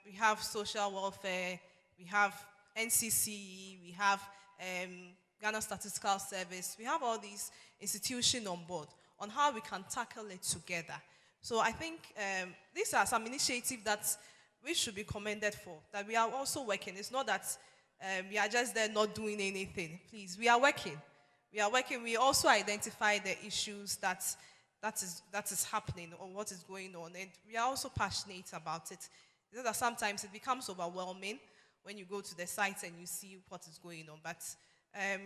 we have social welfare, we have NCC, we have Ghana Statistical Service, we have all these institutions on board on how we can tackle it together. So I think these are some initiatives that we should be commended for, that we are also working. It's not that we are just there not doing anything. Please, we are working. We are working. We also identify the issues that is happening or what is going on, and we are also passionate about it. It's that sometimes it becomes overwhelming when you go to the sites and you see what is going on. But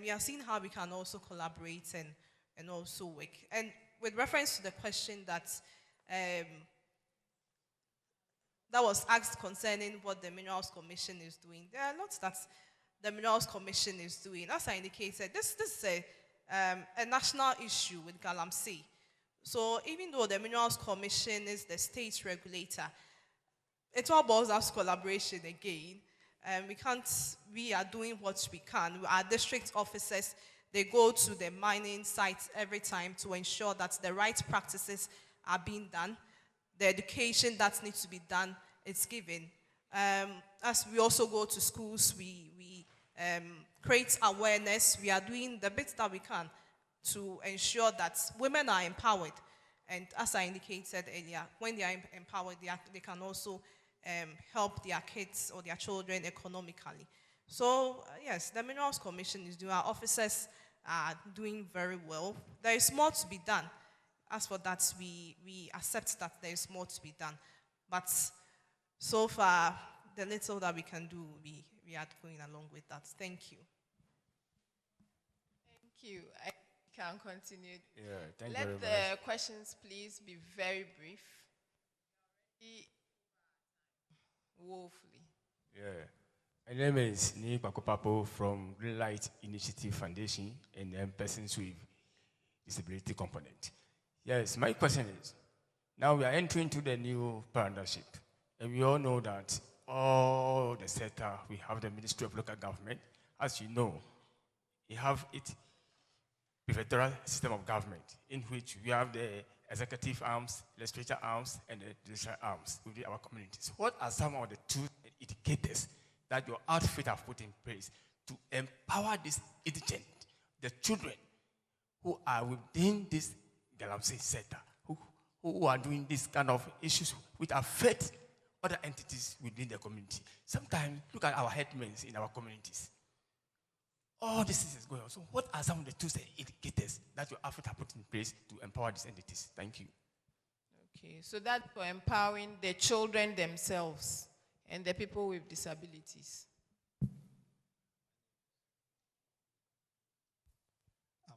we are seeing how we can also collaborate and also work. And with reference to the question that was asked concerning what the Minerals Commission is doing, there are lots that the Minerals Commission is doing. As I indicated, this is a national issue with Galamsey. So even though the Minerals Commission is the state regulator, it all boils down to collaboration again. We are doing what we can. Our district officers, they go to the mining sites every time to ensure that the right practices are being done. The education that needs to be done is given. As we also go to schools, we create awareness. We are doing the bits that we can to ensure that women are empowered. And as I indicated earlier, when they are empowered, they can also help their kids or their children economically. So, yes, the Minerals Commission is doing, our officers are doing very well. There is more to be done. As for that, we accept that there is more to be done. But so far, the little that we can do, we are going along with that. Thank you. Thank you. I can continue. Yeah, thank you Let very the much. questions please be very brief. Woefully. Yeah. My name is Nick Papo from Greenlight Initiative Foundation and Persons with Disability Component. Yes, my question is, now we are entering into the new partnership, and we all know that all the sector, we have the Ministry of Local Government. As you know, we have it prefectural system of government, in which we have the executive arms, legislature arms, and the judicial arms within our communities. What are some of the two indicators that your outfit have put in place to empower this indigent, the children who are within this Galamsey sector, who are doing this kind of issues which affect other entities within the community? Sometimes, look at our headmen in our communities. All this is going on. So what are some of the tools and indicators that your outfit have put in place to empower these entities? Thank you. Okay, so that's for empowering the children themselves and the people with disabilities.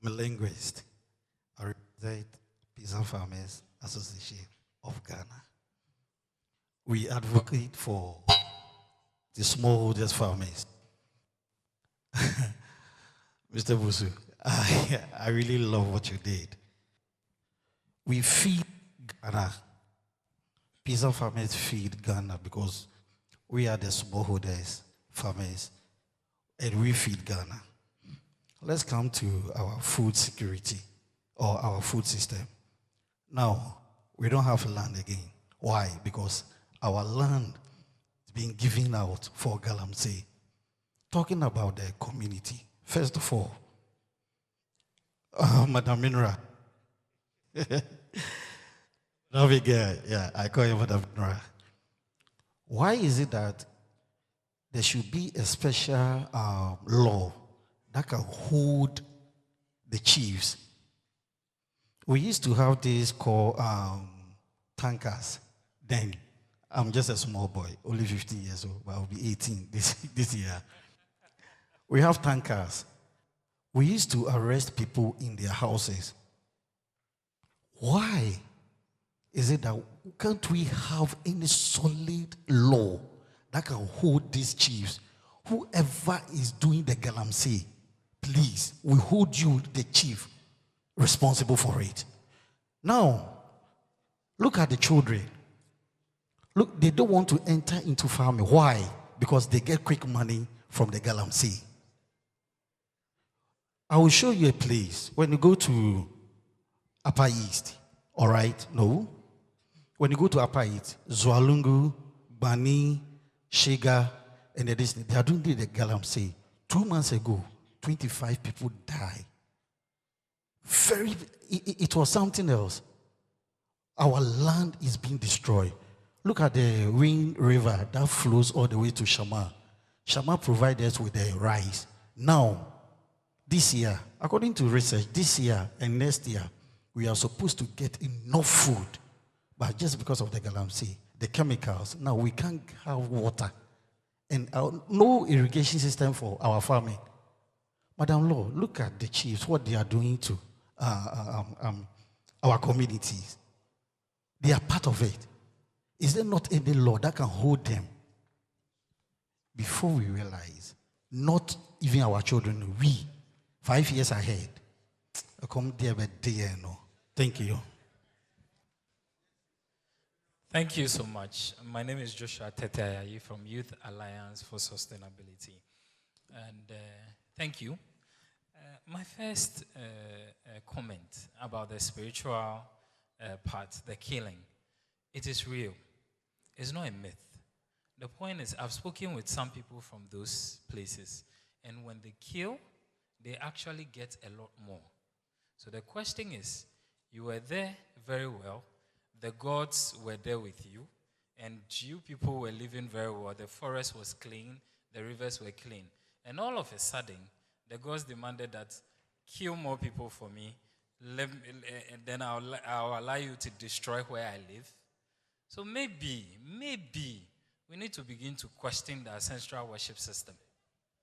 I'm a linguist. I represent Peasant Farmers Association of Ghana. We advocate for the smallholders farmers. Mr. Busu, I really love what you did. We feed Ghana. Peasant farmers feed Ghana because we are the smallholders farmers and we feed Ghana. Let's come to our food security or our food system. Now, we don't have land again. Why? Because our land is being given out for Galamsey. Talking about the community, first of all, Madam Minra. Yeah, I call you Madam Minra. Why is it that there should be a special law that can hold the chiefs? We used to have this called tankers. Then, I'm just a small boy, only 15 years old, but I'll be 18 this year. We have tankers. We used to arrest people in their houses. Why is it that can't we have any solid law that can hold these chiefs? Whoever is doing the Galamsey, please, we hold you, the chief, responsible for it. Now, look at the children. Look, they don't want to enter into farming. Why? Because they get quick money from the Galamsey. I will show you a place. When you go to Upper East, all right? No. When you go to Upper East, Zwalungu, Bani, Shega, and they are doing the Galamsey. 2 months ago, 25 people died. It was something else. Our land is being destroyed. Look at the Wing River that flows all the way to Shama. Shama provides us with the rice. Now, this year, according to research, this year and next year, we are supposed to get enough food. But just because of the Galamsey, the chemicals, now we can't have water. And no irrigation system for our farming. Madam Law, look at the chiefs, what they are doing to our communities. They are part of it. Is there not any law that can hold them? Before we realize, not even our children, we, 5 years ahead, come there, but no. Thank you. Thank you so much. My name is Joshua Teteayi from Youth Alliance for Sustainability. And thank you. My first comment about the spiritual part, the killing, it is real. It's not a myth. The point is, I've spoken with some people from those places, and when they kill, they actually get a lot more. So the question is, you were there very well, the gods were there with you, and you people were living very well. The forest was clean, the rivers were clean. And all of a sudden, the gods demanded that, kill more people for me, then I'll allow you to destroy where I live. So maybe we need to begin to question the ancestral worship system.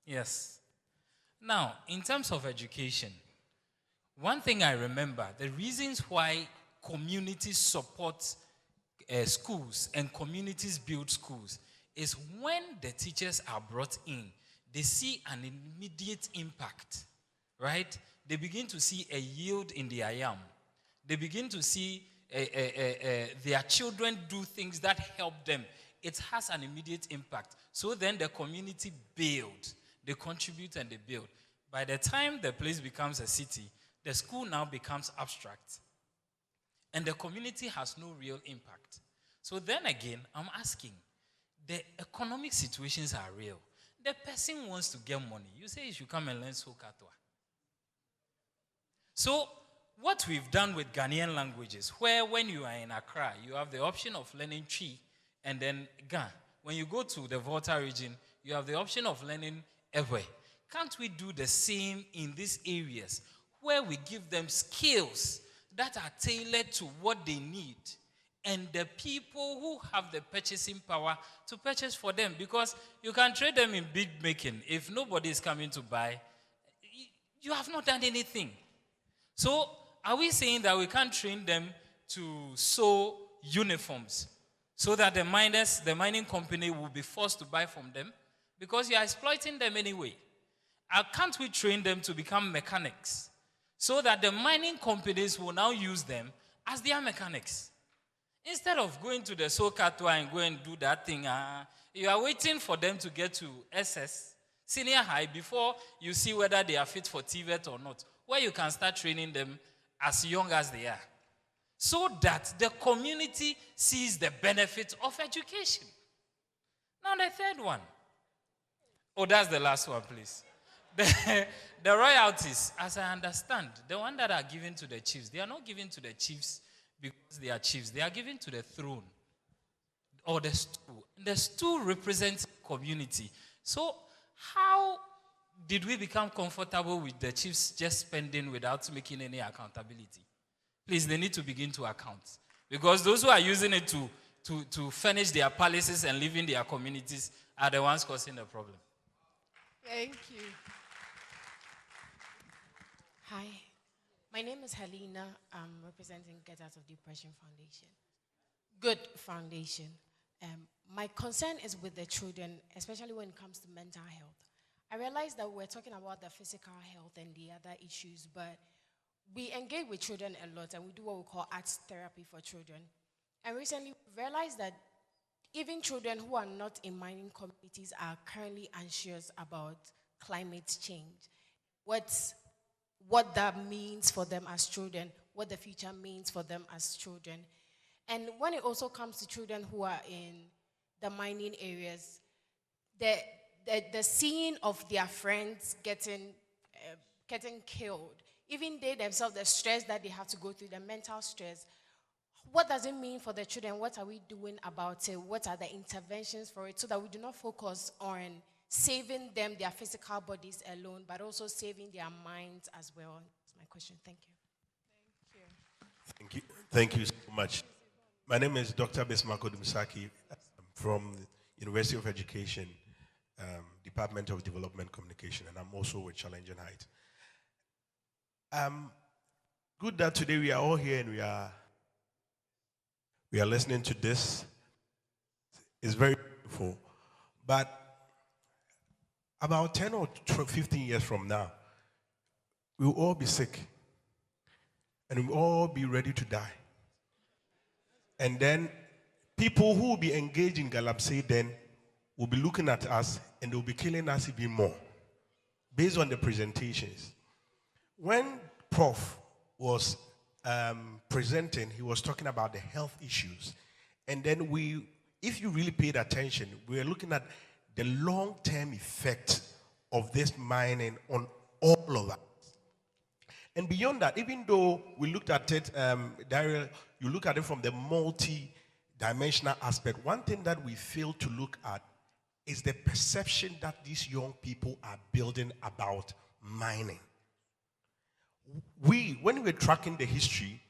Yes. Now, in terms of education, one thing I remember, the reasons why communities support schools and communities build schools is when the teachers are brought in, they see an immediate impact, right? They begin to see a yield in their yam. They begin to see their children do things that help them. It has an immediate impact. So then the community builds. They contribute and they build. By the time the place becomes a city, the school now becomes abstract. And the community has no real impact. So then again, I'm asking, the economic situations are real. The person wants to get money. You say you should come and learn Sokatwa. So what we've done with Ghanaian languages, where when you are in Accra, you have the option of learning Chi and then Ga. When you go to the Volta region, you have the option of learning Ewe. Can't we do the same in these areas where we give them skills that are tailored to what they need, and the people who have the purchasing power to purchase for them? Because you can trade them in big making. If nobody is coming to buy, you have not done anything. So are we saying that we can't train them to sew uniforms so that the mining company will be forced to buy from them? Because you are exploiting them anyway. Can't we train them to become mechanics so that the mining companies will now use them as their mechanics? Instead of going to the Sokatwa and go and do that thing, you are waiting for them to get to SS, senior high, before you see whether they are fit for TVET or not, where you can start training them as young as they are, so that the community sees the benefit of education. Now the third one. Oh, that's the last one, please. The royalties, as I understand, the one that are given to the chiefs, they are not given to the chiefs because they are chiefs. They are given to the throne or the stool. The stool represents community. So how did we become comfortable with the chiefs just spending without making any accountability? Please, they need to begin to account. Because those who are using it to furnish their palaces and live in their communities are the ones causing the problem. Thank you. Hi, my name is Helena. I'm representing Get Out of Depression Foundation. Good foundation. My concern is with the children, especially when it comes to mental health. I realize that we're talking about the physical health and the other issues, but we engage with children a lot, and we do what we call arts therapy for children. And recently we realized that even children who are not in mining communities are currently anxious about climate change. What's what that means for them as children, what the future means for them as children. And when it also comes to children who are in the mining areas, the seeing of their friends getting killed, even they themselves, the stress that they have to go through, the mental stress, what does it mean for the children? What are we doing about it? What are the interventions for it so that we do not focus on saving them, their physical bodies alone, but also saving their minds as well? That's my question. Thank you. Thank you. Thank you so much. My name is Dr. Besmako Dumisaki from the University of Education, Department of Development Communication, and I'm also with Challenging Height. Good that today we are all here and we are listening to this. It's very beautiful. But about 10 or 15 years from now, we'll all be sick. And we'll all be ready to die. And then people who will be engaged in Galamsey then will be looking at us and they'll be killing us even more based on the presentations. When Prof was presenting, he was talking about the health issues. And then if you really paid attention, we were looking at the long-term effect of this mining on all of us. And beyond that, even though we looked at it, Daryl, you look at it from the multi-dimensional aspect, one thing that we fail to look at is the perception that these young people are building about mining. When we were tracking the history,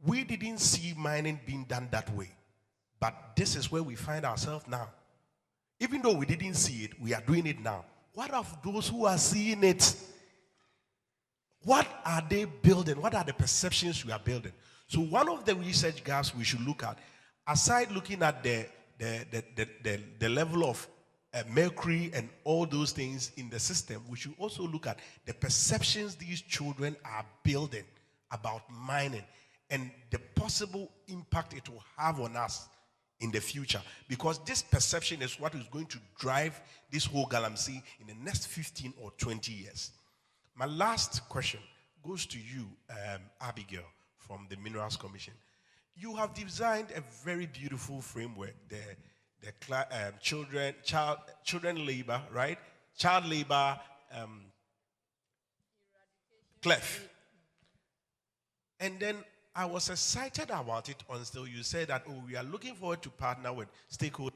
we didn't see mining being done that way. But this is where we find ourselves now. Even though we didn't see it, we are doing it now. What of those who are seeing it? What are they building? What are the perceptions we are building? So one of the research gaps we should look at, aside looking at the level of mercury and all those things in the system, we should also look at the perceptions these children are building about mining and the possible impact it will have on us in the future. Because this perception is what is going to drive this whole Galamsey in the next 15 or 20 years. My last question goes to you, Abigail, from the Minerals Commission. You have designed a very beautiful framework, the children labor, right? Child labor, clef. And then I was excited about it until you said that, oh, we are looking forward to partner with stakeholders,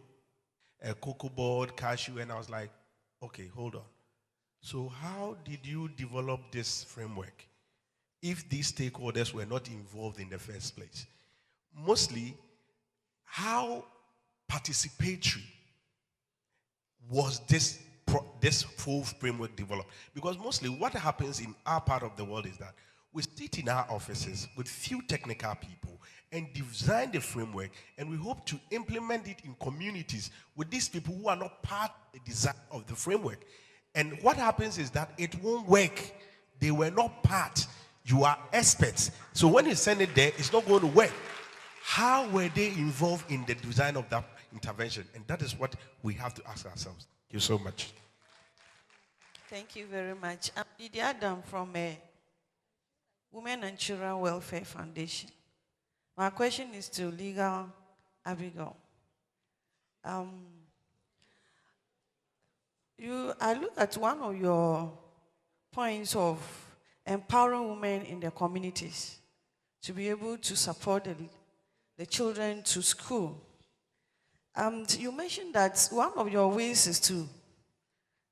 Cocoa Board, Cashew, and I was like, okay, hold on. So how did you develop this framework if these stakeholders were not involved in the first place? Mostly, how participatory was this full framework developed? Because mostly what happens in our part of the world is that we sit in our offices with few technical people and design the framework, and we hope to implement it in communities with these people who are not part of the design of the framework. And what happens is that it won't work. They were not part. You are experts. So when you send it there, it's not going to work. How were they involved in the design of that intervention? And that is what we have to ask ourselves. Thank you so much. Thank you very much. I'm Didi Adam from Women and Children Welfare Foundation. My question is to Legal Abigail. I look at one of your points of empowering women in their communities to be able to support the children to school. You mentioned that one of your ways is to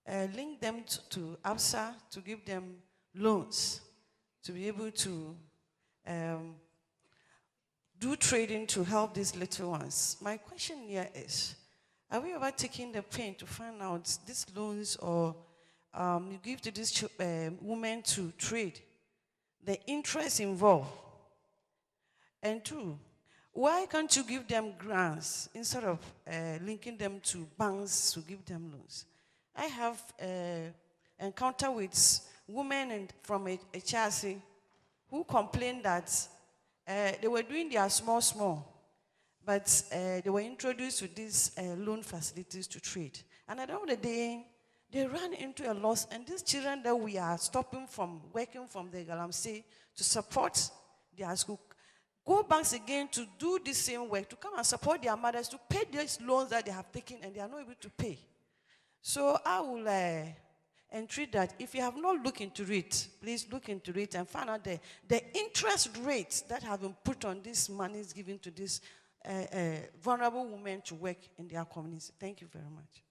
link them to ABSA to give them loans to be able to do trading to help these little ones. My question here is, are we ever taking the pain to find out these loans or you give to these women to trade, the interest involved? And two, why can't you give them grants instead of linking them to banks to give them loans? I have encounter with women from HRC who complained that they were doing their small, but they were introduced to these loan facilities to trade. And at the end of the day, they ran into a loss. And these children that we are stopping from working from the Galamsey to support their school, go back again to do the same work, to come and support their mothers, to pay these loans that they have taken and they are not able to pay. So I will entreat that if you have not looked into it, please look into it and find out the interest rates that have been put on this money given to these vulnerable women to work in their communities. Thank you very much.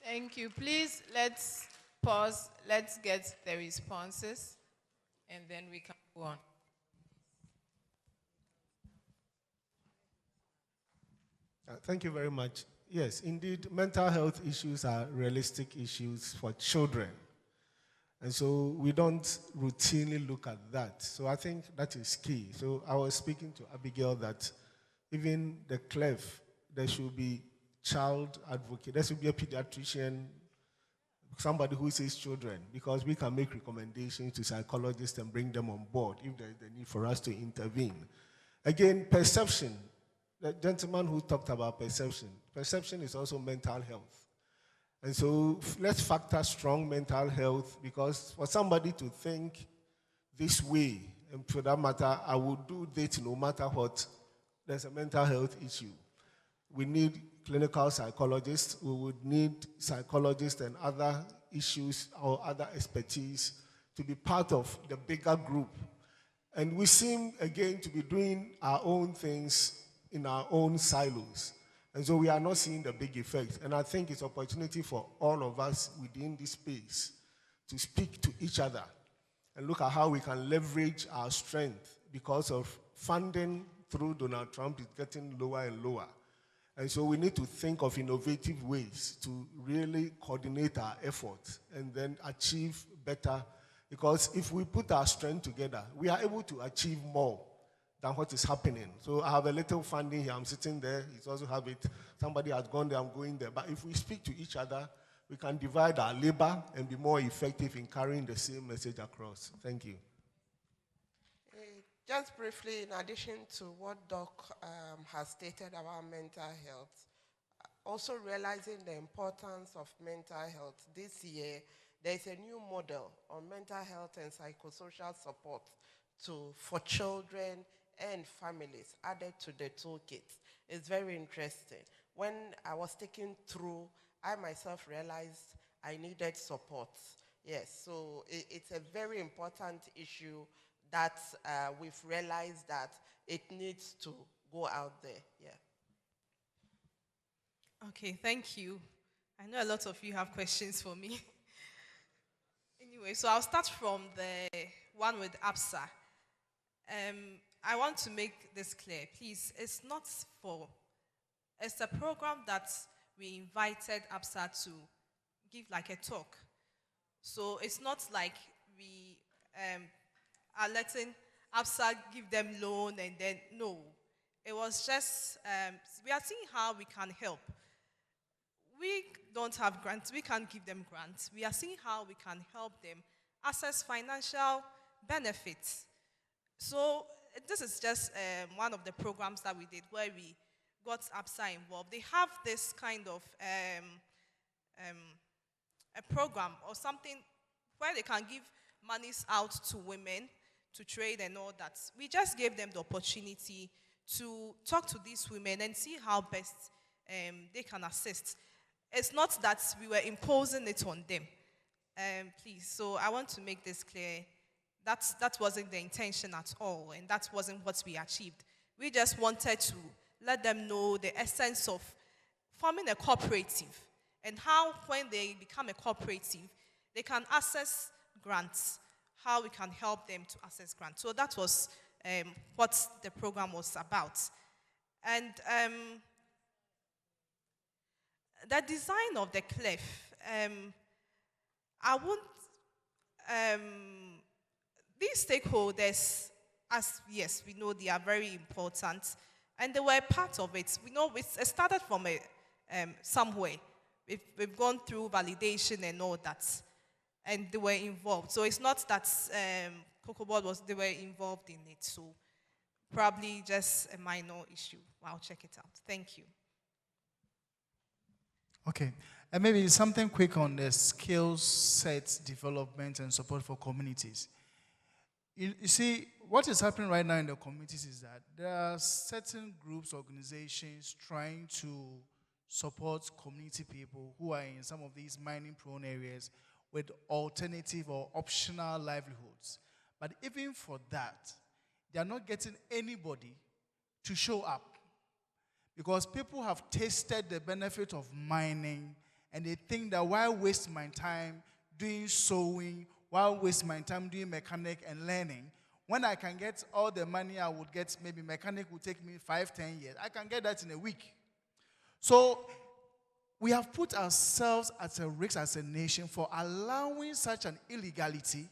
Thank you. Please, let's pause. Let's get the responses, and then we can go on. Thank you very much. Yes, indeed, mental health issues are realistic issues for children. And so we don't routinely look at that. So I think that is key. So I was speaking to Abigail that even the CLEF, there should be child advocate, there should be a pediatrician, somebody who sees children, because we can make recommendations to psychologists and bring them on board if there is the need for us to intervene. Again, perception. The gentleman who talked about perception. Perception is also mental health. And so let's factor strong mental health, because for somebody to think this way, and for that matter, I will do this no matter what, there's a mental health issue. We need clinical psychologists. We would need psychologists and other issues or other expertise to be part of the bigger group. And we seem, again, to be doing our own things in our own silos. And so we are not seeing the big effect. And I think it's an opportunity for all of us within this space to speak to each other and look at how we can leverage our strength, because of funding through Donald Trump is getting lower and lower. And so we need to think of innovative ways to really coordinate our efforts and then achieve better. Because if we put our strength together, we are able to achieve more than what is happening. So I have a little funding here. I'm sitting there. He also have it. Somebody has gone there. I'm going there. But if we speak to each other, we can divide our labor and be more effective in carrying the same message across. Thank you. Just briefly, in addition to what Doc has stated about mental health, also realizing the importance of mental health, this year there's a new model on mental health and psychosocial support for children and families added to the toolkit. It's very interesting. When I was taken through, I myself realized I needed support. Yes, so it's a very important issue that we've realized that it needs to go out there. Yeah. Okay, thank you. I know a lot of you have questions for me. Anyway, so I'll start from the one with APSA. I want to make this clear. Please, it's a program that we invited APSA to give like a talk. So it's not like we are letting APSA give them loan and then, no. It was just, we are seeing how we can help. We don't have grants, we can't give them grants. We are seeing how we can help them access financial benefits. So this is just one of the programs that we did where we got APSA involved. They have this kind of a program or something where they can give monies out to women to trade and all that. We just gave them the opportunity to talk to these women and see how best they can assist. It's not that we were imposing it on them. Please, so I want to make this clear. That wasn't the intention at all, and that wasn't what we achieved. We just wanted to let them know the essence of forming a cooperative and how, when they become a cooperative, they can access grants, how we can help them to access grants. So that was what the program was about. And the design of the cliff, I won't, these stakeholders, as yes, we know they are very important, and they were part of it. We know it started from somewhere. We've gone through validation and all that, and they were involved. So it's not that Cocoa Board they were involved in it. So probably just a minor issue. I'll check it out. Thank you. Okay. And maybe something quick on the skill set development and support for communities. You see, what is happening right now in the communities is that there are certain groups, organizations trying to support community people who are in some of these mining-prone areas with alternative or optional livelihoods. But even for that, they are not getting anybody to show up because people have tasted the benefit of mining and they think that why waste my time doing sewing, why waste my time doing mechanic and learning, when I can get all the money I would get, maybe mechanic would take me 5-10 years. I can get that in a week. So we have put ourselves at a risk as a nation for allowing such an illegality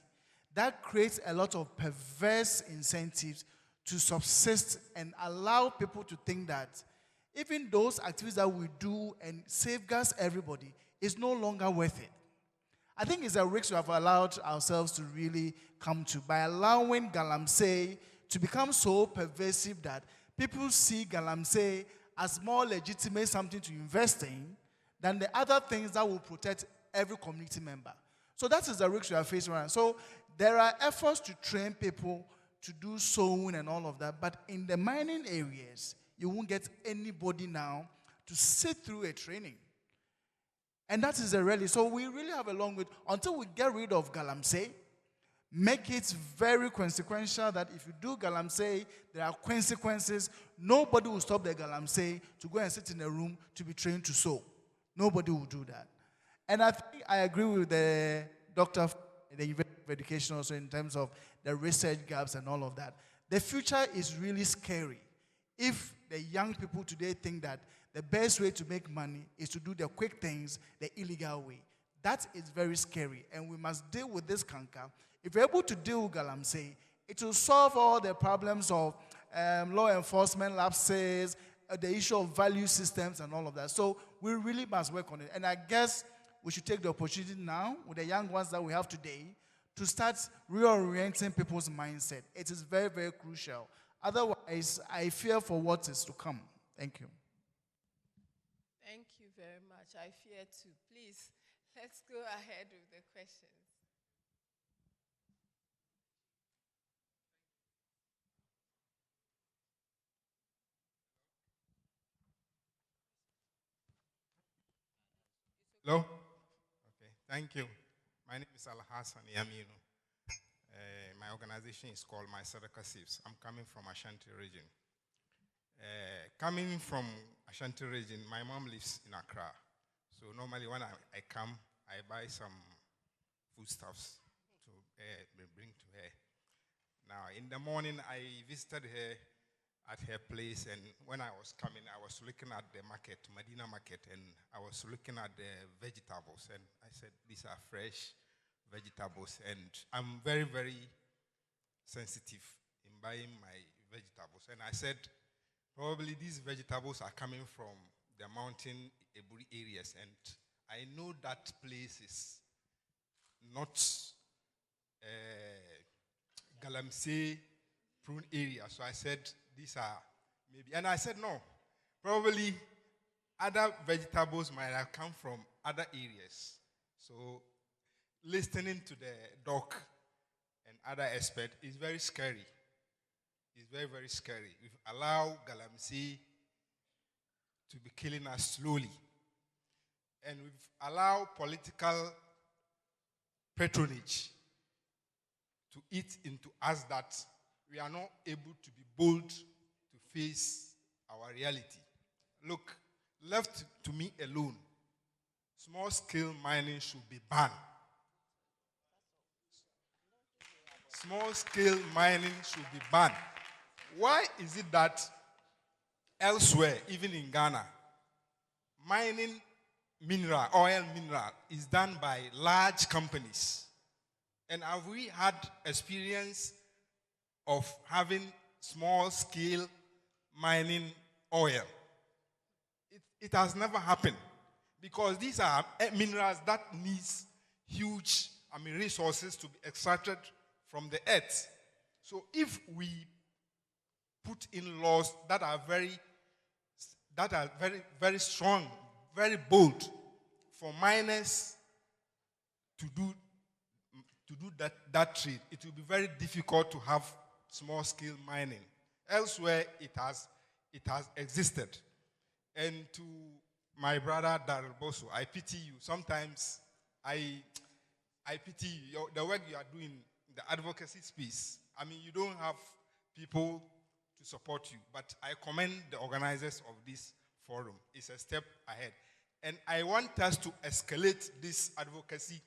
that creates a lot of perverse incentives to subsist and allow people to think that even those activities that we do and safeguards everybody is no longer worth it. I think it's a risk we have allowed ourselves to really come to by allowing Galamsey to become so pervasive that people see Galamsey as more legitimate something to invest in than the other things that will protect every community member. So that is the risk we are facing right now. So there are efforts to train people to do sewing and all of that, but in the mining areas, you won't get anybody now to sit through a training. And that is a rally. So we really have a long way until we get rid of Galamsey, make it very consequential that if you do Galamsey, there are consequences. Nobody will stop the Galamsey to go and sit in a room to be trained to sew. Nobody will do that. And I think I agree with the doctor, the education also in terms of the research gaps and all of that. The future is really scary if the young people today think that the best way to make money is to do the quick things the illegal way. That is very scary, and we must deal with this canker. If we're able to deal with Galamsey, it will solve all the problems of law enforcement lapses, the issue of value systems and all of that. So we really must work on it. And I guess we should take the opportunity now with the young ones that we have today to start reorienting people's mindset. It is very, very crucial. Otherwise, I fear for what is to come. Thank you. Thank you very much. I fear too. Please, let's go ahead with the questions. Hello? Okay, thank you. My name is Al-Hassan Yamino. My organization is called My Sadaka Saves. I'm coming from Ashanti region. Coming from Ashanti region, my mom lives in Accra. So normally when I come, I buy some foodstuffs to bring to her. Now, in the morning, I visited her at her place, and when I was coming, I was looking at the market, Medina market, and I was looking at the vegetables, and I said, these are fresh vegetables, and I'm very, very sensitive in buying my vegetables. And I said, probably these vegetables are coming from the mountain Eburi areas, and I know that place is not Galamsey prune area. So I said, these are maybe, and I said, no, probably other vegetables might have come from other areas. So listening to the doc and other experts is very scary. It's very, very scary. We allow Galamsey to be killing us slowly. And we've allowed political patronage to eat into us that we are not able to be bold to face our reality. Look, left to me alone, small-scale mining should be banned. Small-scale mining should be banned. Why is it that elsewhere, even in Ghana, mining mineral, oil mineral, is done by large companies? And have we had experience of having small-scale mining oil? It has never happened, because these are minerals that needs huge resources to be extracted from the earth. So if we put in laws that are very, very strong, very bold for miners to do that trade, it will be very difficult to have small-scale mining. Elsewhere, it has existed. And to my brother Darrell Bosso, I pity you. Sometimes I pity you. The work you are doing, the advocacy space. I mean, you don't have people to support you, but I commend the organizers of this forum. It's a step ahead. And I want us to escalate this advocacy